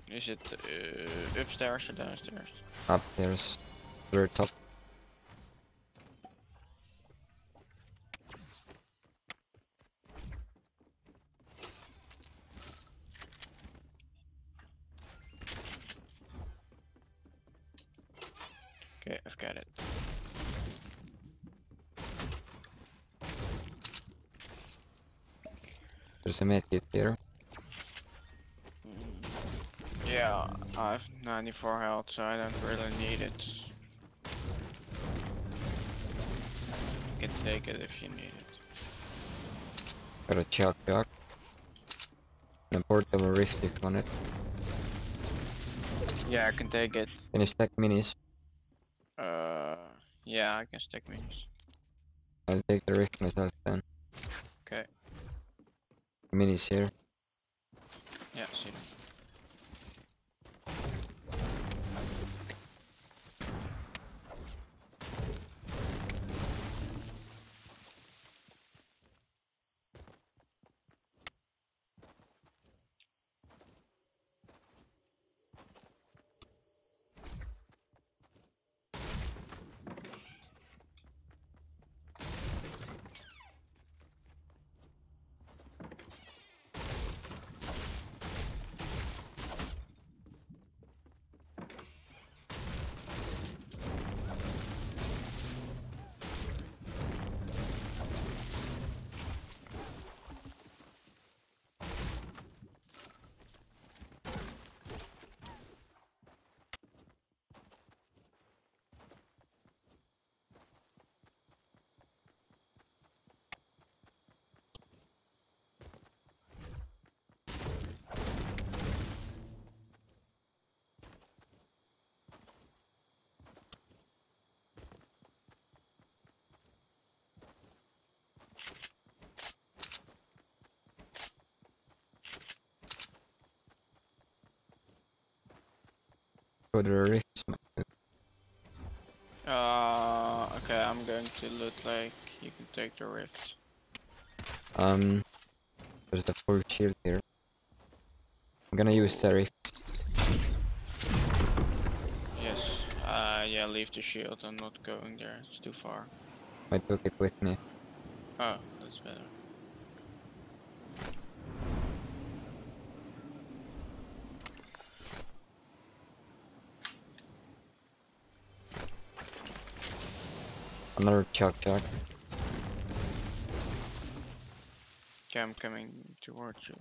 Is it upstairs or downstairs? Upstairs. Third top. Okay, I've got it. There's a medkit here. Yeah, I have 94 health, so I don't really need it. You can take it if you need it. Got a chalk and a portable rift if you want it. Yeah, I can take it. Can you stack minis? Yeah, I can stack minis. I'll take the rift myself then. Okay. Minis here. Yeah, see them. Go to the rifts. Okay, I'm going to loot like you can take the rift. There's the full shield here. I'm gonna use the rift. Yes. Yeah, leave the shield. I'm not going there. It's too far. I took it with me. Oh, that's better. Another chalk. Okay, I'm coming towards you.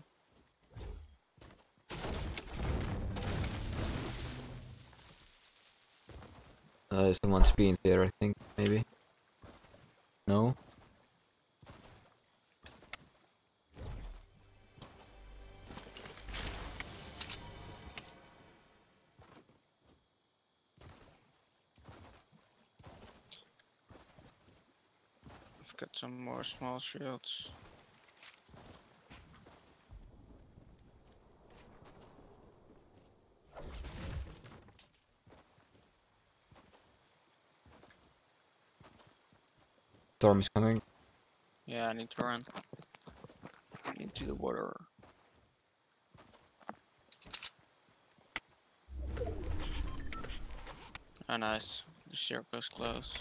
Someone's been there, I think, maybe. No? I've got some more small shields. Storm is coming. Yeah, I need to run into the water. Oh, nice. The circle's close.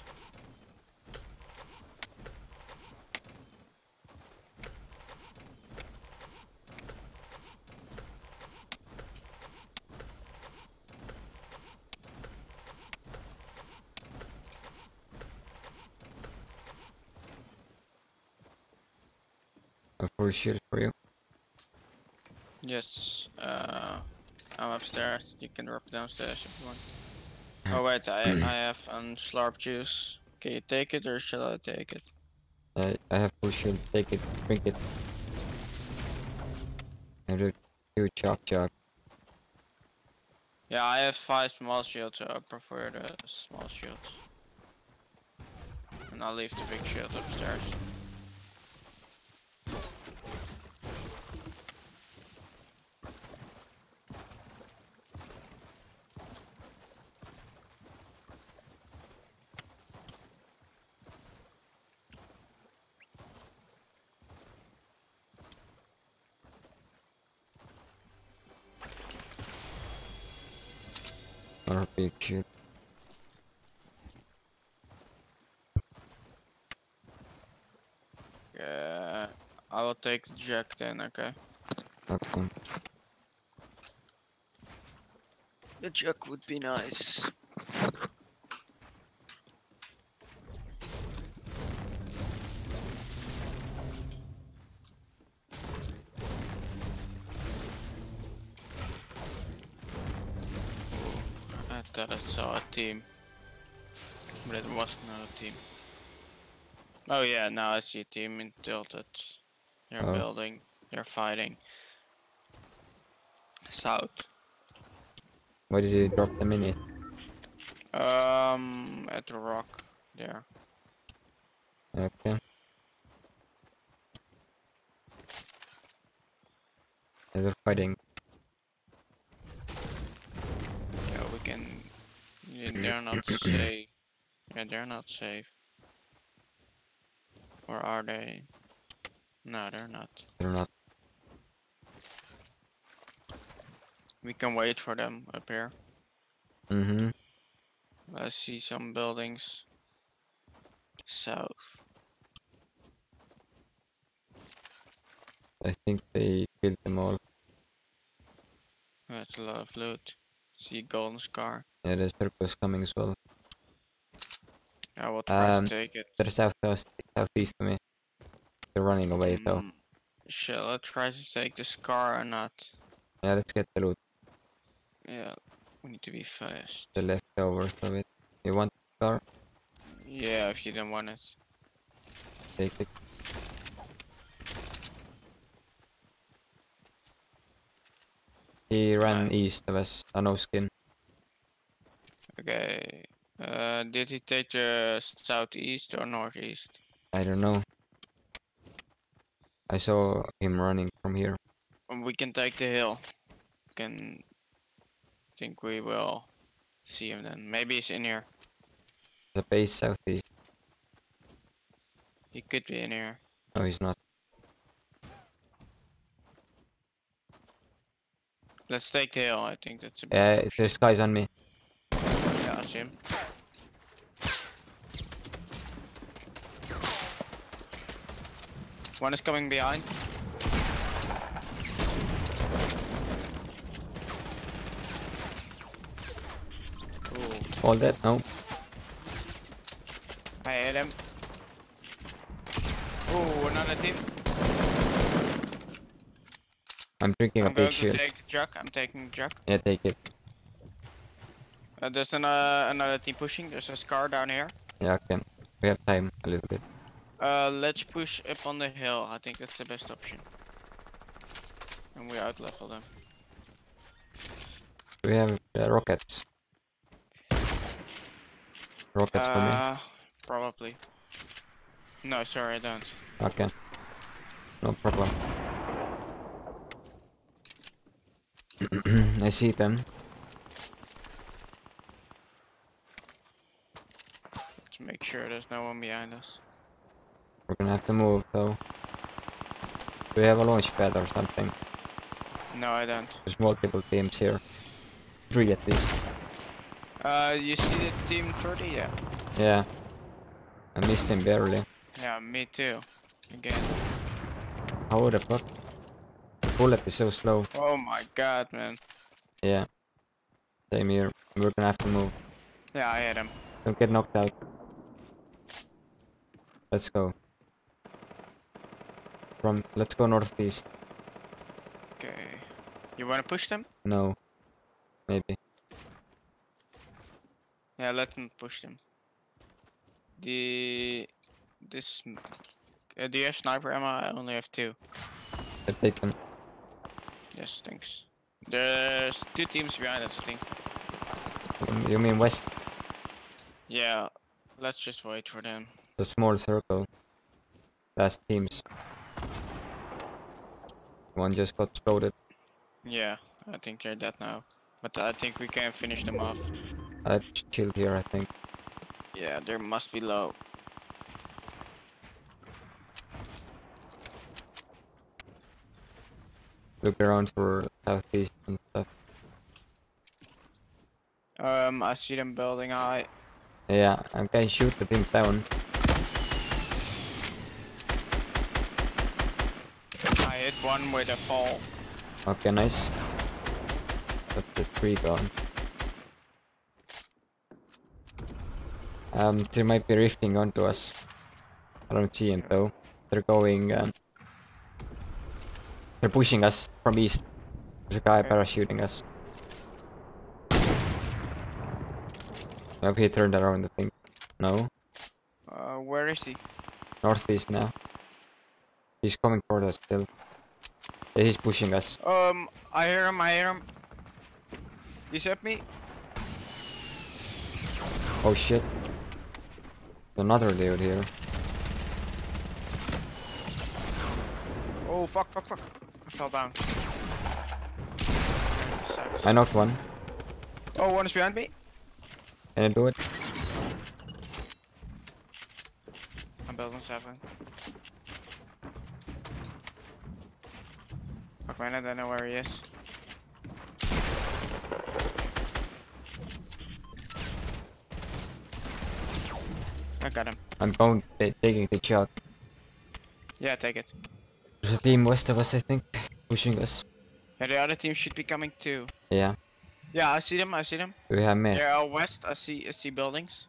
A full shield for you. Yes, I'm upstairs. You can drop downstairs if you want. Oh wait, I have slurp juice. Can you take it or shall I take it? I have full shield. Take it. Drink it. I do chug. Yeah, I have 5 small shields, so I prefer the small shields. And I'll leave the big shield upstairs. Or big shield. Yeah, I will take the jack then, okay? Okay. The jack would be nice. I thought I saw a team, but it was not a team. Oh yeah, now I see a team in tilted. They're Oh. building, they're fighting. South. Why did you drop the mini? At the rock there. Okay. They're fighting. Yeah, we can. Yeah, they're not safe. Yeah, they're not safe. Or are they? No, they're not. They're not. We can wait for them up here. Mm-hmm. I see some buildings south. I think they killed them all. That's a lot of loot. See golden scar. Yeah, the circle's coming as well. I will try Um, to take it. They're southeast of me. They're running away though. Shall I try to take the scar or not? Yeah, let's get the loot. Yeah, we need to be fast. The leftovers of it. You want the car? Yeah, if you don't want it. Take it. He ran Nice. east of us. No skin. Okay. Did he take the southeast or northeast? I don't know. I saw him running from here. We can take the hill. Can think we will see him then. Maybe he's in here. The base southeast. He could be in here. No, he's not. Let's take the hill. I think that's a best Yeah, option. there's guys on me. Yeah, I see him. One is coming behind. Ooh, All dead? No. I hit him. Ooh, another team. I'm drinking a I'm going big to shield. take the truck. I'm taking the truck. Yeah, take it. There's another team pushing. There's a scar down here. Yeah, okay. We have time a little bit. Let's push up on the hill. I think that's the best option. And we outlevel them. We have rockets. Rockets for me. Probably. No, sorry, I don't. Okay. No problem. I see them. Let's make sure there's no one behind us. We're gonna have to move though. Do we have a launch pad or something? No, I don't. There's multiple teams here. 3 at least. You see the team 30? Yeah. Yeah. I missed him barely. Yeah, me too. Again. How the fuck? Bullet is so slow. Oh my god, man. Yeah. Same here. We're gonna have to move. Yeah, I hit him. Don't get knocked out. Let's go. Let's go northeast. Okay. You wanna push them? No. Maybe. Yeah, let them push them. This Do you have sniper ammo? I only have 2. I take them. Yes, thanks. There's 2 teams behind us, I think. You mean west? Yeah, let's just wait for them. The small circle. Last teams. One just got exploded. Yeah, I think they're dead now. But I think we can finish them off. I chilled here, I think. Yeah, there must be low. Look around for southeast and stuff. I see them building high. Yeah, I can shoot the things down. I hit one with a fall. Okay, nice. That's the 3 gone. They might be rifting onto us. I don't see him though. They're going. They're pushing us from east. There's a guy parachuting us. Maybe he turned around, I think. No. Where is he? Northeast now. He's coming toward us still. Yeah, he's pushing us. I hear him. He's at me. Oh shit. Another dude here. Oh fuck. I fell down. Sucks. I knocked one. Oh, one is behind me. Can I do it? I'm building 7. Fuck man, I don't know where he is. I got him. I'm going taking the shot. Yeah, take it. There's a team west of us, I think, pushing us. Yeah, the other team should be coming too. Yeah. Yeah, I see them. Do we have men? They're out west. I see buildings.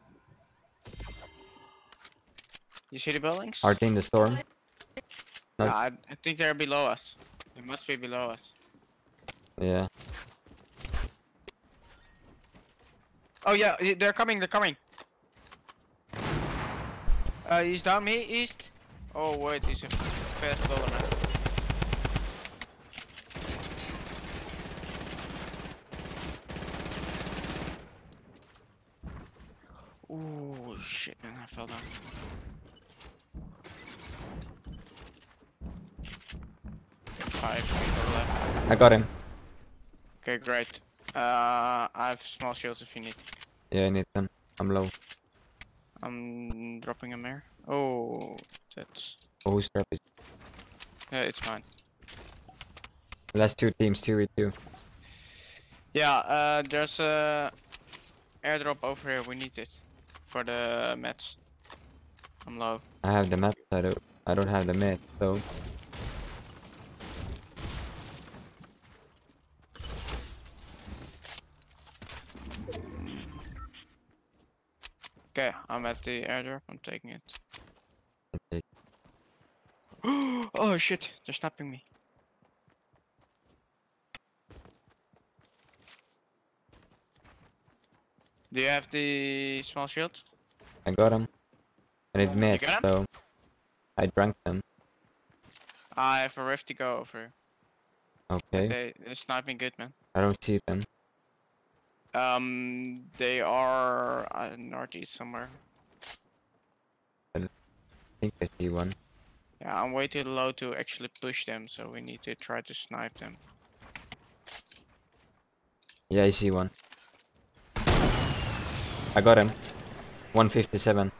You see the buildings? Are they in the storm? No. I think they're below us. They must be below us. Yeah. Oh yeah, they're coming. He's down me, east. Oh wait, he's a fast builder now. Oh shit, man, I fell down. Five people left. I got him. Okay, great. I have small shields if you need. Yeah, I need them. I'm low. I'm dropping him here. Oh, that's... Oh, whose trap is? it's mine. Last 2 teams, 2v2. Yeah, there's a airdrop over here. We need it for the mats. I'm low. I have the map. I don't have the map, so. Okay, I'm at the airdrop. I'm taking it. Okay. Oh shit! They're snapping me. Do you have the small shield? I got him. I need mats, got 'em? so I drank them. I have a rift to go over here. Okay. They're sniping good, man. I don't see them. They are northeast somewhere. I think I see one. Yeah, I'm way too low to actually push them, so we need to try to snipe them. Yeah, I see one. I got him. 157.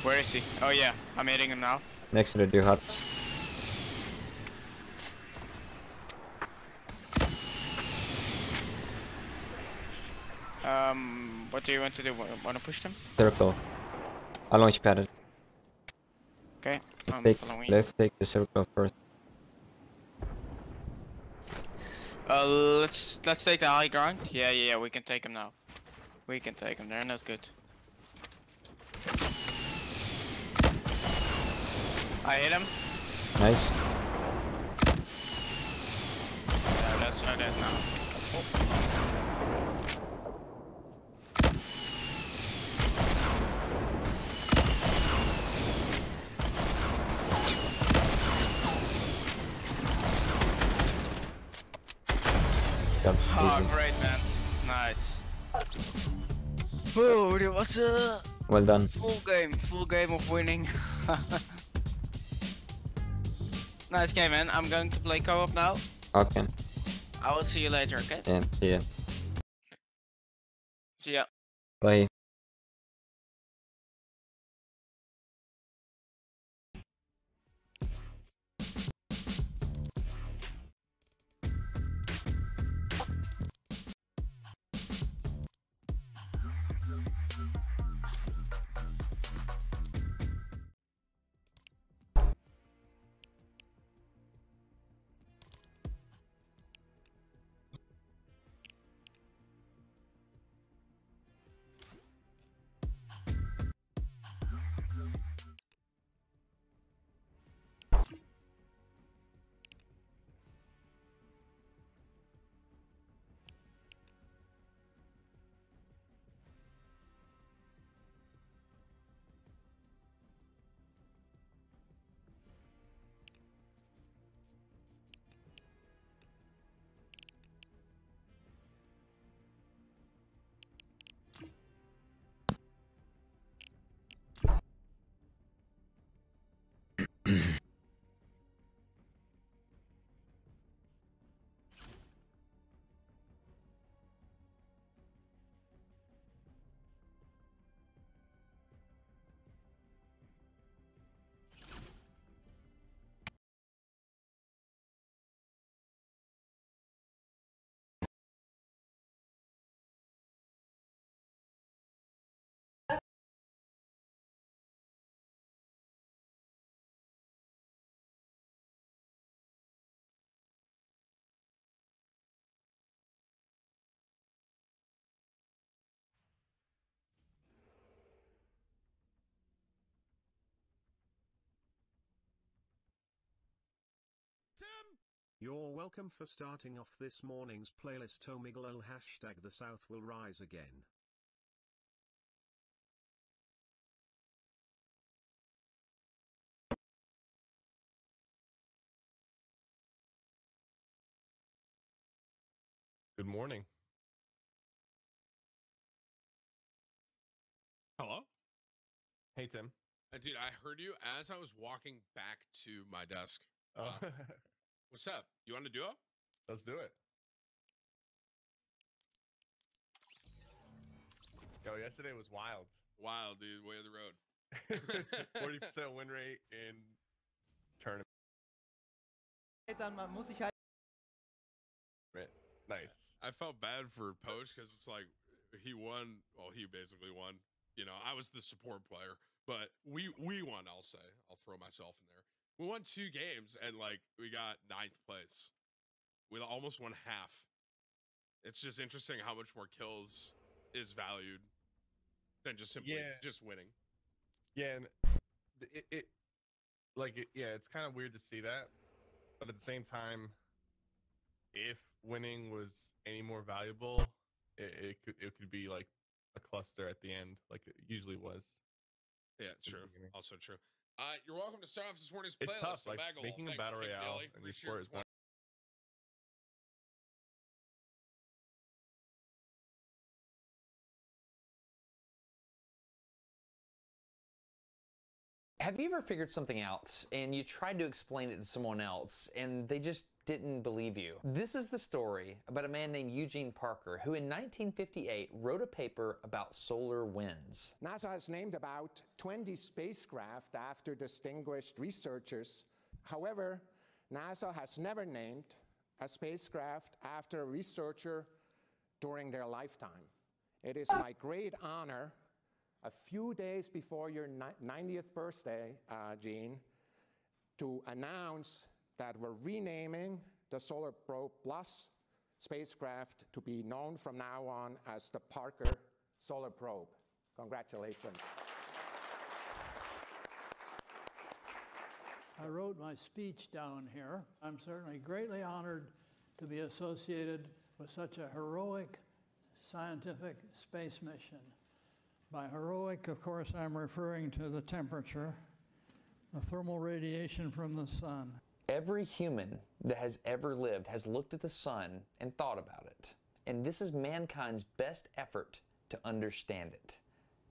Where is he? Oh yeah, I'm hitting him now. Next to the 2 huts. What do you want to do? Want to push them? Circle. I launch padded. Okay, I'm following you. Let's take the circle first. Let's take the high ground. Yeah, we can take them now. We can take them. They're not good. I hit him. Nice. Yeah, that's not it now. Oh, great, man. Nice. Oh, that was a Well done. full game of winning. Nice game, man. I'm going to play co-op now. Okay. I will see you later, okay? Yeah, see ya. See ya. Bye. You're welcome for starting off this morning's playlist. Omegle hashtag the South will rise again. Good morning. Hello? Hey, Tim. Dude, I heard you as I was walking back to my desk. Oh, What's up? You want to do it? let's do it. Yo, yesterday was wild. Wild, dude. Way of the road. 40% win rate in tournament. Nice. I felt bad for Poach because it's like he won. Well, he basically won. You know, I was the support player, but we won. I'll say. I'll throw myself in there. We won 2 games and like we got 9th place. We almost won half. It's just interesting how much more kills is valued than just simply just winning. Yeah, and it's kind of weird to see that, but at the same time, if winning was any more valuable, it could be like a cluster at the end, like it usually was. Yeah, true. Also true. You're welcome to start off this morning's playlist. It's tough, like Bagel. making a Thanks, battle King royale Billy. in this sport is not. Have you ever figured something out and you tried to explain it to someone else and they just didn't believe you? This is the story about a man named Eugene Parker who in 1958 wrote a paper about solar winds. NASA has named about 20 spacecraft after distinguished researchers. However, NASA has never named a spacecraft after a researcher during their lifetime. It is my great honor, a few days before your 90th birthday, Gene, to announce that we're renaming the Solar Probe Plus spacecraft to be known from now on as the Parker Solar Probe. Congratulations. I wrote my speech down here. I'm certainly greatly honored to be associated with such a heroic scientific space mission. By heroic, of course, I'm referring to the temperature, the thermal radiation from the sun. Every human that has ever lived has looked at the sun and thought about it. and this is mankind's best effort to understand it.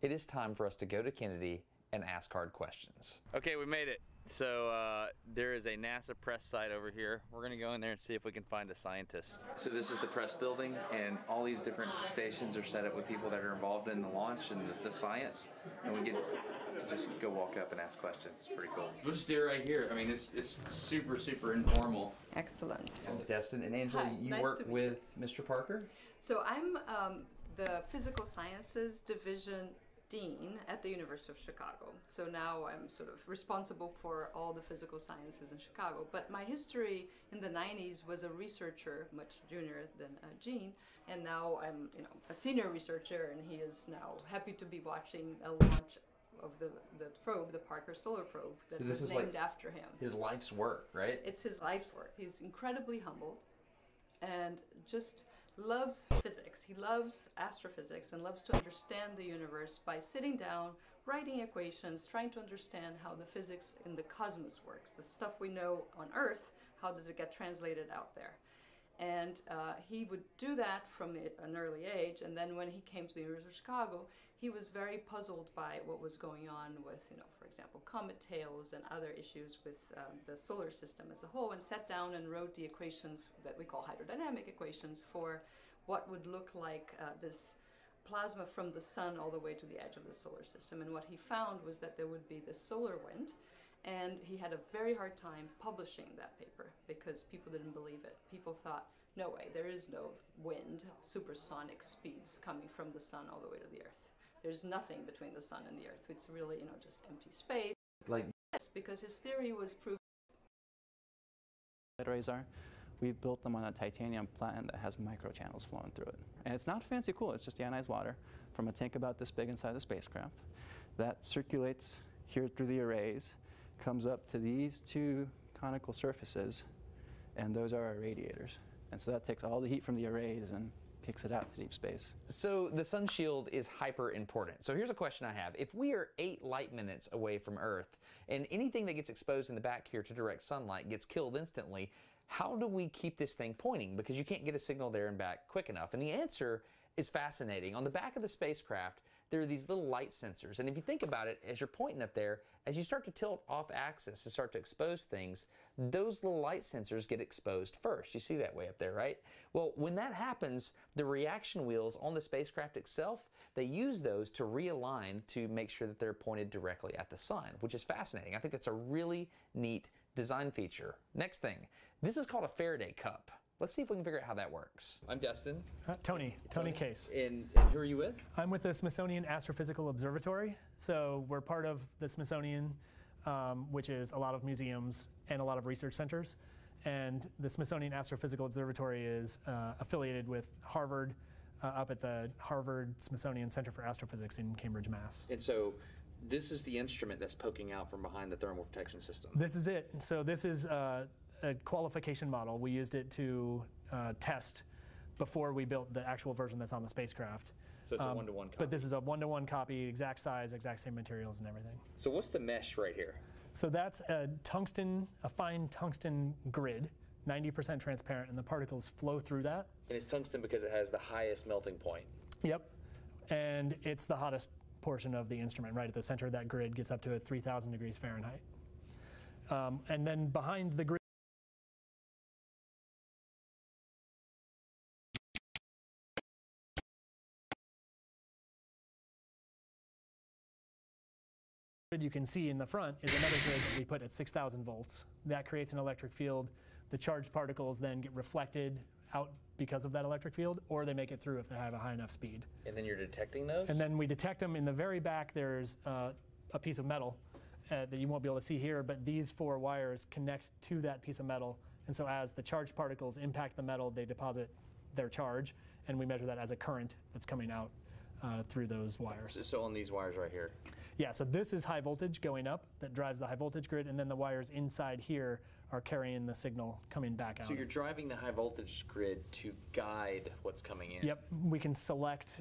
It is time for us to go to Kennedy and ask hard questions. Okay, we made it. So there is a NASA press site over here. We're gonna go in there and see if we can find a scientist. So this is the press building, and all these different stations are set up with people that are involved in the launch and the science, and we get to just go walk up and ask questions. It's pretty cool. We'll just do it right here. I mean, it's super, super informal. Excellent. Destin and Angela, Hi, you nice work to meet with Mr. Parker? So I'm the Physical Sciences Division Dean at the University of Chicago. So now I'm sort of responsible for all the physical sciences in Chicago. But my history in the 90s was a researcher, much junior than Gene, and now I'm a senior researcher, and he is now happy to be watching a launch of the probe, the Parker Solar Probe, that So this was is named like after him. his life's work, right? It's his life's work. He's incredibly humble and just loves physics. He loves astrophysics and loves to understand the universe by sitting down, writing equations, trying to understand how the physics in the cosmos works. The stuff we know on Earth, how does it get translated out there? And he would do that from an early age, and then when he came to the University of Chicago, he was very puzzled by what was going on with, for example, comet tails and other issues with the solar system as a whole, and sat down and wrote the equations that we call hydrodynamic equations for what would look like this plasma from the sun all the way to the edge of the solar system. And what he found was that there would be the solar wind, and he had a very hard time publishing that paper because people didn't believe it. People thought, no way, there is no wind, supersonic speeds coming from the sun all the way to the Earth. There's nothing between the sun and the Earth. It's really, just empty space. Like yes, because his theory was proved. Light arrays are. We've built them on a titanium platen that has microchannels flowing through it. And it's not fancy cool, it's just ionized water from a tank about this big inside the spacecraft that circulates here through the arrays, comes up to these two conical surfaces, and those are our radiators. And so that takes all the heat from the arrays and kicks it out to deep space. So the sun shield is hyper important. So here's a question I have. If we are 8 light minutes away from Earth and anything that gets exposed in the back here to direct sunlight gets killed instantly, how do we keep this thing pointing? Because you can't get a signal there and back quick enough. And the answer is fascinating. On the back of the spacecraft, there are these little light sensors. And if you think about it, as you're pointing up there, as you start to tilt off axis and start to expose things, those little light sensors get exposed first. You see that way up there, right? Well, when that happens, the reaction wheels on the spacecraft itself, they use those to realign to make sure that they're pointed directly at the sun, which is fascinating. I think that's a really neat design feature. Next thing, this is called a Faraday cup. Let's see if we can figure out how that works. I'm Destin. Tony Case. And who are you with? I'm with the Smithsonian Astrophysical Observatory. So we're part of the Smithsonian, which is a lot of museums and a lot of research centers. And the Smithsonian Astrophysical Observatory is affiliated with Harvard, up at the Harvard Smithsonian Center for Astrophysics in Cambridge, Mass. And so this is the instrument that's poking out from behind the thermal protection system. This is it. So this is a qualification model. We used it to test before we built the actual version that's on the spacecraft. So it's a one-to-one copy. But this is a one-to-one copy, exact size, exact same materials and everything. So what's the mesh right here? So that's a fine tungsten grid, 90% transparent, and the particles flow through that. And it's tungsten because it has the highest melting point. Yep. And it's the hottest portion of the instrument. Right at the center of that grid gets up to 3,000 degrees Fahrenheit. And then behind the grid, you can see in the front is another grid that we put at 6,000 volts. That creates an electric field. The charged particles then get reflected out because of that electric field, or they make it through if they have a high enough speed. And then you're detecting those? And then we detect them. In the very back, there's a piece of metal that you won't be able to see here, but these 4 wires connect to that piece of metal. And so as the charged particles impact the metal, they deposit their charge, and we measure that as a current that's coming out through those wires. So on these wires right here? Yeah, so this is high voltage going up that drives the high voltage grid, and then the wires inside here are carrying the signal coming back out. So you're driving the high voltage grid to guide what's coming in? Yep, we can select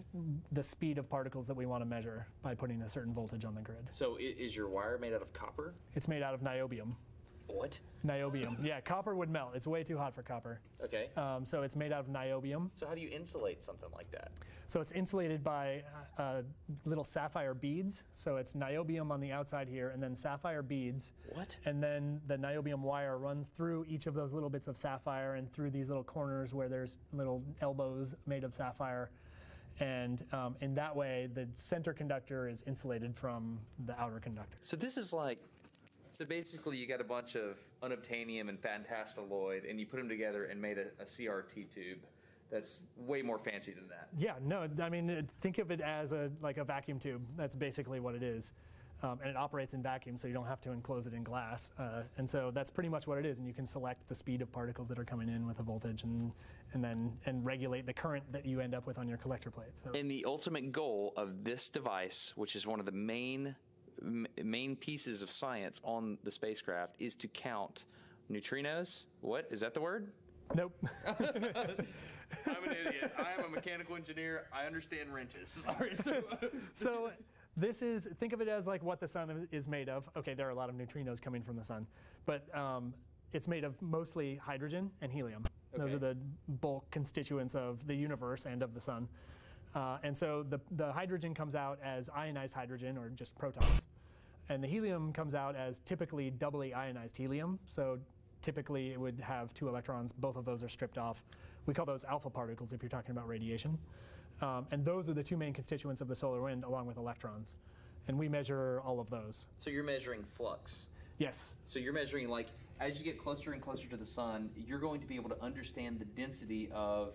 the speed of particles that we want to measure by putting a certain voltage on the grid. So is your wire made out of copper? It's made out of niobium. What? Niobium. Yeah, copper would melt. It's way too hot for copper. Okay. So it's made out of niobium. So how do you insulate something like that? So it's insulated by little sapphire beads. So it's niobium on the outside here, and then sapphire beads. What? And then the niobium wire runs through each of those little bits of sapphire and through these little corners where there's little elbows made of sapphire. And in that way, the center conductor is insulated from the outer conductor. So this is like, so basically you got a bunch of unobtainium and fantastilloid, and you put them together and made a CRT tube. That's way more fancy than that. Yeah, no, I mean, think of it as like a vacuum tube. That's basically what it is. And it operates in vacuum, so you don't have to enclose it in glass. And so that's pretty much what it is. And you can select the speed of particles that are coming in with a voltage and regulate the current that you end up with on your collector plate. So. And the ultimate goal of this device, which is one of the main pieces of science on the spacecraft, is to count neutrinos. What, is that the word? Nope. I'm an idiot. I am a mechanical engineer. I understand wrenches. So this is, think of it as like what the sun is made of. Okay, there are a lot of neutrinos coming from the sun, but it's made of mostly hydrogen and helium. Okay. Those are the bulk constituents of the universe and of the sun. And so the hydrogen comes out as ionized hydrogen, or just protons. And the helium comes out as typically doubly ionized helium. So typically it would have 2 electrons. Both of those are stripped off. We call those alpha particles if you're talking about radiation. And those are the 2 main constituents of the solar wind, along with electrons. And we measure all of those. So you're measuring flux? Yes. So you're measuring, like, as you get closer and closer to the sun, you're going to be able to understand the density of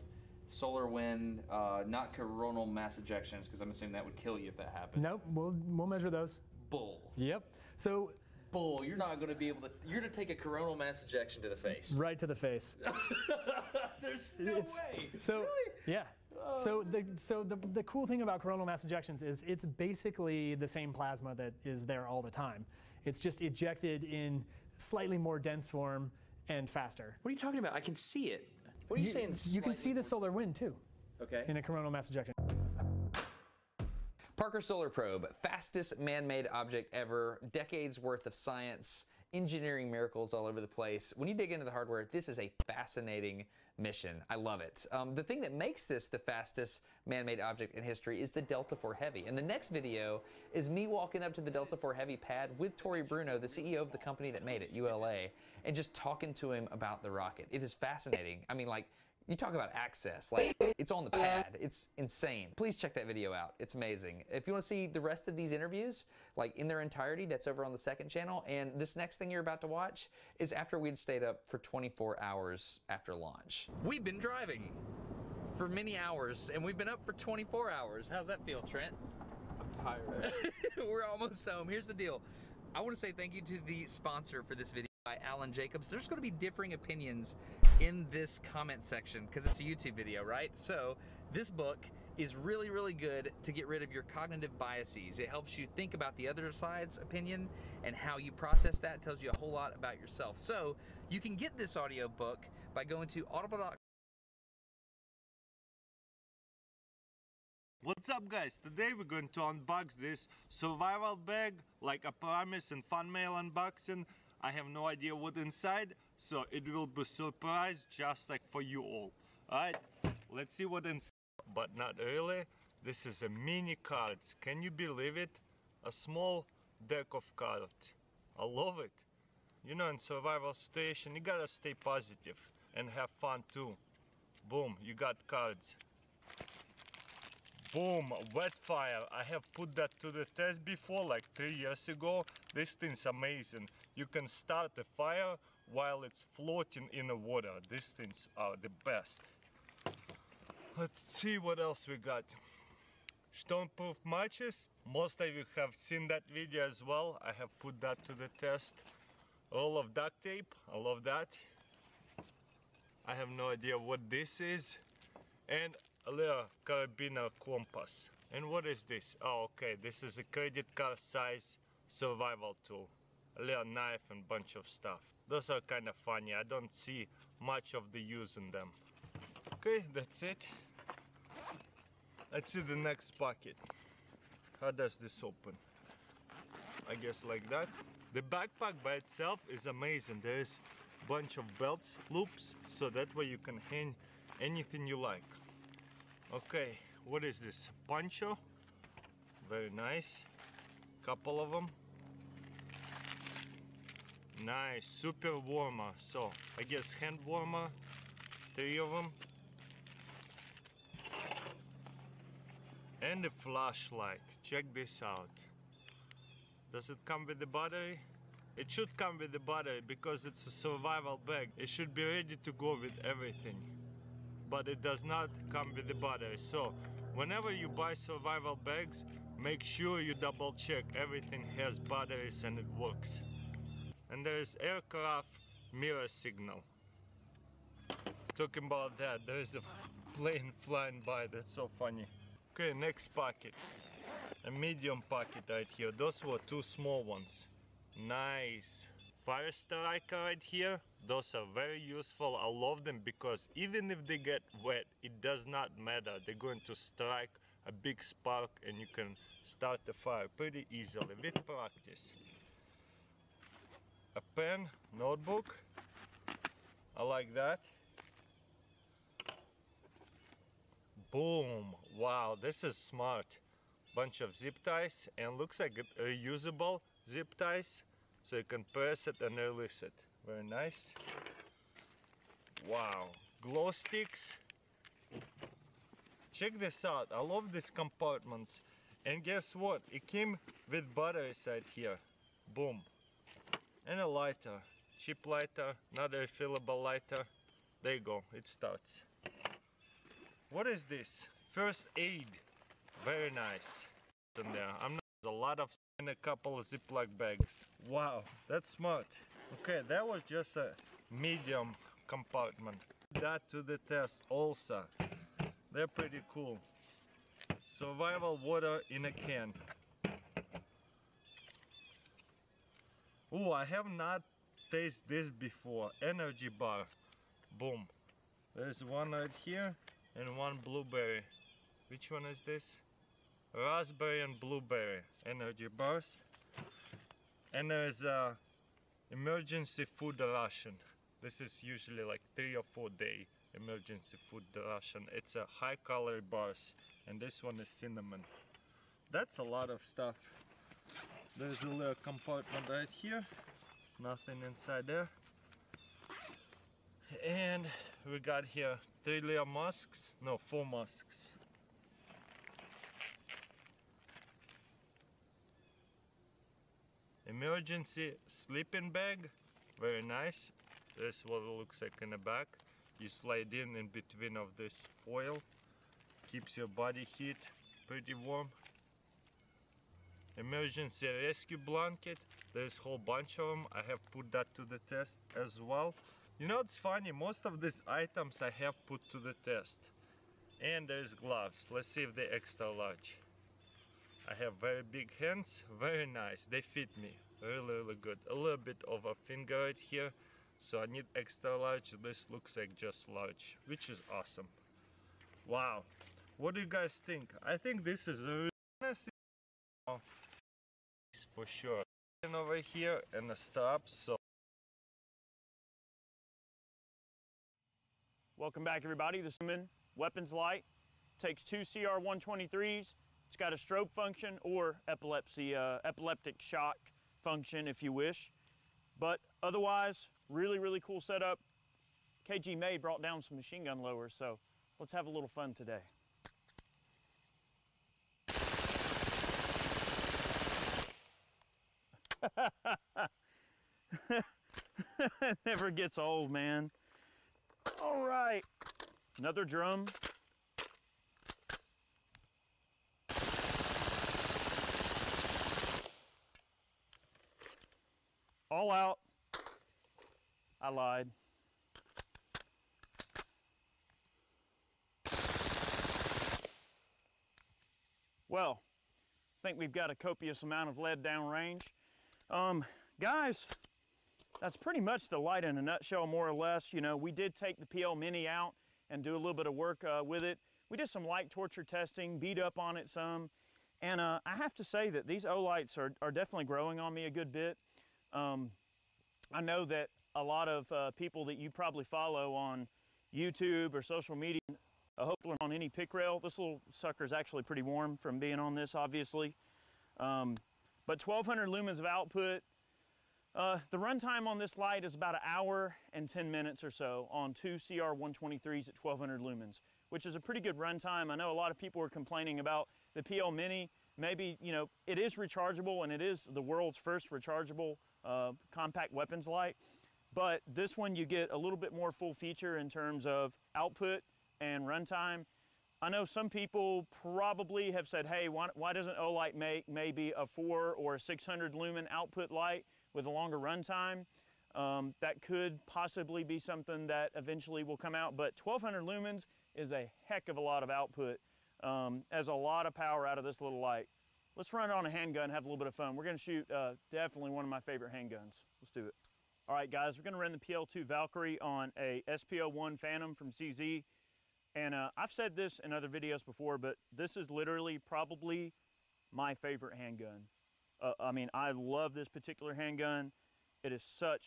solar wind, not coronal mass ejections, because I'm assuming that would kill you if that happened. Nope, we'll measure those. Bull. Yep. So. Bull, you're not going to be able to, you're going to take a coronal mass ejection to the face. Right to the face. There's no way. So, really? Yeah. So the cool thing about coronal mass ejections is it's basically the same plasma that is there all the time. It's just ejected in slightly more dense form and faster. What are you talking about? I can see it. What are you saying? You can see the solar wind too. Okay. In a coronal mass ejection. Parker Solar Probe, fastest man-made object ever, decades worth of science, engineering miracles all over the place. When you dig into the hardware, this is a fascinating mission. I love it. The thing that makes this the fastest man-made object in history is the Delta IV Heavy. And the next video is me walking up to the Delta IV Heavy pad with Tori Bruno, the CEO of the company that made it, ULA, and just talking to him about the rocket. It is fascinating. I mean, like, you talk about access, like, it's on the pad. It's insane. Please check that video out. It's amazing. If you want to see the rest of these interviews, like in their entirety, that's over on the second channel. And this next thing you're about to watch is after we'd stayed up for 24 hours after launch. We've been driving for many hours, and we've been up for 24 hours. How's that feel, Trent? I'm tired. We're almost home. Here's the deal. I want to say thank you to the sponsor for this video, by Alan Jacobs. There's going to be differing opinions in this comment section because it's a YouTube video, right? So this book is really, really good to get rid of your cognitive biases. It helps you think about the other side's opinion and how you process that. It tells you a whole lot about yourself. So you can get this audio book by going to audible.com. What's up, guys? Today we're going to unbox this survival bag, like a promise and fun mail unboxing. I have no idea what's inside, so it will be surprise just like for you all. Alright, let's see what's inside. But not really. This is a mini cards. Can you believe it? A small deck of cards. I love it. You know, in survival station, you gotta stay positive and have fun too. Boom, you got cards. Boom, wet fire. I have put that to the test before, like 3 years ago. This thing's amazing. You can start the fire while it's floating in the water. These things are the best. Let's see what else we got. Stormproof matches. Most of you have seen that video as well. I have put that to the test. Roll of duct tape. I love that. I have no idea what this is. And a little carabiner compass. And what is this? Oh, okay. This is a credit card size survival tool. A little knife and bunch of stuff. Those are kind of funny. I don't see much of the use in them. Okay, that's it. Let's see the next pocket. How does this open? I guess like that. The backpack by itself is amazing. There's a bunch of belts, loops, so that way you can hang anything you like. Okay, what is this? Poncho, very nice. Couple of them. Nice, super warmer. So I guess hand warmer, 3 of them. And a flashlight. Check this out. Does it come with the battery? It should come with the battery because it's a survival bag. It should be ready to go with everything. But it does not come with the battery. So whenever you buy survival bags, make sure you double check everything has batteries and it works. And there is aircraft mirror signal. Talking about that, there is a plane flying by. That's so funny. Okay, next pocket. A medium pocket right here. Those were 2 small ones. Nice. Fire striker right here. Those are very useful. I love them because even if they get wet, it does not matter. They're going to strike a big spark and you can start the fire pretty easily with practice. A pen, notebook. I like that. Boom. Wow, this is smart. Bunch of zip ties and looks like reusable zip ties. So you can press it and release it. Very nice. Wow, glow sticks. Check this out. I love these compartments. And guess what? It came with batteries right here. Boom. And a lighter. Cheap lighter, not a refillable lighter. There you go, it starts. What is this? First aid. Very nice. In there. There's a lot of in a couple of Ziploc bags. Wow, that's smart. Okay, that was just a medium compartment. That to the test also. They're pretty cool. Survival water in a can. Oh, I have not tasted this before. Energy bar. Boom. There's one right here and one blueberry. Which one is this? Raspberry and blueberry energy bars. And there's a emergency food ration. This is usually like 3 or 4 day emergency food ration. It's a high calorie bars, and this one is cinnamon. That's a lot of stuff. There's a little compartment right here. Nothing inside there. And we got here 3 layer masks. No, 4 masks. Emergency sleeping bag, very nice. This is what it looks like in the back. You slide in between of this foil, keeps your body heat pretty warm. Emergency rescue blanket, there's a whole bunch of them. I have put that to the test as well. You know, it's funny, most of these items I have put to the test. And there's gloves. Let's see if they're extra large. I have very big hands, very nice. They fit me really, really good. A little bit of a finger right here, so I need extra large. This looks like just large, which is awesome. Wow, what do you guys think? I think this is a really for sure. And over here and the straps, so. Welcome back, everybody. This is Weapons Light. Takes 2 CR123s. It's got a strobe function or epileptic shock function if you wish. But otherwise, really, really cool setup. KG May brought down some machine gun lowers, so let's have a little fun today. It never gets old, man. All right, another drum. All out. I lied. Well, I think we've got a copious amount of lead downrange. Guys, that's pretty much the light in a nutshell, more or less. You know, we did take the PL Mini out and do a little bit of work with it. We did some light torture testing, beat up on it some, And I have to say that these Olights are definitely growing on me a good bit. I know that a lot of people that you probably follow on YouTube or social media, hopefully on any pick rail. This little sucker is actually pretty warm from being on this, obviously. But 1200 lumens of output. The runtime on this light is about 1 hour and 10 minutes or so on two CR123s at 1200 lumens, which is a pretty good runtime. I know a lot of people are complaining about the PL Mini. Maybe, you know, it is rechargeable and it is the world's first rechargeable compact weapons light. But this one you get a little bit more full feature in terms of output and runtime. I know some people probably have said, hey, why doesn't Olight make maybe a 400 or 600 lumen output light with a longer runtime? That could possibly be something that eventually will come out, but 1200 lumens is a heck of a lot of output. As a lot of power out of this little light. Let's run it on a handgun, have a little bit of fun. We're gonna shoot definitely one of my favorite handguns. Let's do it. All right, guys, we're gonna run the PL2 Valkyrie on a SPO1 Phantom from CZ. And I've said this in other videos before, but this is literally probably my favorite handgun. I mean, I love this particular handgun. It is such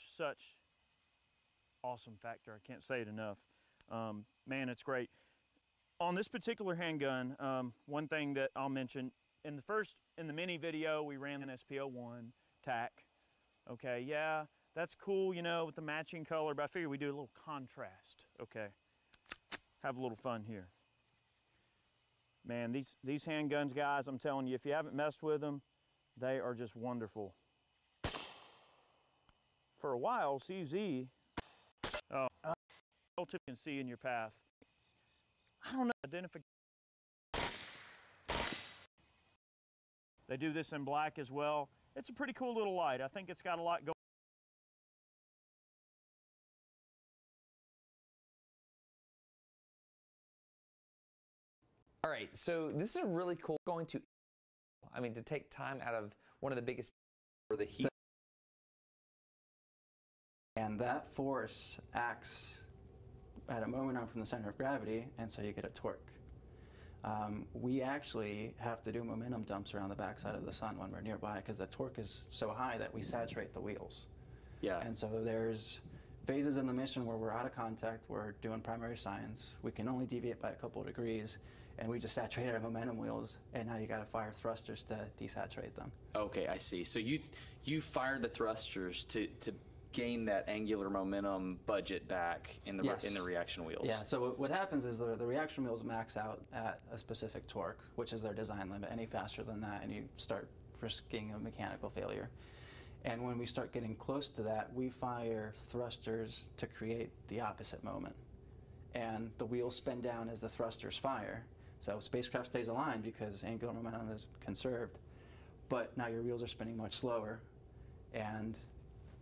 awesome factor. I can't say it enough. Man, it's great. On this particular handgun, one thing that I'll mention, in the mini video, we ran an SPO1 TAC. Okay, yeah, that's cool, you know, with the matching color, but I figured we'd do a little contrast. Okay, have a little fun here. Man, these handguns, guys, I'm telling you, if you haven't messed with them, they are just wonderful. For a while, CZ, you can see in your path. I don't know, identification. They do this in black as well. It's a pretty cool little light. I think it's got a lot going. All right, so this is really cool. Going to, I mean, to take time out of one of the biggest for the heat. And that force acts at a momentum from the center of gravity, and so you get a torque. We actually have to do momentum dumps around the backside of the sun when we're nearby because the torque is so high that we saturate the wheels. Yeah. And so there's phases in the mission where we're out of contact, we're doing primary science, we can only deviate by a couple of degrees, and we just saturate our momentum wheels, and now you got to fire thrusters to desaturate them. Okay, I see. So you fired the thrusters to gain that angular momentum budget back in the in the reaction wheels. Yeah. So what happens is the reaction wheels max out at a specific torque, which is their design limit. Any faster than that, and you start risking a mechanical failure. And when we start getting close to that, we fire thrusters to create the opposite moment. And the wheels spin down as the thrusters fire. So spacecraft stays aligned because angular momentum is conserved, but now your wheels are spinning much slower. And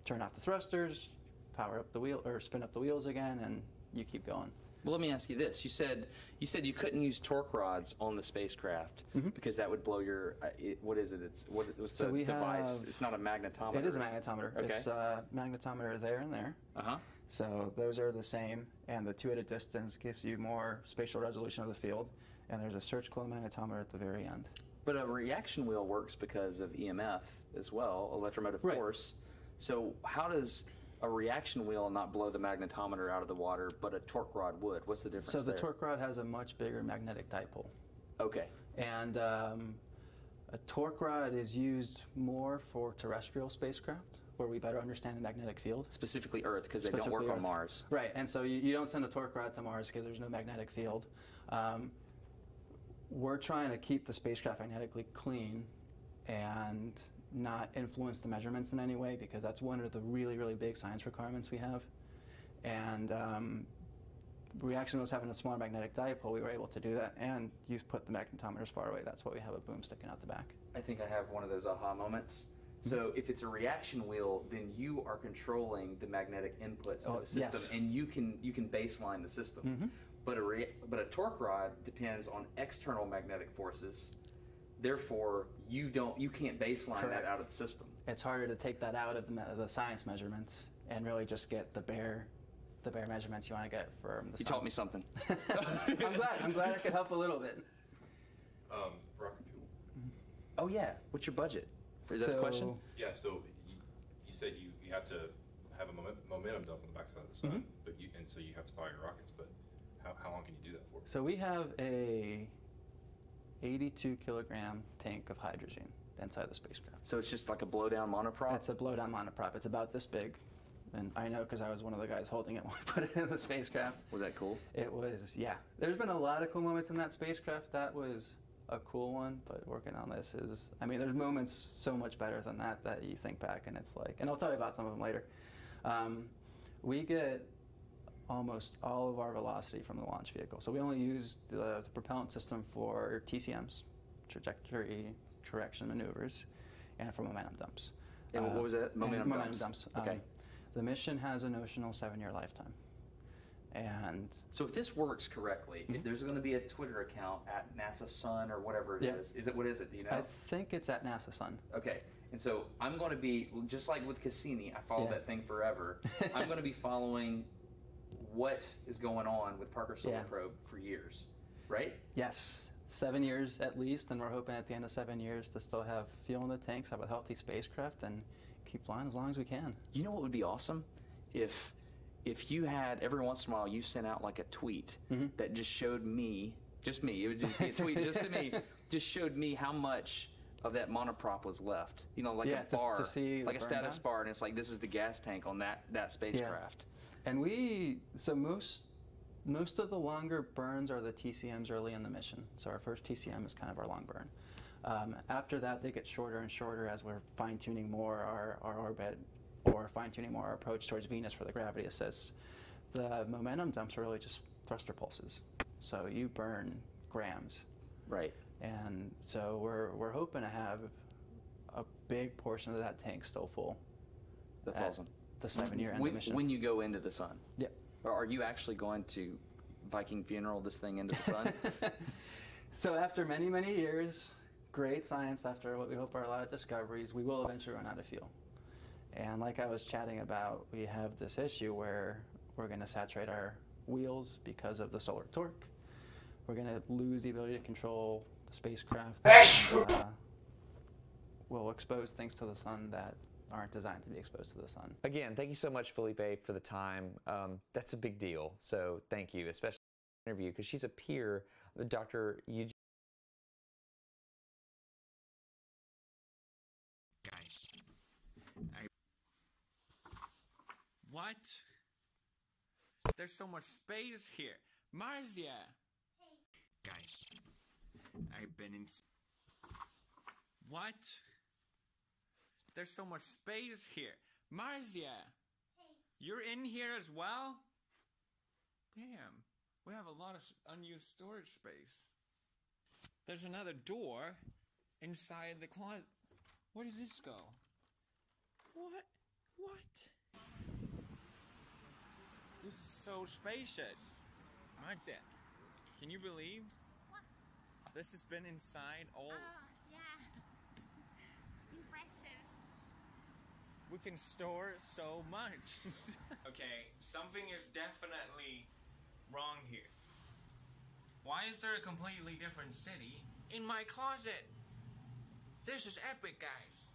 turn off the thrusters, power up the wheel, or spin up the wheels again, and you keep going. Well, let me ask you this. You said you couldn't use torque rods on the spacecraft because that would blow your, what is it? What was the device? It's not a magnetometer. It is a magnetometer. Okay. It's a magnetometer there and there. Uh-huh. So those are the same, and the two at a distance gives you more spatial resolution of the field, and there's a search glow magnetometer at the very end. But a reaction wheel works because of EMF as well, electromotive force. So how does a reaction wheel not blow the magnetometer out of the water, but a torque rod would? What's the difference So the there? torque rod has a much bigger magnetic dipole. Okay. And a torque rod is used more for terrestrial spacecraft, where we better understand the magnetic field. Specifically Earth, because they don't work on Mars. Right, and so you don't send a torque rod to Mars because there's no magnetic field. We're trying to keep the spacecraft magnetically clean and not influence the measurements in any way, because that's one of the really, really big science requirements we have. And reaction wheels having a smaller magnetic dipole, we were able to do that, and you put the magnetometers far away. That's why we have a boom sticking out the back. I think I have one of those aha moments. So if it's a reaction wheel, then you are controlling the magnetic inputs to the system, and you can baseline the system. But a torque rod depends on external magnetic forces. Therefore, you can't baseline that out of the system. It's harder to take that out of the science measurements and really just get the bare measurements you want to get from the sun. You taught me something. I'm glad I could help a little bit. Rocket fuel. Oh yeah. What's your budget? Is that the question? Yeah. So you said you have to have a momentum dump on the backside of the sun, but so you have to fire your rockets. But how long can you do that for? So we have a 82 kilogram tank of hydrogen inside the spacecraft. So it's just like a blowdown monoprop? It's a blowdown monoprop. It's about this big. And I know because I was one of the guys holding it when we put it in the spacecraft. Was that cool? It was, yeah. There's been a lot of cool moments in that spacecraft. That was a cool one, but working on this is, I mean, there's moments so much better than that you think back and it's like, and I'll tell you about some of them later. We get almost all of our velocity from the launch vehicle. So we only use the propellant system for TCMs, trajectory correction maneuvers, and for momentum dumps. And what was that? Momentum dumps. Okay. The mission has a notional 7-year lifetime. And so if this works correctly, there's going to be a Twitter account at NASA Sun or whatever it is. What is it? Do you know? I think it's at NASA Sun. Okay. And so I'm going to be, just like with Cassini, I followed that thing forever. I'm going to be following what is going on with Parker Solar Probe for years, right? Yes. 7 years at least, and we're hoping at the end of 7 years to still have fuel in the tanks, have a healthy spacecraft, and keep flying as long as we can. You know what would be awesome? If you had, every once in a while, you sent out like a tweet that just showed me, it would just be a tweet just to me, just showed me how much of that monoprop was left. You know, like a bar, to see like a status bar, and it's like, this is the gas tank on that spacecraft. Yeah. And so most of the longer burns are the TCMs early in the mission. So our first TCM is kind of our long burn. After that, they get shorter and shorter as we're fine-tuning more our orbit or fine-tuning more our approach towards Venus for the gravity assist. The momentum dumps are really just thruster pulses. So you burn grams. Right. And so we're hoping to have a big portion of that tank still full. That's awesome. The 7-year end of mission. When you go into the sun. Yeah. Or are you actually going to Viking funeral this thing into the sun? So after many, many years, great science, after what we hope are a lot of discoveries, we will eventually run out of fuel. And like I was chatting about, we have this issue where we're going to saturate our wheels because of the solar torque. We're going to lose the ability to control the spacecraft. We'll expose things to the sun that aren't designed to be exposed to the sun. Again, thank you so much, Felipe, for the time. That's a big deal, so thank you, especially for the interview, because she's a peer of Dr. Eugene. What? There's so much space here. Marcia! Hey. Guys, I've been in... What? There's so much space here. Marcia! Hey. You're in here as well? Damn, we have a lot of unused storage space. There's another door inside the closet. Where does this go? What? This is so spacious. Marcia, can you believe? What? This has been inside all... yeah. Impressive. We can store so much. Okay, something is definitely wrong here. Why is there a completely different city in my closet? This is epic, guys.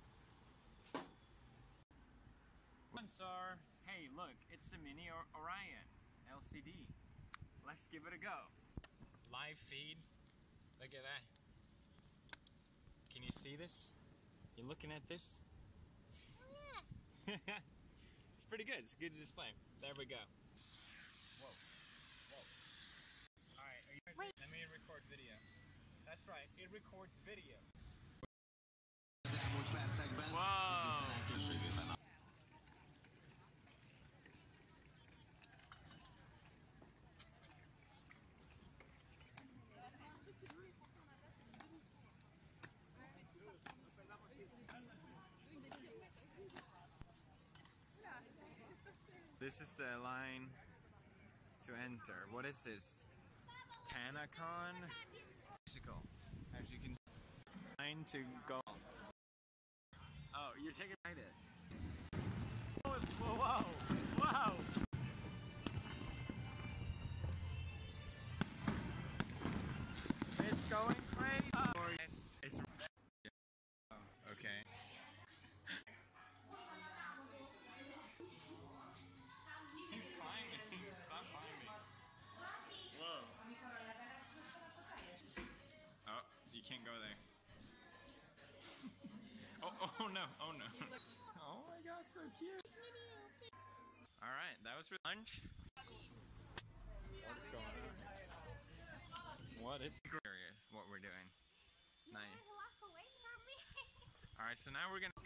Sir, hey, look, it's the Mini Orion LCD. Let's give it a go. Live feed. Look at that. Can you see this? You looking at this? Yeah. It's pretty good. It's a good display. There we go. Whoa. Alright, are you ready? Let me record video. That's right, it records video. Whoa! This is the line to enter. What is this? Tanacon? Mexico. As you can see, line to go. Oh, you're taking right it. Whoa! Wow! It's going crazy. no, oh no. Oh my god, so cute. Alright, that was for lunch. What's going on? What is curious what we're doing? Nice. Alright, so now we're gonna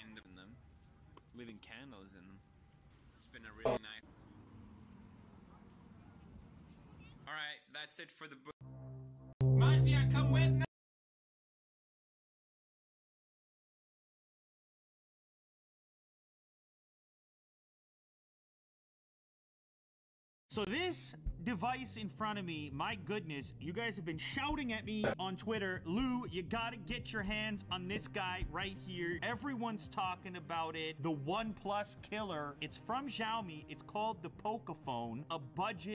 end in them. Leaving candles in them. It's been a really nice. Alright, that's it for the book. Marcia, come with me! So this device in front of me, my goodness, you guys have been shouting at me on Twitter, Lou, you gotta get your hands on this guy right here. Everyone's talking about it. The OnePlus killer. It's from Xiaomi. It's called the Pocophone. A budget